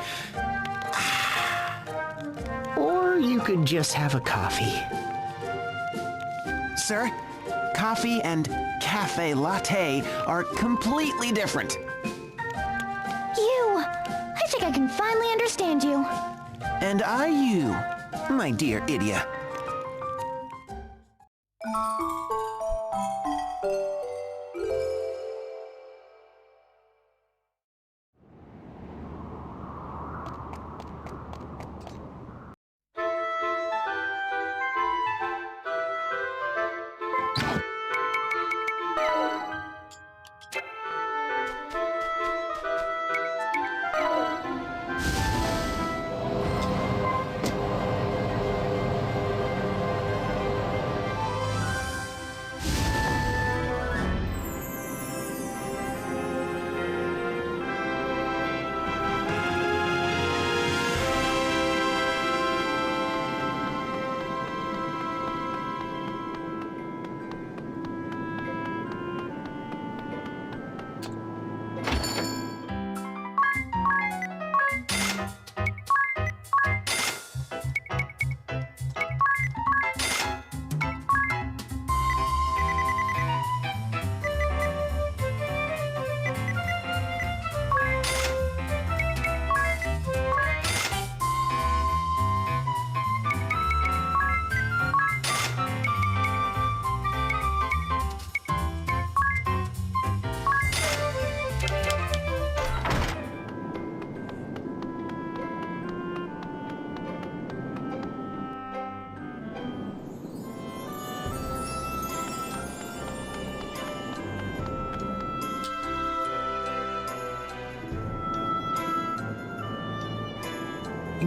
Or you could just have a coffee.
Sir, coffee and cafe latte are completely different.
I think I can finally understand you.
And are you, my dear Idia?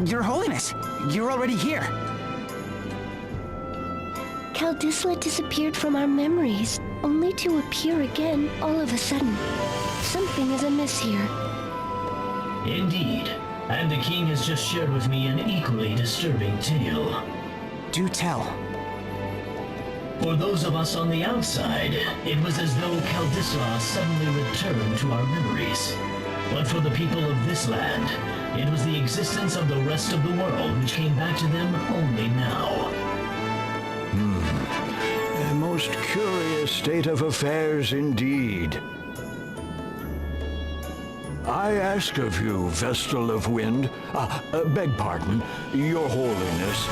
Your Holiness, you're already here.
Caldisla disappeared from our memories, only to appear again all of a sudden. Something is amiss here.
Indeed. And the king has just shared with me an equally disturbing tale.
Do tell.
For those of us on the outside, it was as though Caldisla suddenly returned to our memories. But for the people of this land, it was the existence of the rest of the world which came back to them only now.
A most curious state of affairs indeed. I ask of you, Vestal of Wind, beg pardon, your Holiness,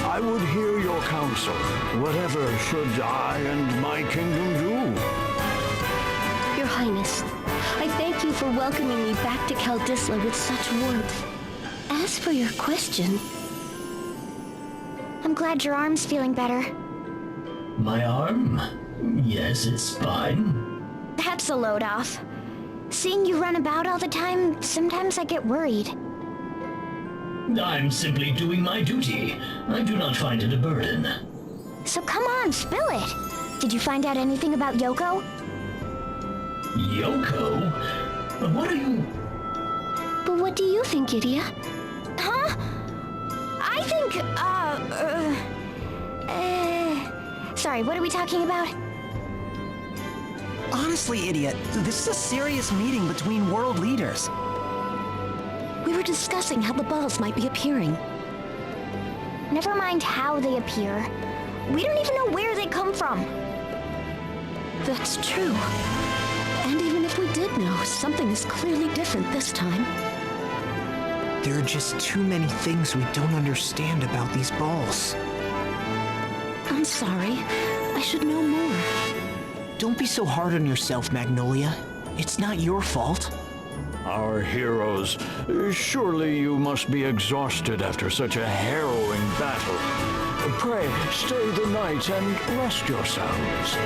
I would hear your counsel. Whatever should I and my kingdom do?
Your Highness, I thank you for welcoming me back to Caldisla with such warmth. As for your question...
I'm glad your arm's feeling better.
My arm? Yes, it's fine.
That's a load off. Seeing you run about all the time, sometimes I get worried.
I'm simply doing my duty. I do not find it a burden.
So come on, spill it. Did you find out anything about Yoko?
Yoko? What are you...
But what do you think, Idia?
Huh? I think, sorry, what are we talking about?
Honestly, Idiot, this is a serious meeting between world leaders.
We were discussing how the balls might be appearing.
Never mind how they appear. We don't even know where they come from.
That's true. And even if
if we did know, something is clearly different this time.
There are just too many things we don't understand about these balls.
I'm sorry. I should know more.
Don't be so hard on yourself, Magnolia. It's not your fault.
Our heroes, surely you must be exhausted after such a harrowing battle. Pray, stay the night and rest yourselves.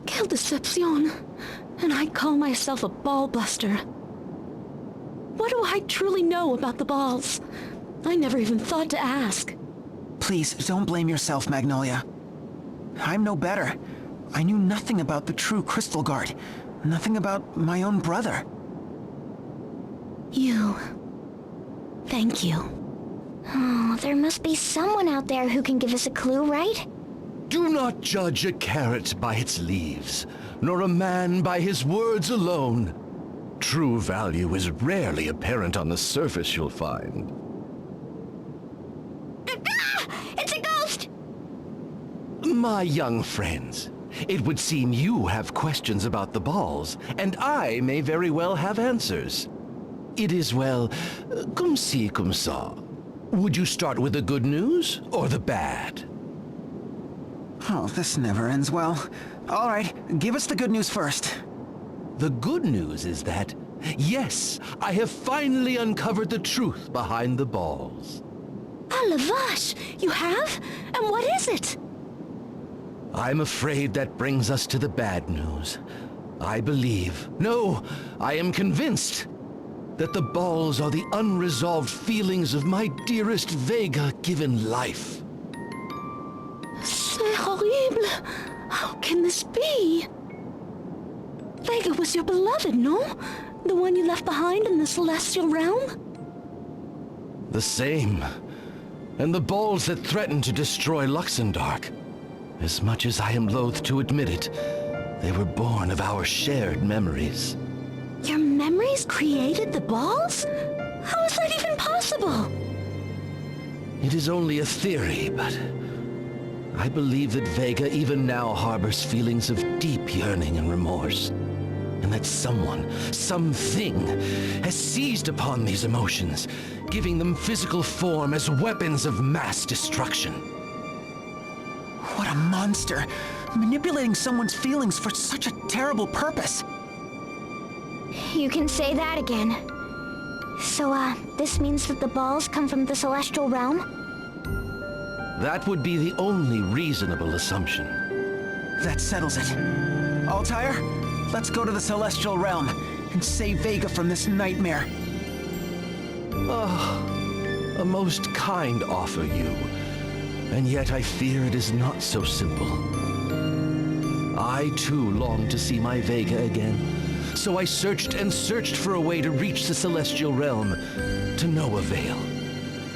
Quelle deception! And I call myself a ball buster. What do I truly know about the balls? I never even thought to ask.
Please, don't blame yourself, Magnolia. I'm no better. I knew nothing about the true Crystal Guard. Nothing about my own brother.
You. Thank you.
Oh, there must be someone out there who can give us a clue, right?
Do not judge a carrot by its leaves, nor a man by his words alone. True value is rarely apparent on the surface, you'll find.
Ah! It's a ghost!
My young friends, it would seem you have questions about the balls, and I may very well have answers. It is, well, comme ci, comme ça. Would you start with the good news or the bad?
Oh, this never ends well. All right, give us the good news first.
The good news is that, yes, I have finally uncovered the truth behind the balls.
Ah, la vache! You have? And what is it?
I'm afraid that brings us to the bad news. I believe, no, I am convinced, that the balls are the unresolved feelings of my dearest Vega given life.
C'est horrible! How can this be? Vega was your beloved, no? The one you left behind in the Celestial Realm?
The same. And the balls that threatened to destroy Luxendark. As much as I am loath to admit it, they were born of our shared memories.
Your memories created the balls? How is that even possible?
It is only a theory, but I believe that Vega even now harbors feelings of deep yearning and remorse. And that someone, something, has seized upon these emotions, giving them physical form as weapons of mass destruction.
What a monster! Manipulating someone's feelings for such a terrible purpose.
You can say that again. So, this means that the balls come from the Celestial Realm?
That would be the only reasonable assumption.
That settles it. Altair, let's go to the Celestial Realm and save Vega from this nightmare.
A most kind offer, you. And yet I fear it is not so simple. I too long to see my Vega again, so I searched and searched for a way to reach the Celestial Realm, to no avail.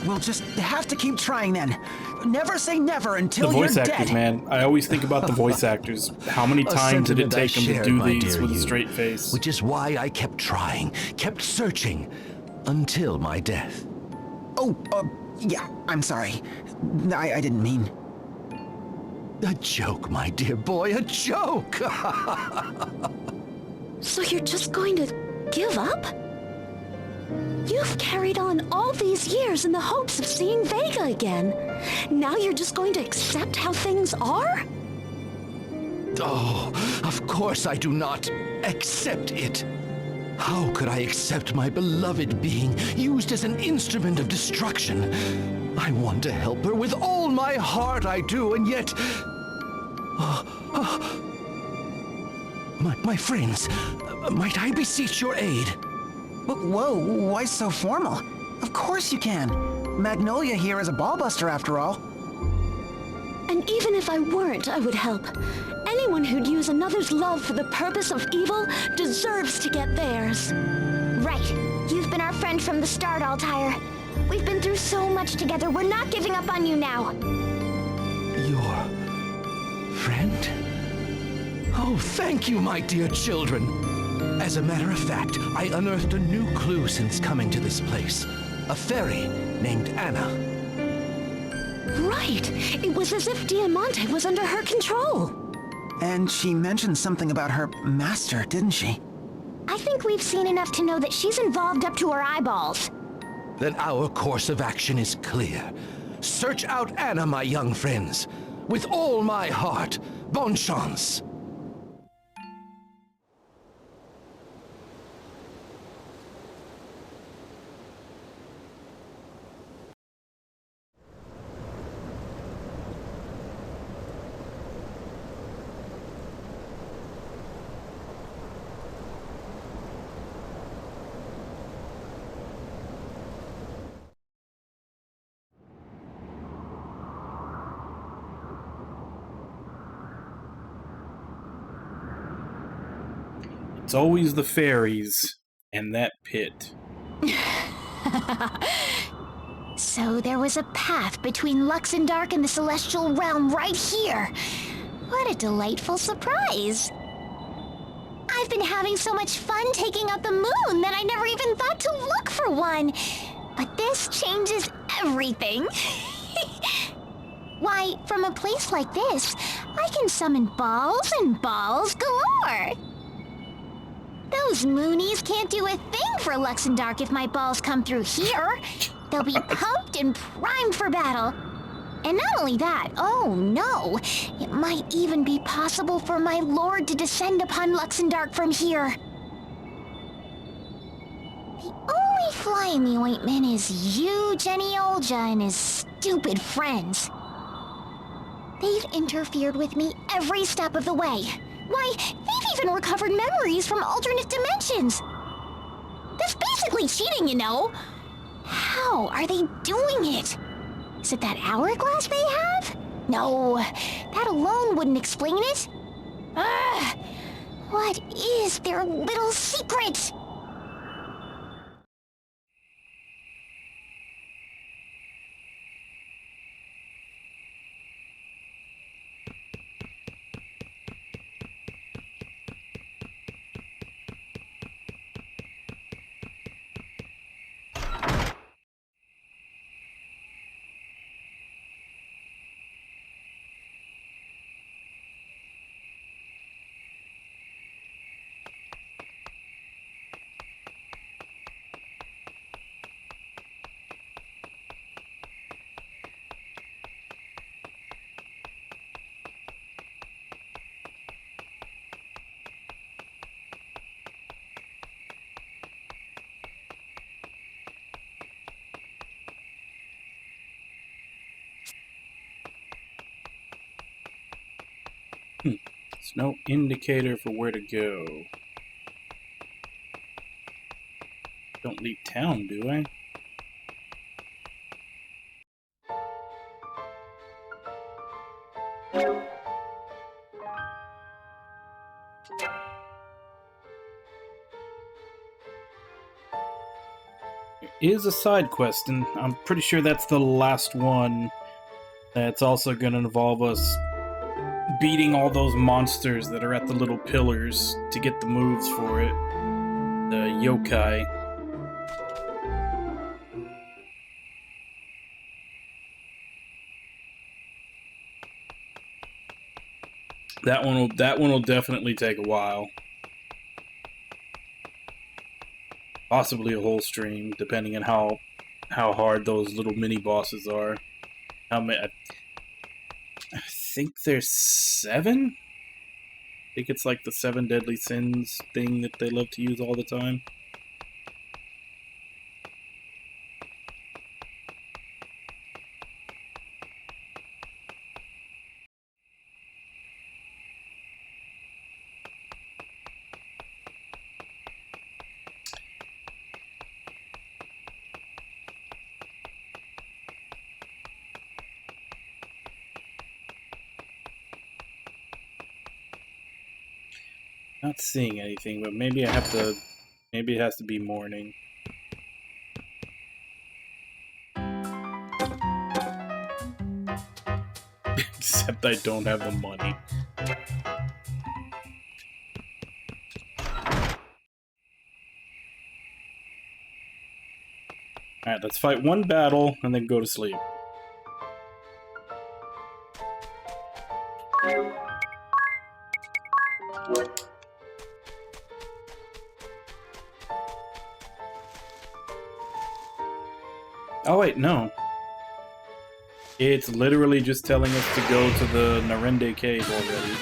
We'll just have to keep trying then. Never say never until
The voice
you're
actors,
dead.
man. I always think about the voice actors. How many
A
times did it
sentiment I
take them to
share,
do
my
these
dear
with a
you,
straight face?
Which is why I kept trying, kept searching, until my death.
Oh, yeah, I'm sorry. I didn't mean...
A joke, my dear boy, a joke!
So you're just going to give up? You've carried on all these years in the hopes of seeing Vega again. Now you're just going to accept how things are?
Oh, of course I do not accept it. How could I accept my beloved being used as an instrument of destruction? I want to help her with all my heart, I do, and yet... My friends, might I beseech your aid?
Whoa, why so formal? Of course you can. Magnolia here is a ballbuster after all.
And even if I weren't, I would help. Anyone who'd use another's love for the purpose of evil deserves to get theirs.
Right. You've been our friend from the start, Altair. We've been through so much together. We're not giving up on you now.
Your friend? Oh, thank you, my dear children. As a matter of fact, I unearthed a new clue since coming to this place. a fairy named Anna.
Right! It was as if Diamante was under her control.
And she mentioned something about her master, didn't she?
I think we've seen enough to know that she's involved up to her eyeballs.
Then our course of action is clear. Search out Anna, my young friends. With all my heart. Bonne chance.
It's always the fairies and that pit.
So there was a path between Luxendark and the Celestial Realm right here. What a delightful surprise. I've been having so much fun taking out the moon that I never even thought to look for one. But this changes everything. Why, from a place like this, I can summon balls and balls galore. Those Moonies can't do a thing for Luxendark if my balls come through here. They'll be pumped and primed for battle. And not only that, oh no, it might even be possible for my lord to descend upon Luxendark from here. The only fly in the ointment is you, Jenny Olja, and his stupid friends. They've interfered with me every step of the way. Why, they've even recovered memories from alternate dimensions. That's basically cheating, you know. How are they doing it? Is it that hourglass they have? No, that alone wouldn't explain it. Ugh! What is their little secret?
There's no indicator for where to go. Don't leave town, do I? There is a side quest, and I'm pretty sure that's the last one. That's also going to involve us beating all those monsters that are at the little pillars to get the moves for it. The yokai. That one will definitely take a while. Possibly a whole stream, depending on how hard those little mini bosses are. How many? I think there's 7? I think it's like the 7 deadly sins thing that they love to use all the time. Not seeing anything, but maybe I have to. Maybe it has to be morning. Except I don't have the money. Alright, let's fight one battle and then go to sleep. Oh wait, no. It's literally just telling us to go to the Narende Cave already.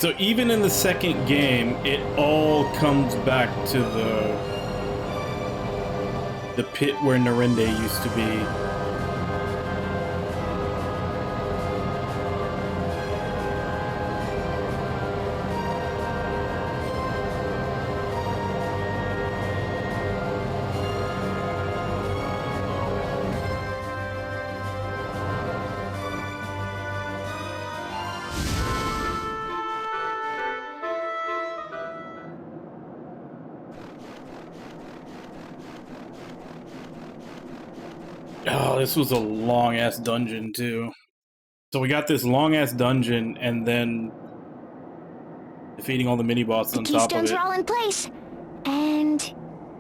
So even in the second game, it all comes back to the pit where Narende used to be. Oh, this was a long-ass dungeon, too. So we got this long-ass dungeon, and then defeating all the mini-bosses on top of it.
Keystones are all in place. And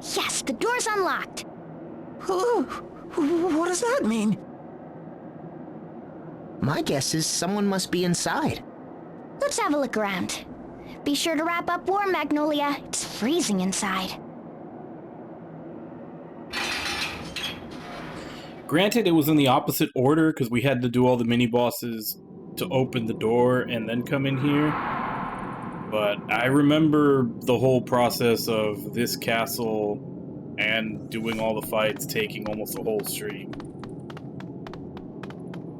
yes, the door's unlocked.
Ooh, what does that mean?
My guess is someone must be inside.
Let's have a look around. Be sure to wrap up warm, Magnolia. It's freezing inside.
Granted, it was in the opposite order because we had to do all the mini-bosses to open the door and then come in here. But I remember the whole process of this castle and doing all the fights taking almost a whole stream.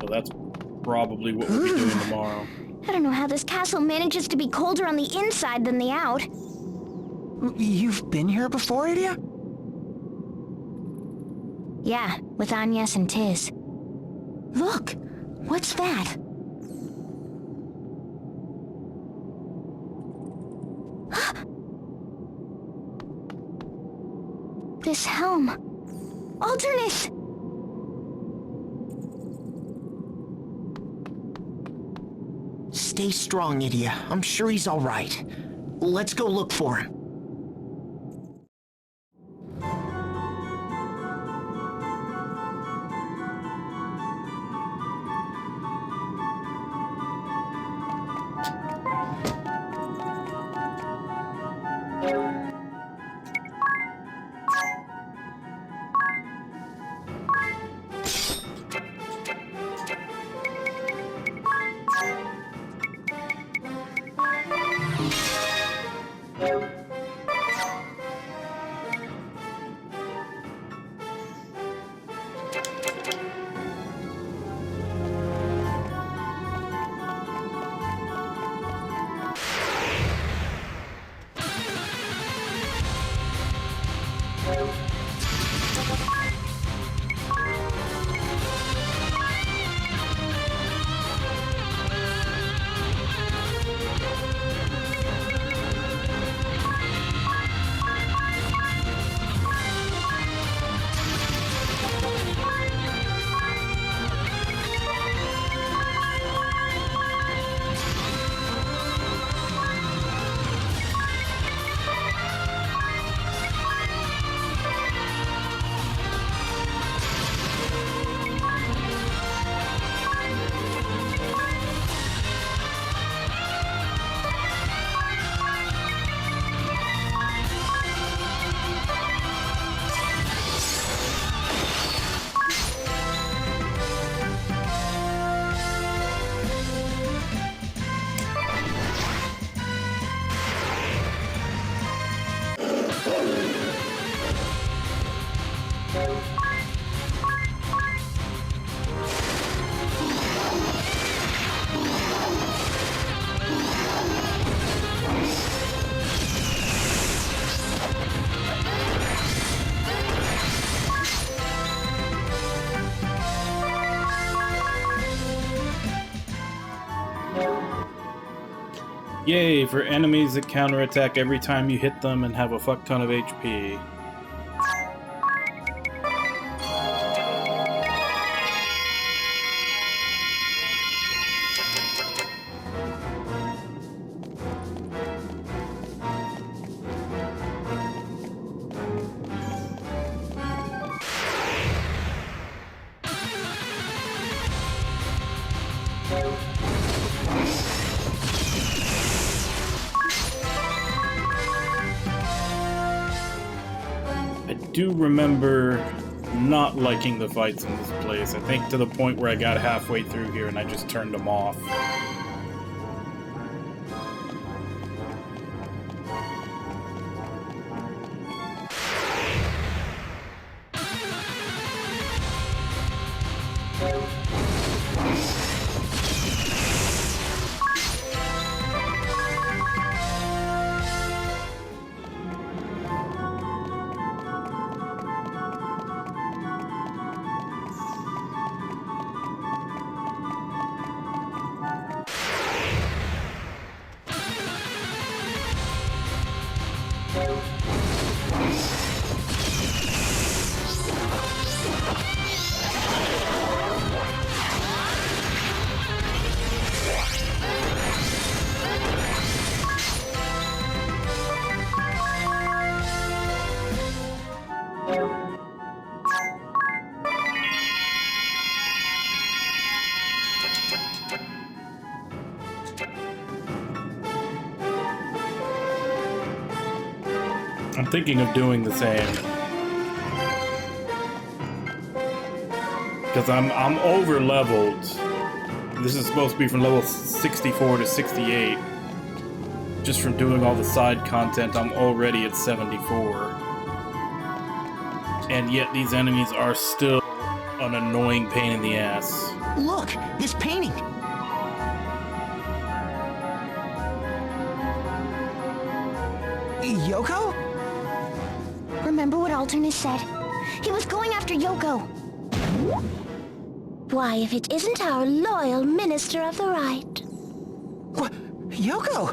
So that's probably what we'll be doing tomorrow.
I don't know how this castle manages to be colder on the inside than the out.
You've been here before, Edea?
Yeah, with Agnes and Tiz. Look, what's that? This helm. Alternus!
Stay strong, Edea. I'm sure he's all right. Let's go look for him.
Yay, for enemies that counterattack every time you hit them and have a fuck ton of HP. I do remember not liking the fights in this place. I think to the point where I got halfway through here and I just turned them off. I'm thinking of doing the same. Because I'm over leveled. This is supposed to be from level 64 to 68. Just from doing all the side content, I'm already at 74. And yet these enemies are still an annoying pain in the ass.
Look, this painting.
Yoko?
Remember what Alternus said? He was going after Yoko. Why, if it isn't our loyal Minister of the Right.
What? Yoko?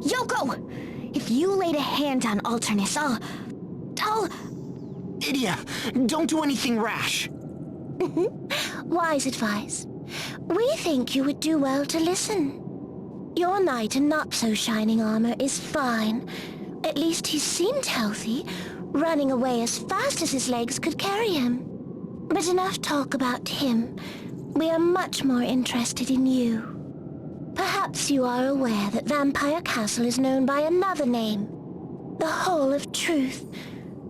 Yoko! If you laid a hand on Alternus, I'll...
Idia, don't do anything rash.
Wise advice. We think you would do well to listen. Your knight in not-so-shining armor is fine. At least he seemed healthy, running away as fast as his legs could carry him. But enough talk about him. We are much more interested in you. Perhaps you are aware that Vampire Castle is known by another name. The Hall of Truth,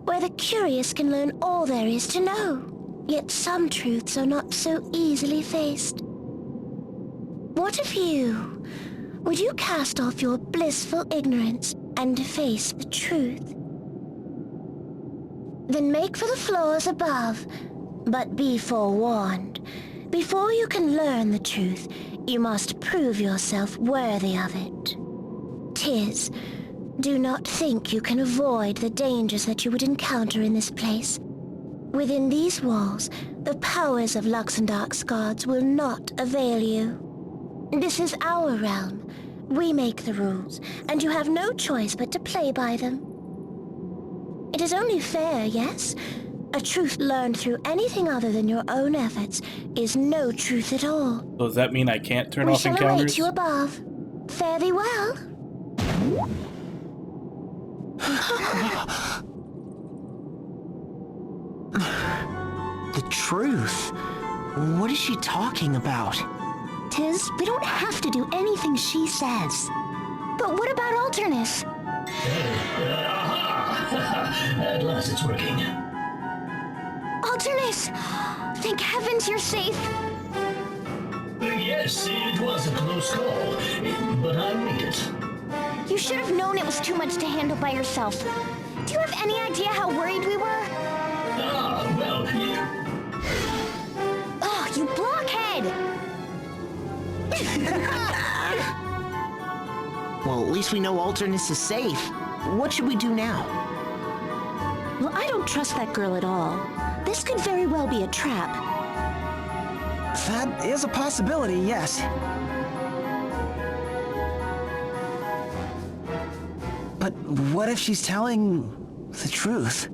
where the curious can learn all there is to know. Yet some truths are not so easily faced. What of you? Would you cast off your blissful ignorance and face the truth? Then make for the floors above, but be forewarned. Before you can learn the truth, you must prove yourself worthy of it. Tiz, do not think you can avoid the dangers that you would encounter in this place. Within these walls, the powers of Luxendark's gods will not avail you. This is our realm. We make the rules, and you have no choice but to play by them. It is only fair, yes? A truth learned through anything other than your own efforts is no truth at all.
So does that mean I can't turn
We
off
shall
encounters?
await you above. Fare thee well.
The truth? What is she talking about?
Tiz, we don't have to do anything she says.
But what about Alternus?
At last it's working.
Alternus! Thank heavens you're safe.
Yes, it was a close call, but I made it.
You should have known it was too much to handle by yourself. Do you have any idea how worried we were?
Well,
Well, at least we know Alternus is safe. What should we do now?
Well, I don't trust that girl at all. This could very well be a trap.
That is a possibility, yes. But what if she's telling the truth?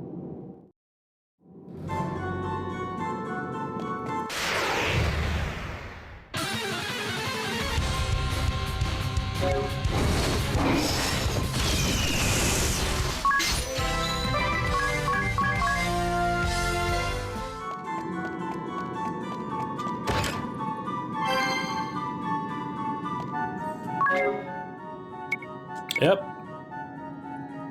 Yep.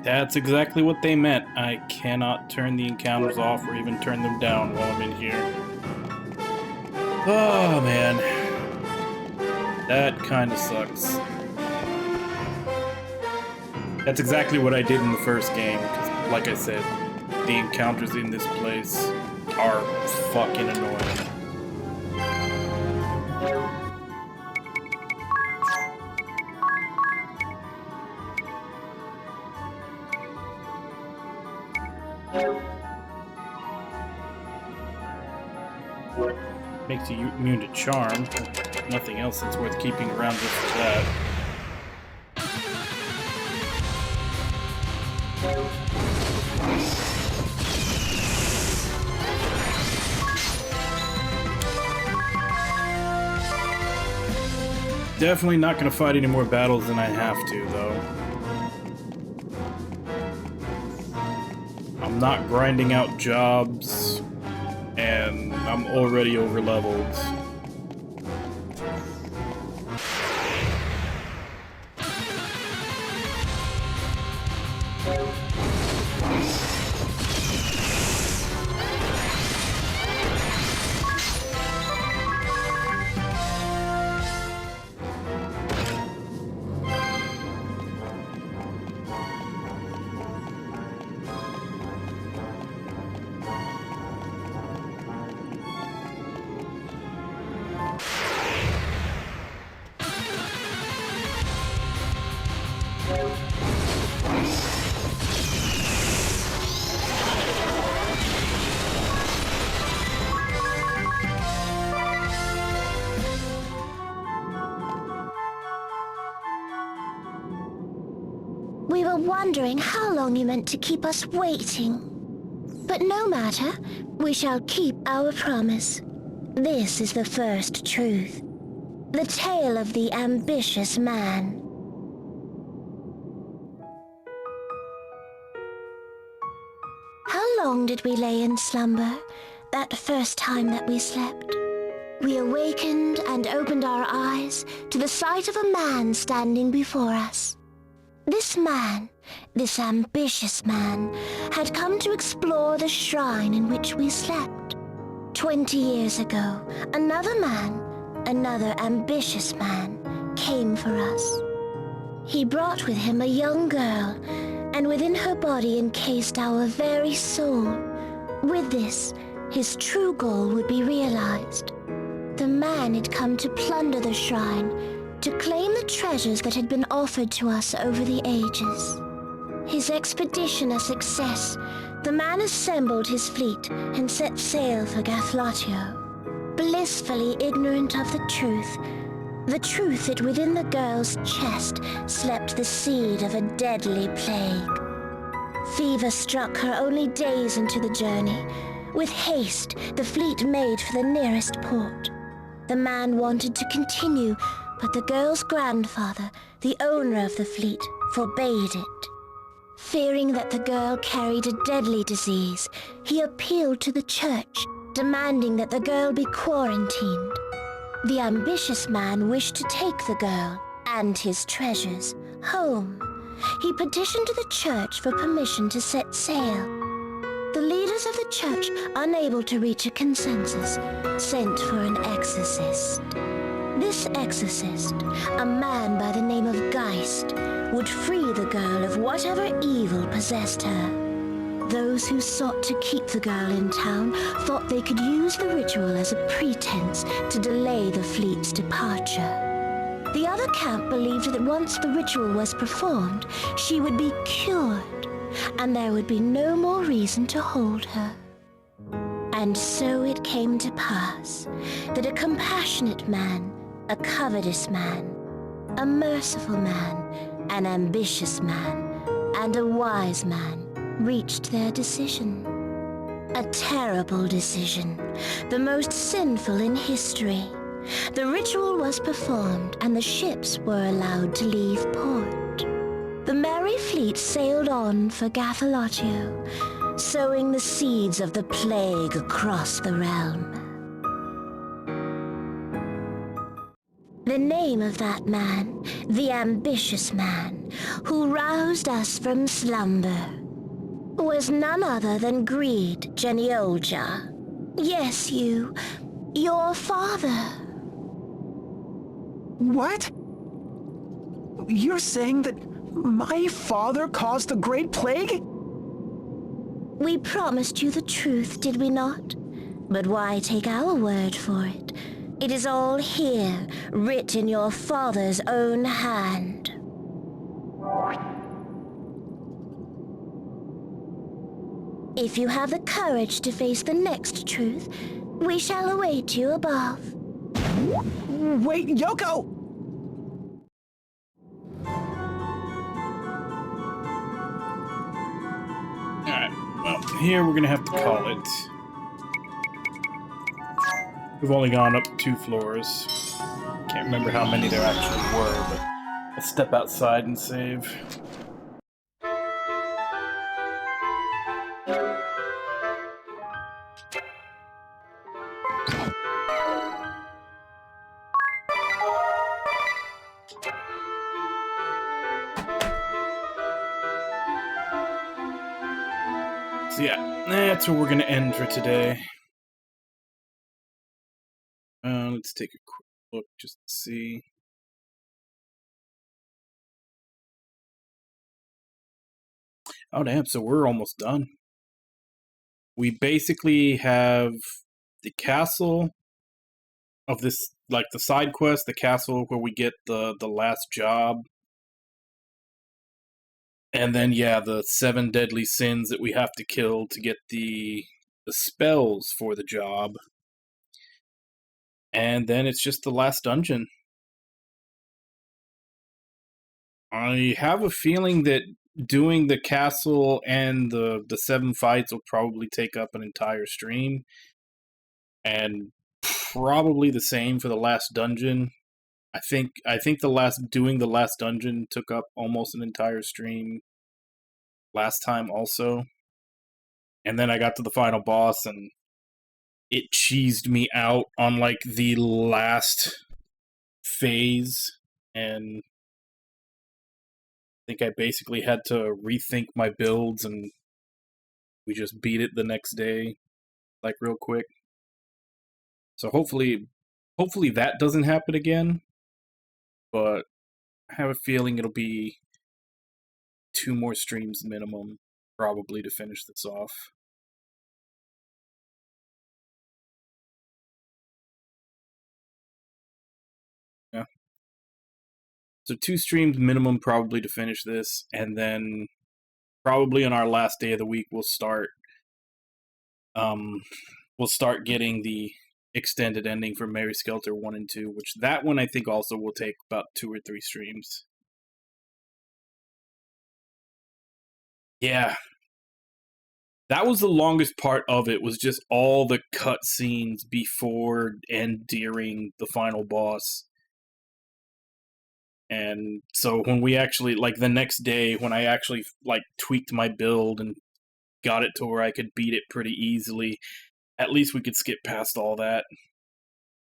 That's exactly what they meant. I cannot turn the encounters off or even turn them down while I'm in here. Oh, man. That kind of sucks. That's exactly what I did in the first game, because, like I said, the encounters in this place are fucking annoying. Makes you immune to charm. Nothing else that's worth keeping around just for that. Definitely not going to fight any more battles than I have to, though. I'm not grinding out jobs, and I'm already over-leveled.
We were wondering how long you meant to keep us waiting. But no matter, we shall keep our promise. This is the first truth. The tale of the ambitious man. How long did we lay in slumber, that first time that we slept? We awakened and opened our eyes to the sight of a man standing before us. This man, this ambitious man, had come to explore the shrine in which we slept. 20 years ago, another man, another ambitious man, came for us. He brought with him a young girl, and within her body encased our very soul. With this, his true goal would be realized. The man had come to plunder the shrine, to claim the treasures that had been offered to us over the ages. His expedition a success, the man assembled his fleet and set sail for Gathlatio, blissfully ignorant of the truth that within the girl's chest slept the seed of a deadly plague. Fever struck her only days into the journey. With haste, the fleet made for the nearest port. The man wanted to continue, but the girl's grandfather, the owner of the fleet, forbade it. Fearing that the girl carried a deadly disease, he appealed to the church, demanding that the girl be quarantined. The ambitious man wished to take the girl and his treasures home. He petitioned to the church for permission to set sail. The leaders of the church, unable to reach a consensus, sent for an exorcist. This exorcist, a man by the name of Geist, would free the girl of whatever evil possessed her. Those who sought to keep the girl in town thought they could use the ritual as a pretense to delay the fleet's departure.
The other camp believed that once the ritual was performed, she would be cured, and there would be no more reason to hold her. And so it came to pass that a compassionate man, a covetous man, a merciful man, an ambitious man, and a wise man reached their decision. A terrible decision, the most sinful in history. The ritual was performed and the ships were allowed to leave port. The merry fleet sailed on for Gathalotio, sowing the seeds of the plague across the realm. The name of that man, the ambitious man, who roused us from slumber, was none other than Greed Geniolja. Yes, your father.
What? You're saying that my father caused the Great Plague?
We promised you the truth, did we not? But why take our word for it? It is all here, writ in your father's own hand. If you have the courage to face the next truth, we shall await you above.
Wait, Yoko!
Alright, well, here we're gonna have to call it. We've only gone up 2 floors. Can't remember how many there actually were, but let's step outside and save. So yeah, that's where we're gonna end for today. Let's take a quick look just to see. Oh damn, so we're almost done. We basically have the castle of this, like the side quest, the castle where we get the last job. And then yeah, the 7 deadly sins that we have to kill to get the spells for the job. And then it's just the last dungeon. I have a feeling that doing the castle and the 7 fights will probably take up an entire stream. And probably the same for the last dungeon. I think doing the last dungeon took up almost an entire stream last time also. And then I got to the final boss and it cheesed me out on like the last phase, and I think I basically had to rethink my builds, and we just beat it the next day, like real quick. So hopefully that doesn't happen again, but I have a feeling it'll be 2 more streams minimum, probably, to finish this off. Yeah. So 2 streams minimum probably to finish this, and then probably on our last day of the week we'll start getting the extended ending for Mary Skelter 1 and 2, which that one I think also will take about 2 or 3 streams. Yeah. That was the longest part of it, was just all the cutscenes before and during the final boss. And so when we actually, like the next day, when I actually like tweaked my build and got it to where I could beat it pretty easily, at least we could skip past all that.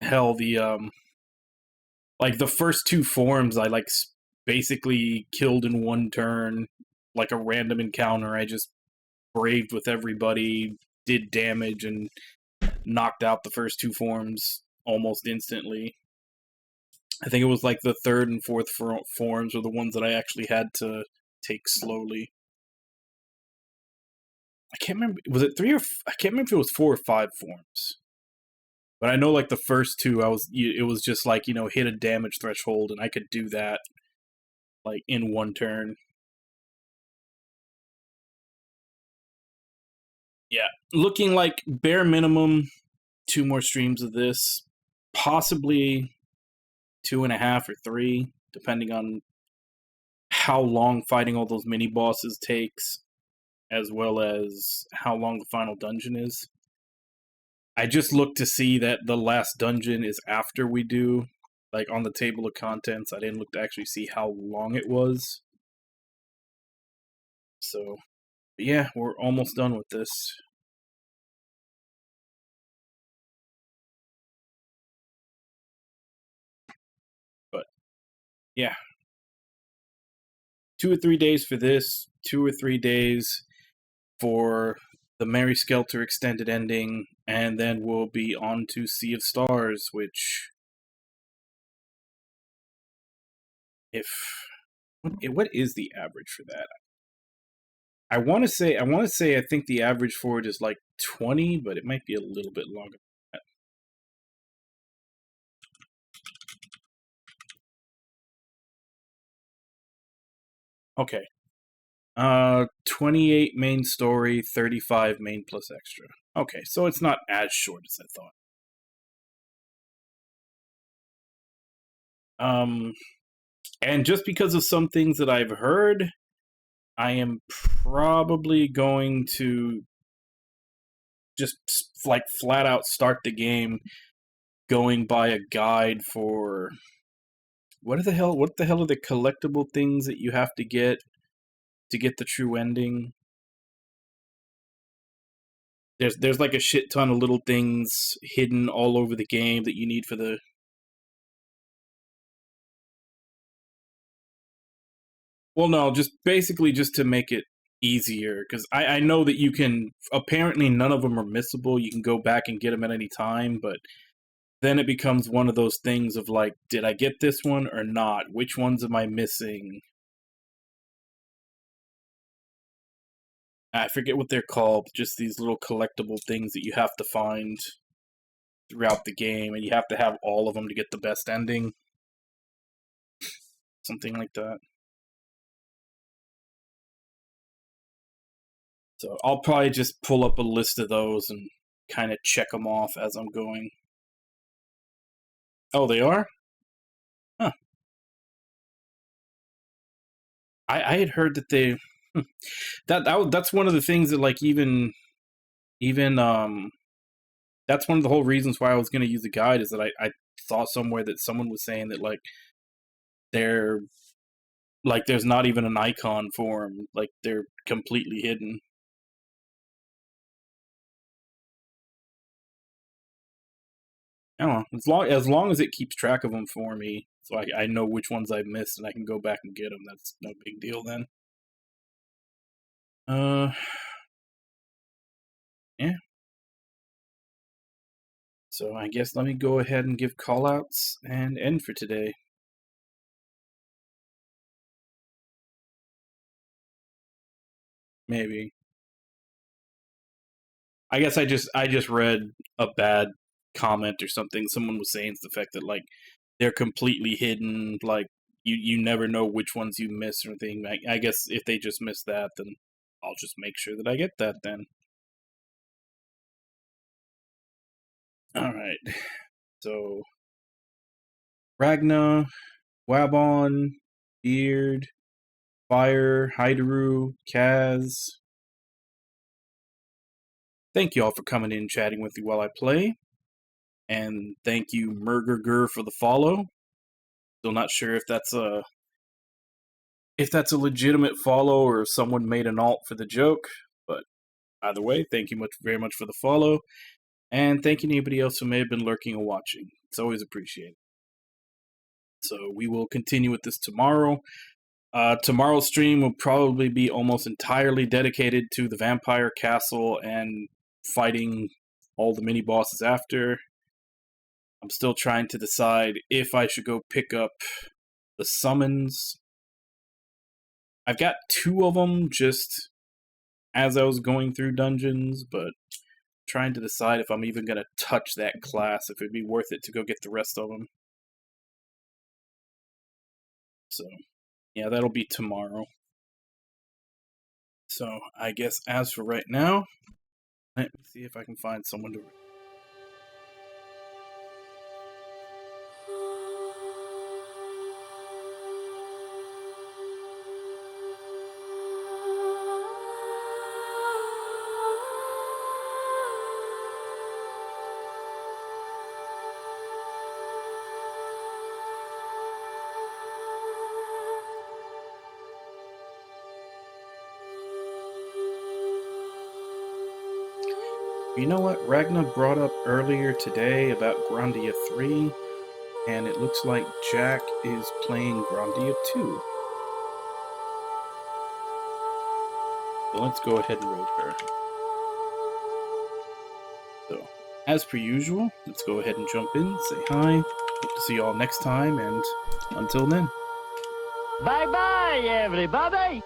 Hell, like the first 2 forms I like basically killed in 1 turn, like a random encounter. I just braved with everybody, did damage, and knocked out the first 2 forms almost instantly. I think it was like the 3rd and 4th forms were the ones that I actually had to take slowly. I can't remember. Was it 3 or... I can't remember if it was 4 or 5 forms. But I know, like, the first two, it was just like, you know, hit a damage threshold, and I could do that, like, in one turn. Yeah, looking like bare minimum 2 more streams of this, possibly 2.5 or 3, depending on how long fighting all those mini bosses takes, as well as how long the final dungeon is. I just looked to see that the last dungeon is after we do, like, on the table of contents. I didn't look to actually see how long it was. So, yeah, we're almost done with this. But, yeah. 2 or 3 days for this, 2 or 3 days for the Mary Skelter extended ending, and then we'll be on to Sea of Stars, which, what is the average for that? I want to say I think the average for it is like 20, but it might be a little bit longer than that. Okay. 28 main story, 35 main plus extra. Okay, so it's not as short as I thought. And just because of some things that I've heard, I am probably going to just, like, flat out start the game going by a guide for what the hell are the collectible things that you have to get the true ending? There's like a shit ton of little things hidden all over the game that you need for the... Well, no, just basically just to make it easier, because I know that you can... Apparently none of them are missable. You can go back and get them at any time, but then it becomes one of those things of like, did I get this one or not? Which ones am I missing? I forget what they're called, just these little collectible things that you have to find throughout the game, and you have to have all of them to get the best ending. Something like that. So I'll probably just pull up a list of those and kind of check them off as I'm going. Oh, they are? Huh. I had heard that they... That's one of the things that, like, even that's one of the whole reasons why I was going to use the guide, is that I saw somewhere that someone was saying that, like, there's not even an icon for them, like, they're completely hidden. I don't know, as long as it keeps track of them for me, so I know which ones I've missed and I can go back and get them, that's no big deal then. Yeah. So I guess let me go ahead and give callouts and end for today. Maybe. I guess I just read a bad comment or something. Someone was saying the fact that, like, they're completely hidden, like, you never know which ones you miss or anything. I guess if they just miss that, then I'll just make sure that I get that then. Alright. So, Ragna, Wabon, Beard, Fire, Haideru, Kaz. Thank you all for coming in and chatting with me while I play. And thank you, Murgerger, for the follow. Still not sure if that's a legitimate follow or if someone made an alt for the joke, but either way, thank you very much for the follow. And thank you to anybody else who may have been lurking or watching. It's always appreciated. So we will continue with this tomorrow. Tomorrow's stream will probably be almost entirely dedicated to the Vampire Castle and fighting all the mini-bosses after. I'm still trying to decide if I should go pick up the summons. I've got 2 of them just as I was going through dungeons, but trying to decide if I'm even going to touch that class, if it'd be worth it to go get the rest of them. So, yeah, that'll be tomorrow. So, I guess as for right now, let me see if I can find someone to... You know what Ragnar brought up earlier today about Grandia 3, and it looks like Jack is playing Grandia 2. So let's go ahead and raid her. So, as per usual, let's go ahead and jump in, say hi, hope to see you all next time, and until then.
Bye-bye, everybody!